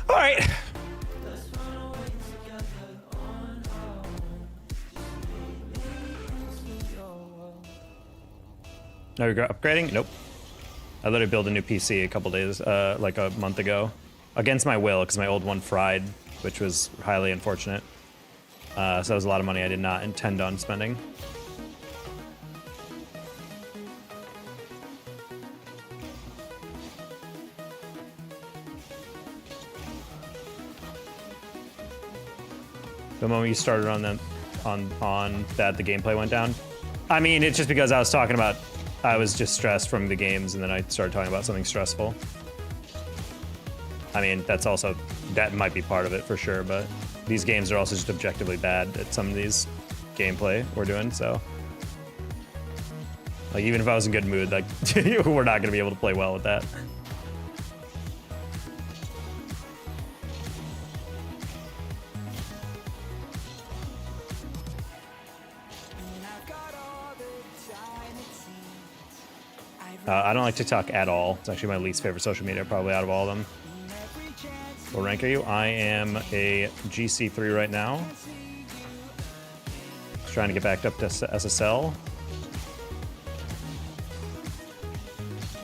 All right. No regret upgrading? Nope. I literally built a new PC a couple days, like a month ago. Against my will, because my old one fried, which was highly unfortunate. So that was a lot of money I did not intend on spending. The moment you started on them, on that, the gameplay went down. I mean, it's just because I was talking about, I was just stressed from the games, and then I started talking about something stressful. I mean, that's also, that might be part of it for sure, but these games are also just objectively bad at some of these gameplay we're doing, so. Like, even if I was in good mood, like, we're not gonna be able to play well with that. I don't like TikTok at all. It's actually my least favorite social media, probably out of all of them. What rank are you? I am a GC3 right now. Just trying to get back up to SSL.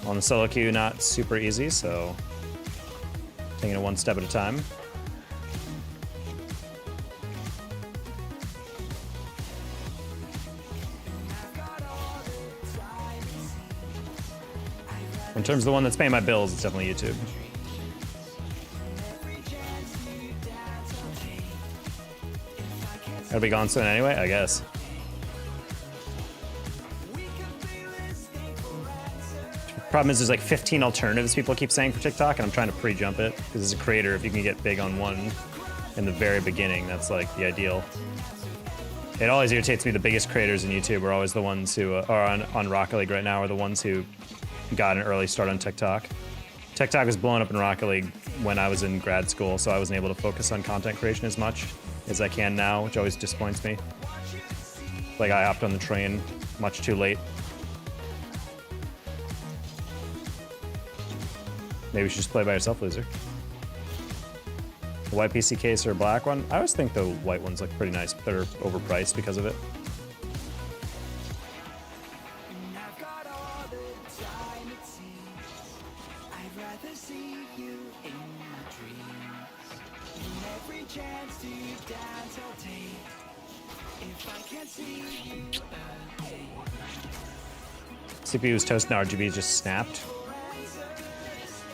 On the solo queue, not super easy, so taking it one step at a time. In terms of the one that's paying my bills, it's definitely YouTube. Gotta be gone soon anyway, I guess. Problem is there's like 15 alternatives people keep saying for TikTok, and I'm trying to pre-jump it, because as a creator, if you can get big on one in the very beginning, that's like the ideal. It always irritates me, the biggest creators in YouTube are always the ones who are on Rocket League right now, are the ones who got an early start on TikTok. TikTok was blowing up in Rocket League when I was in grad school, so I wasn't able to focus on content creation as much as I can now, which always disappoints me. Like, I hopped on the train much too late. Maybe you should just play by yourself, loser. The white PC case or a black one? I always think the white ones look pretty nice, but they're overpriced because of it. CPU is toast and RGB just snapped.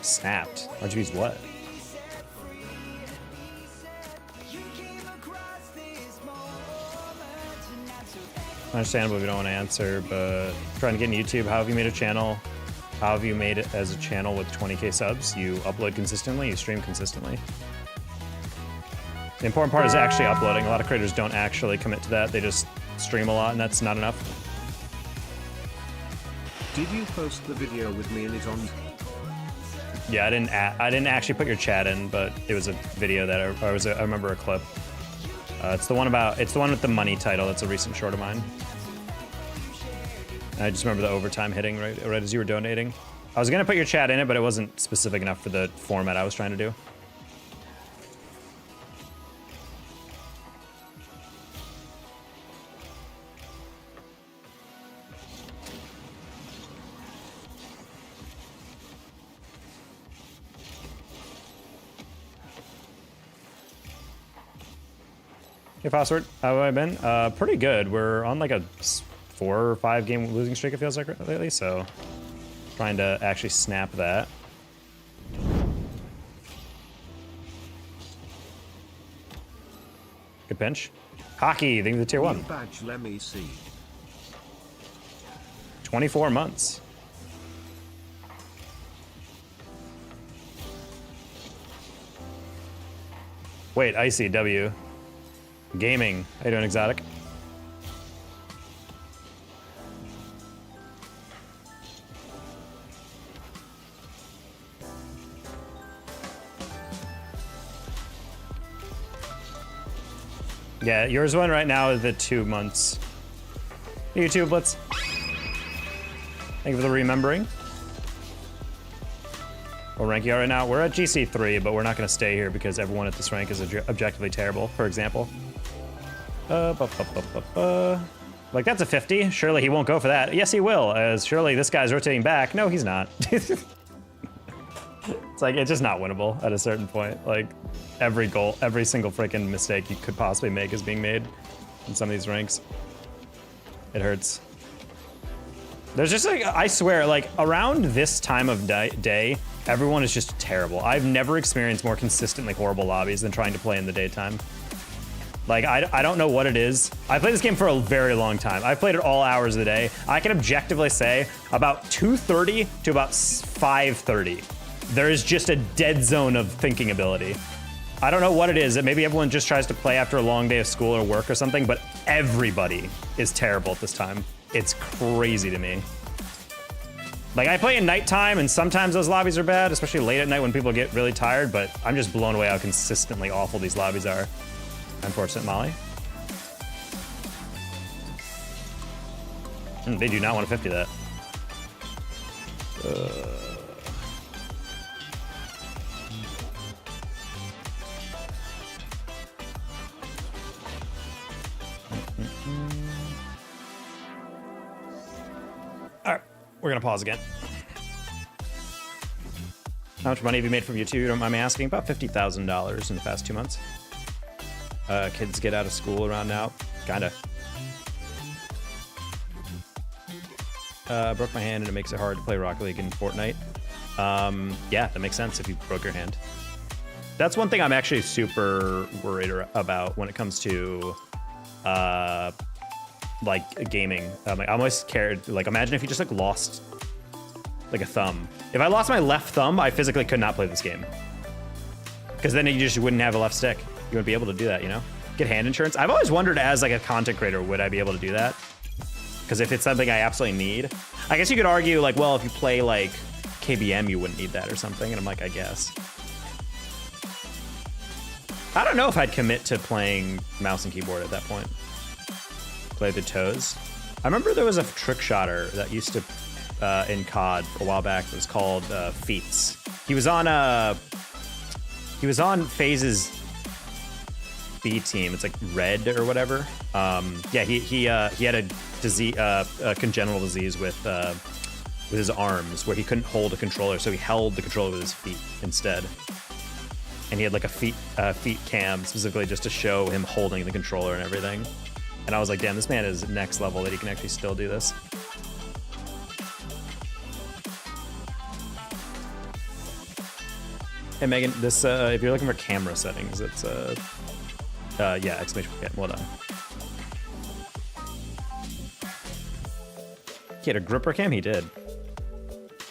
Snapped? RGB's what? Understandable if you don't want to answer, but trying to get in YouTube. How have you made a channel? How have you made it as a channel with 20K subs? You upload consistently, you stream consistently. The important part is actually uploading. A lot of creators don't actually commit to that. They just stream a lot, and that's not enough. Did you post the video with me in it on? Yeah, I didn't actually put your chat in, but it was a video that I remember a clip. It's the one with the money title. That's a recent short of mine. I just remember the overtime hitting right as you were donating. I was gonna put your chat in it, but it wasn't specific enough for the format I was trying to do. Hey, Password, how have I been? Pretty good. We're on like a 4 or 5 game losing streak, it feels like lately, so trying to actually snap that. Good pinch. Hockey, thank you for the tier 1. Badge, let me see. 24 months. Wait, Icy, W. Gaming. How you doing, Exotic? Yeah, yours one right now is the 2 months. YouTube, let's. Thank you for the remembering. What rank you are right now? We're at GC3, but we're not going to stay here because everyone at this rank is objectively terrible, for example. Like, that's a 50. Surely he won't go for that. Yes, he will, as surely this guy's rotating back. No, he's not. It's like, it's just not winnable at a certain point. Like, every goal, every single freaking mistake you could possibly make is being made in some of these ranks. It hurts. There's just like, I swear, like around this time of day, everyone is just terrible. I've never experienced more consistently horrible lobbies than trying to play in the daytime. Like, I don't know what it is. I played this game for a very long time. I've played it all hours of the day. I can objectively say about 2:30 to about 5:30. There is just a dead zone of thinking ability. I don't know what it is. Maybe everyone just tries to play after a long day of school or work or something, but everybody is terrible at this time. It's crazy to me. Like, I play at nighttime, and sometimes those lobbies are bad, especially late at night when people get really tired, but I'm just blown away how consistently awful these lobbies are. Unfortunate Molly. They do not want to 50 that. All right, we're gonna pause again. How much money have you made from YouTube? You don't mind me asking? About $50,000 in the past 2 months. Kids get out of school around now. Kinda. Broke my hand and it makes it hard to play Rocket League and Fortnite. Yeah, that makes sense if you broke your hand. That's one thing I'm actually super worried about when it comes to like gaming. I'm always scared. Like, imagine if you just like lost like a thumb. If I lost my left thumb, I physically could not play this game. Because then you just wouldn't have a left stick. You wouldn't be able to do that, you know? Get hand insurance. I've always wondered as like a content creator, would I be able to do that? Because if it's something I absolutely need, I guess you could argue like, well, if you play like KBM, you wouldn't need that or something. And I'm like, I guess. I don't know if I'd commit to playing mouse and keyboard at that point. Play the toes. I remember there was a trick shotter that used to in COD a while back. It was called Feats. He was on FaZe's B team. It's like Red or whatever. Yeah, he had a disease, a congenital disease with his arms where he couldn't hold a controller, so he held the controller with his feet instead. And he had like a feet cam specifically just to show him holding the controller and everything. And I was like, damn, this man is next level that he can actually still do this. Hey Megan, this if you're looking for camera settings, it's yeah, exclamation point. Well done. He had a gripper cam? He did.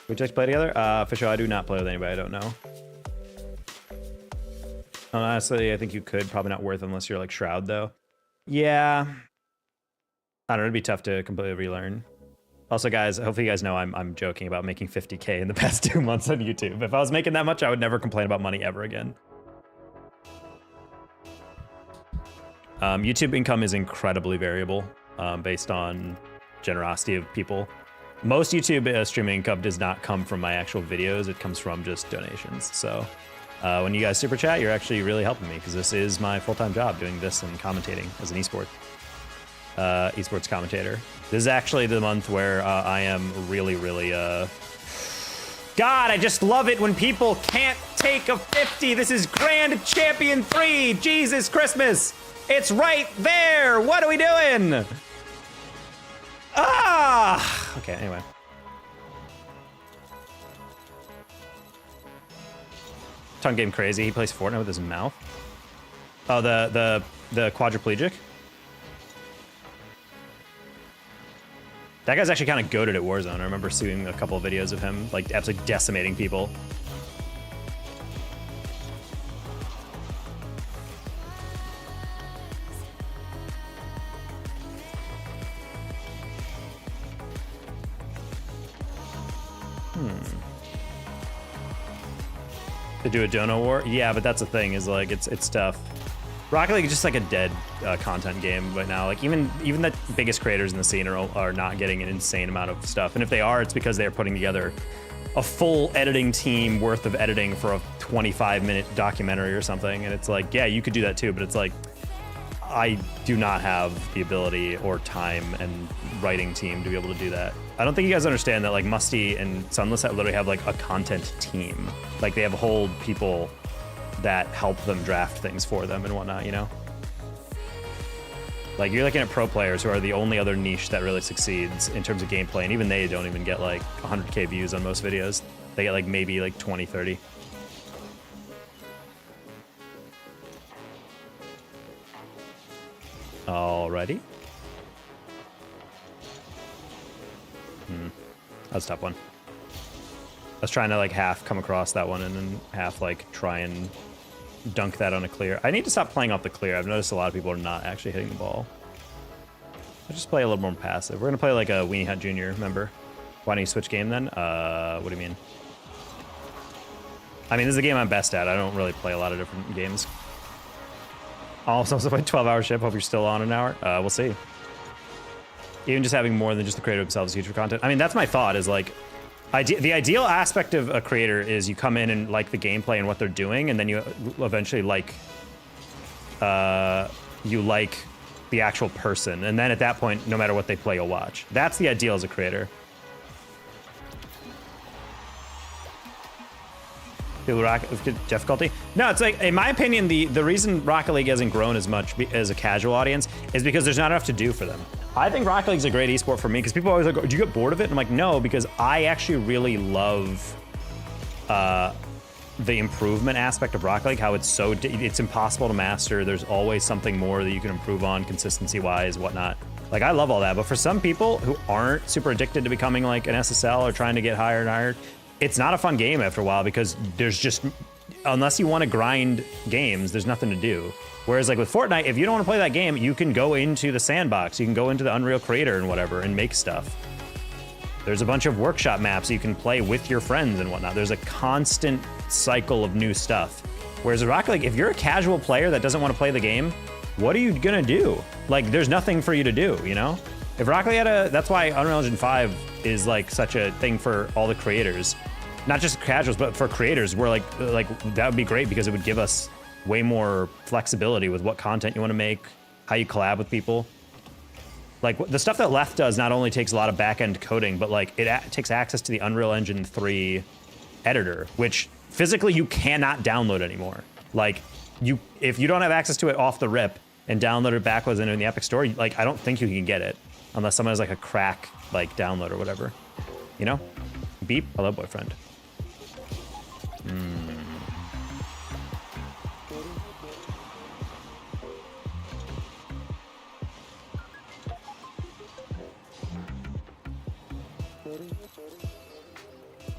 We just play together? For sure, I do not play with anybody I don't know. Honestly, I think you could. Probably not worth unless you're like Shroud, though. Yeah. I don't know, it'd be tough to completely relearn. Also, guys, hopefully you guys know I'm joking about making 50K in the past 2 months on YouTube. If I was making that much, I would never complain about money ever again. YouTube income is incredibly variable based on generosity of people. Most YouTube streaming income does not come from my actual videos. It comes from just donations. So when you guys super chat, you're actually really helping me because this is my full-time job doing this and commentating as an esports commentator. This is actually the month where I am really, God, I just love it when people can't take a 50. This is Grand Champion 3. Jesus Christmas. It's right there. What are we doing? Ah! Okay, anyway. Tongue game crazy. He plays Fortnite with his mouth. Oh, the quadriplegic? That guy's actually kind of goated at Warzone. I remember seeing a couple of videos of him, like, absolutely decimating people. To do a dono war? Yeah, but that's the thing, is like, it's tough. Rocket League is just like a dead content game right now. Like even the biggest creators in the scene are not getting an insane amount of stuff. And if they are, it's because they're putting together a full editing team worth of editing for a 25-minute documentary or something. And it's like, yeah, you could do that too, but it's like, I do not have the ability or time and writing team to be able to do that. I don't think you guys understand that like Musty and Sunless literally have like a content team. Like they have whole people that help them draft things for them and whatnot, you know? Like you're looking at pro players who are the only other niche that really succeeds in terms of gameplay, and even they don't even get like 100K views on most videos. They get like maybe like 20, 30. Alrighty. That's a tough one. I was trying to like half come across that one and then half like try and dunk that on a clear. I need to stop playing off the clear. I've noticed a lot of people are not actually hitting the ball. I just play a little more passive. We're gonna play like a Weenie Hut Jr. Remember? Why don't you switch game then? What do you mean? I mean, this is a game I'm best at. I don't really play a lot of different games. Also, played 12-hour ship. Hope you're still on an hour. We'll see. Even just having more than just the creator themselves is huge for content. I mean, that's my thought is like, the ideal aspect of a creator is you come in and like the gameplay and what they're doing, and then you eventually like, you like the actual person. And then at that point, no matter what they play, you'll watch. That's the ideal as a creator. Difficulty? No, it's like, in my opinion, the reason Rocket League hasn't grown as much as a casual audience is because there's not enough to do for them. I think Rocket League's a great esport for me because people always like, do you get bored of it? And I'm like, no, because I actually really love the improvement aspect of Rocket League, how it's impossible to master. There's always something more that you can improve on consistency-wise, whatnot. Like, I love all that, but for some people who aren't super addicted to becoming like an SSL or trying to get higher and higher, it's not a fun game after a while because there's just, unless you want to grind games, there's nothing to do. Whereas like with Fortnite, if you don't want to play that game, you can go into the sandbox, you can go into the Unreal Creator and whatever and make stuff. There's a bunch of workshop maps you can play with your friends and whatnot. There's a constant cycle of new stuff. Whereas with Rocket League, if you're a casual player that doesn't want to play the game, what are you gonna do? Like, there's nothing for you to do, you know? If Rocket League had that's why Unreal Engine 5 is like such a thing for all the creators. Not just casuals, but for creators, we're like that would be great because it would give us way more flexibility with what content you want to make, how you collab with people. Like the stuff that Left does not only takes a lot of back-end coding, but like it takes access to the Unreal Engine 3 editor, which physically you cannot download anymore. Like if you don't have access to it off the rip and download it backwards into the Epic Store, like I don't think you can get it unless someone has like a crack like download or whatever, you know? Beep, hello boyfriend.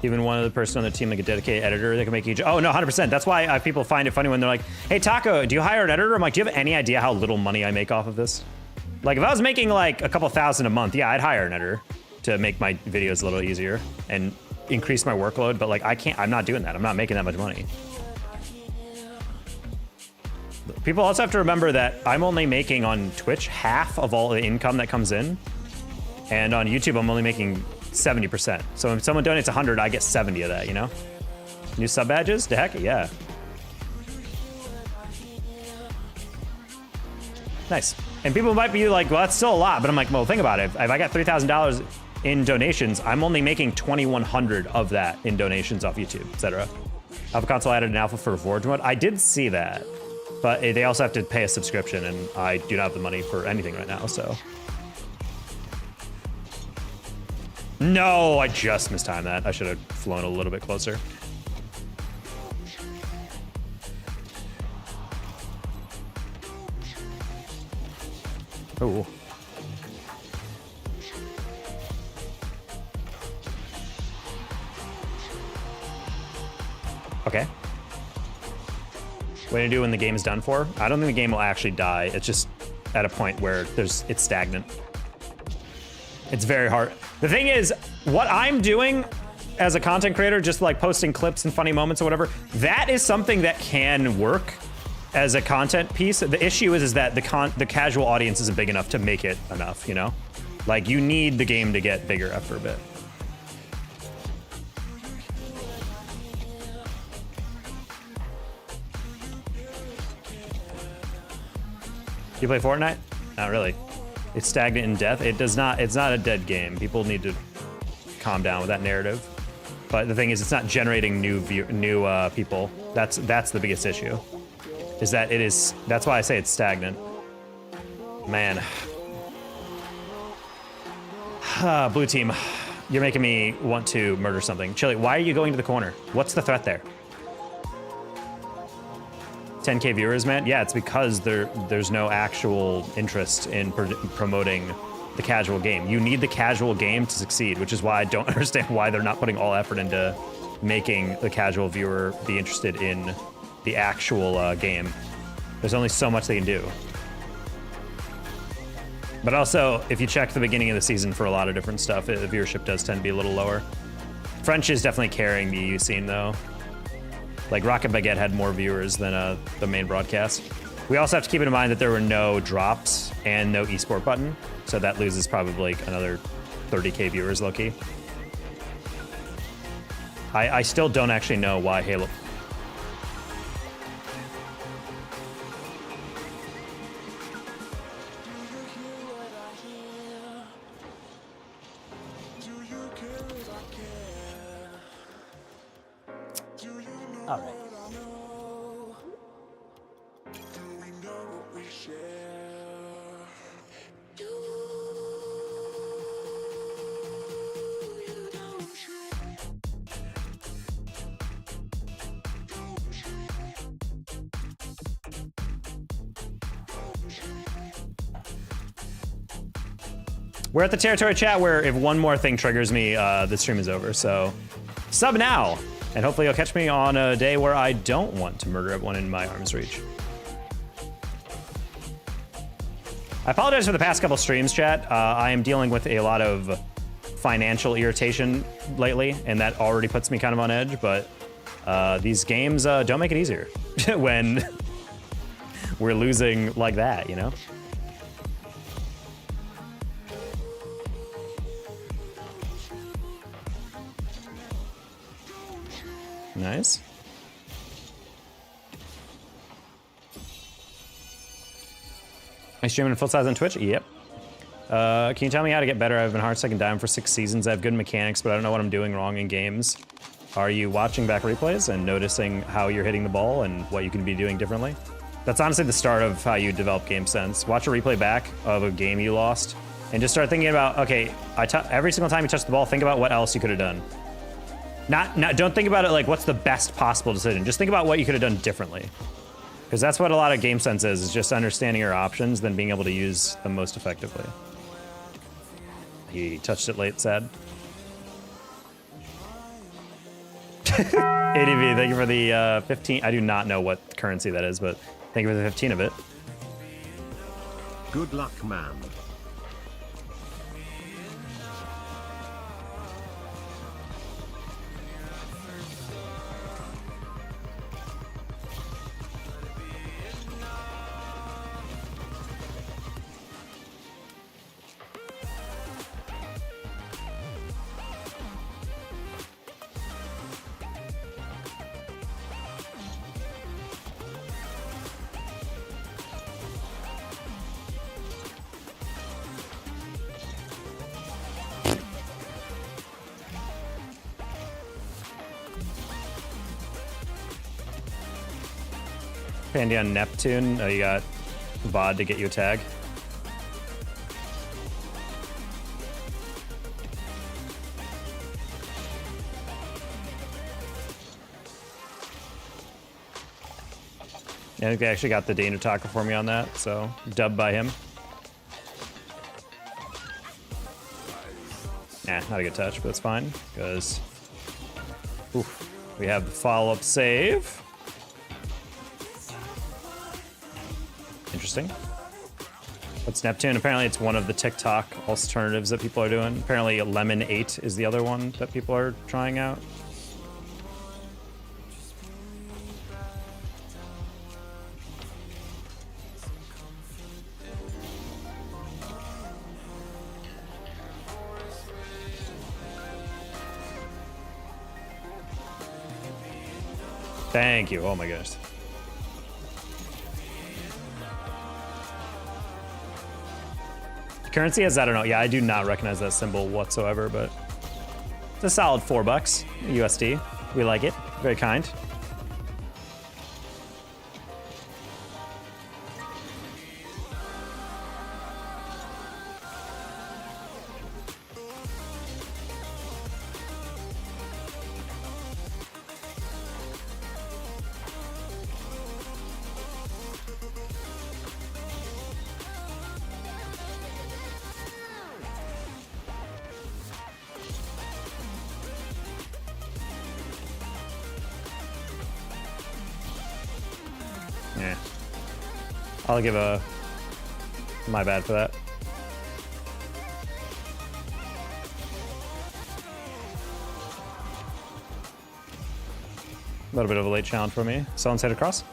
Even one other person on the team, like a dedicated editor, they can make each. Oh no, 100%. That's why people find it funny when they're like, "Hey Taco, do you hire an editor?" I'm like, "Do you have any idea how little money I make off of this?" Like if I was making like a couple thousand a month, yeah, I'd hire an editor to make my videos a little easier and increase my workload. But like I'm not doing that. I'm not making that much money. People also have to remember that I'm only making on Twitch half of all the income that comes in, and on YouTube I'm only making 70%. So if someone donates 100, I get 70 of that, you know? New sub badges? The heck, yeah. Nice. And people might be like, well, that's still a lot, but I'm like, well, think about it. If I got $3,000 in donations, I'm only making 2,100 of that in donations off YouTube, etc. Alpha Console added an alpha for Forge mode. I did see that, but they also have to pay a subscription, and I do not have the money for anything right now, so. No, I just mistimed that. I should have flown a little bit closer. Oh. Okay. What do you do when the game is done for? I don't think the game will actually die. It's just at a point where it's stagnant. It's very hard. The thing is, what I'm doing as a content creator, just like posting clips and funny moments or whatever, that is something that can work as a content piece. The issue is that the casual audience isn't big enough to make it enough, you know? Like, you need the game to get bigger after a bit. You play Fortnite? Not really. It's stagnant in death. It does not. It's not a dead game. People need to calm down with that narrative. But the thing is, it's not generating new people. That's the biggest issue. Is that it is. That's why I say it's stagnant. Man. Blue team, you're making me want to murder something. Chili, why are you going to the corner? What's the threat there? 10K viewers, man? Yeah, it's because there's no actual interest in promoting the casual game. You need the casual game to succeed, which is why I don't understand why they're not putting all effort into making the casual viewer be interested in the actual game. There's only so much they can do. But also, if you check the beginning of the season for a lot of different stuff, the viewership does tend to be a little lower. French is definitely carrying the EU scene, though. Like, Rocket Baguette had more viewers than the main broadcast. We also have to keep in mind that there were no drops and no esport button, so that loses probably like another 30K viewers, low-key. I still don't actually know why Halo... All right. We're at the territory chat where if one more thing triggers me, the stream is over. So sub now, and hopefully you'll catch me on a day where I don't want to murder everyone in my arm's reach. I apologize for the past couple streams, chat. I am dealing with a lot of financial irritation lately, and that already puts me kind of on edge, but these games don't make it easier when we're losing like that, you know? Nice. Am I streaming in full size on Twitch? Yep. Can you tell me how to get better? I've been Hearthstone and Diamond for 6 seasons. I have good mechanics, but I don't know what I'm doing wrong in games. Are you watching back replays and noticing how you're hitting the ball and what you can be doing differently? That's honestly the start of how you develop game sense. Watch a replay back of a game you lost and just start thinking about, okay, every single time you touch the ball, think about what else you could have done. Don't think about it like what's the best possible decision. Just think about what you could have done differently. Because that's what a lot of game sense is just understanding your options, then being able to use them most effectively. He touched it late, sad. ADV, thank you for the 15. I do not know what currency that is, but thank you for the 15 of it. Good luck, man. Pandion Neptune, you got VOD to get you a tag. I think they actually got the Dana Taco for me on that, so dubbed by him. Nah, not a good touch, but it's fine, because we have the follow-up save. Interesting. What's Neptune? Apparently it's one of the TikTok alternatives that people are doing. Apparently Lemon 8 is the other one that people are trying out. Thank you. Oh my goodness. Currency is, I don't know. Yeah, I do not recognize that symbol whatsoever, but it's a solid $4 USD. We like it. Very kind. Yeah. I'll give a my bad for that. A little bit of a late challenge for me. Someone's hit across.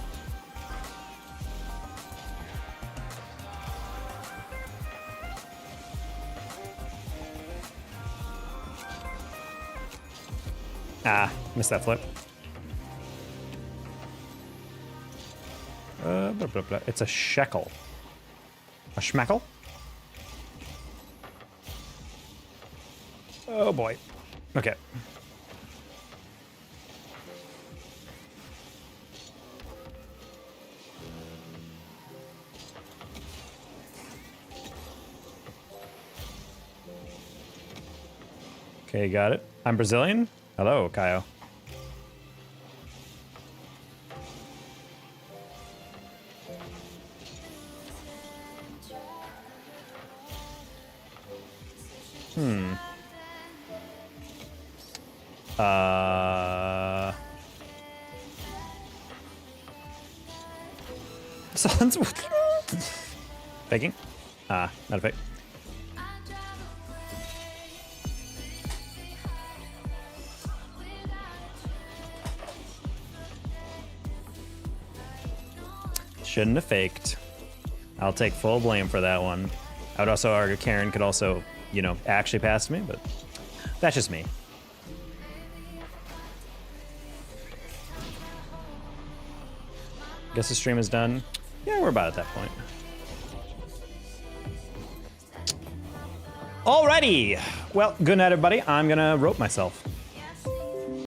Ah, missed that flip. Blah, blah, blah. It's a shekel. A schmeckle? Oh boy. Okay. Okay, got it. I'm Brazilian. Hello, Kaio. Sounds faking? Ah, not a fake. Shouldn't have faked. I'll take full blame for that one. I would also argue Karen could also, you know, actually pass me, but that's just me. Guess the stream is done. Yeah, we're about at that point. Alrighty. Well, good night, everybody. I'm gonna rope myself.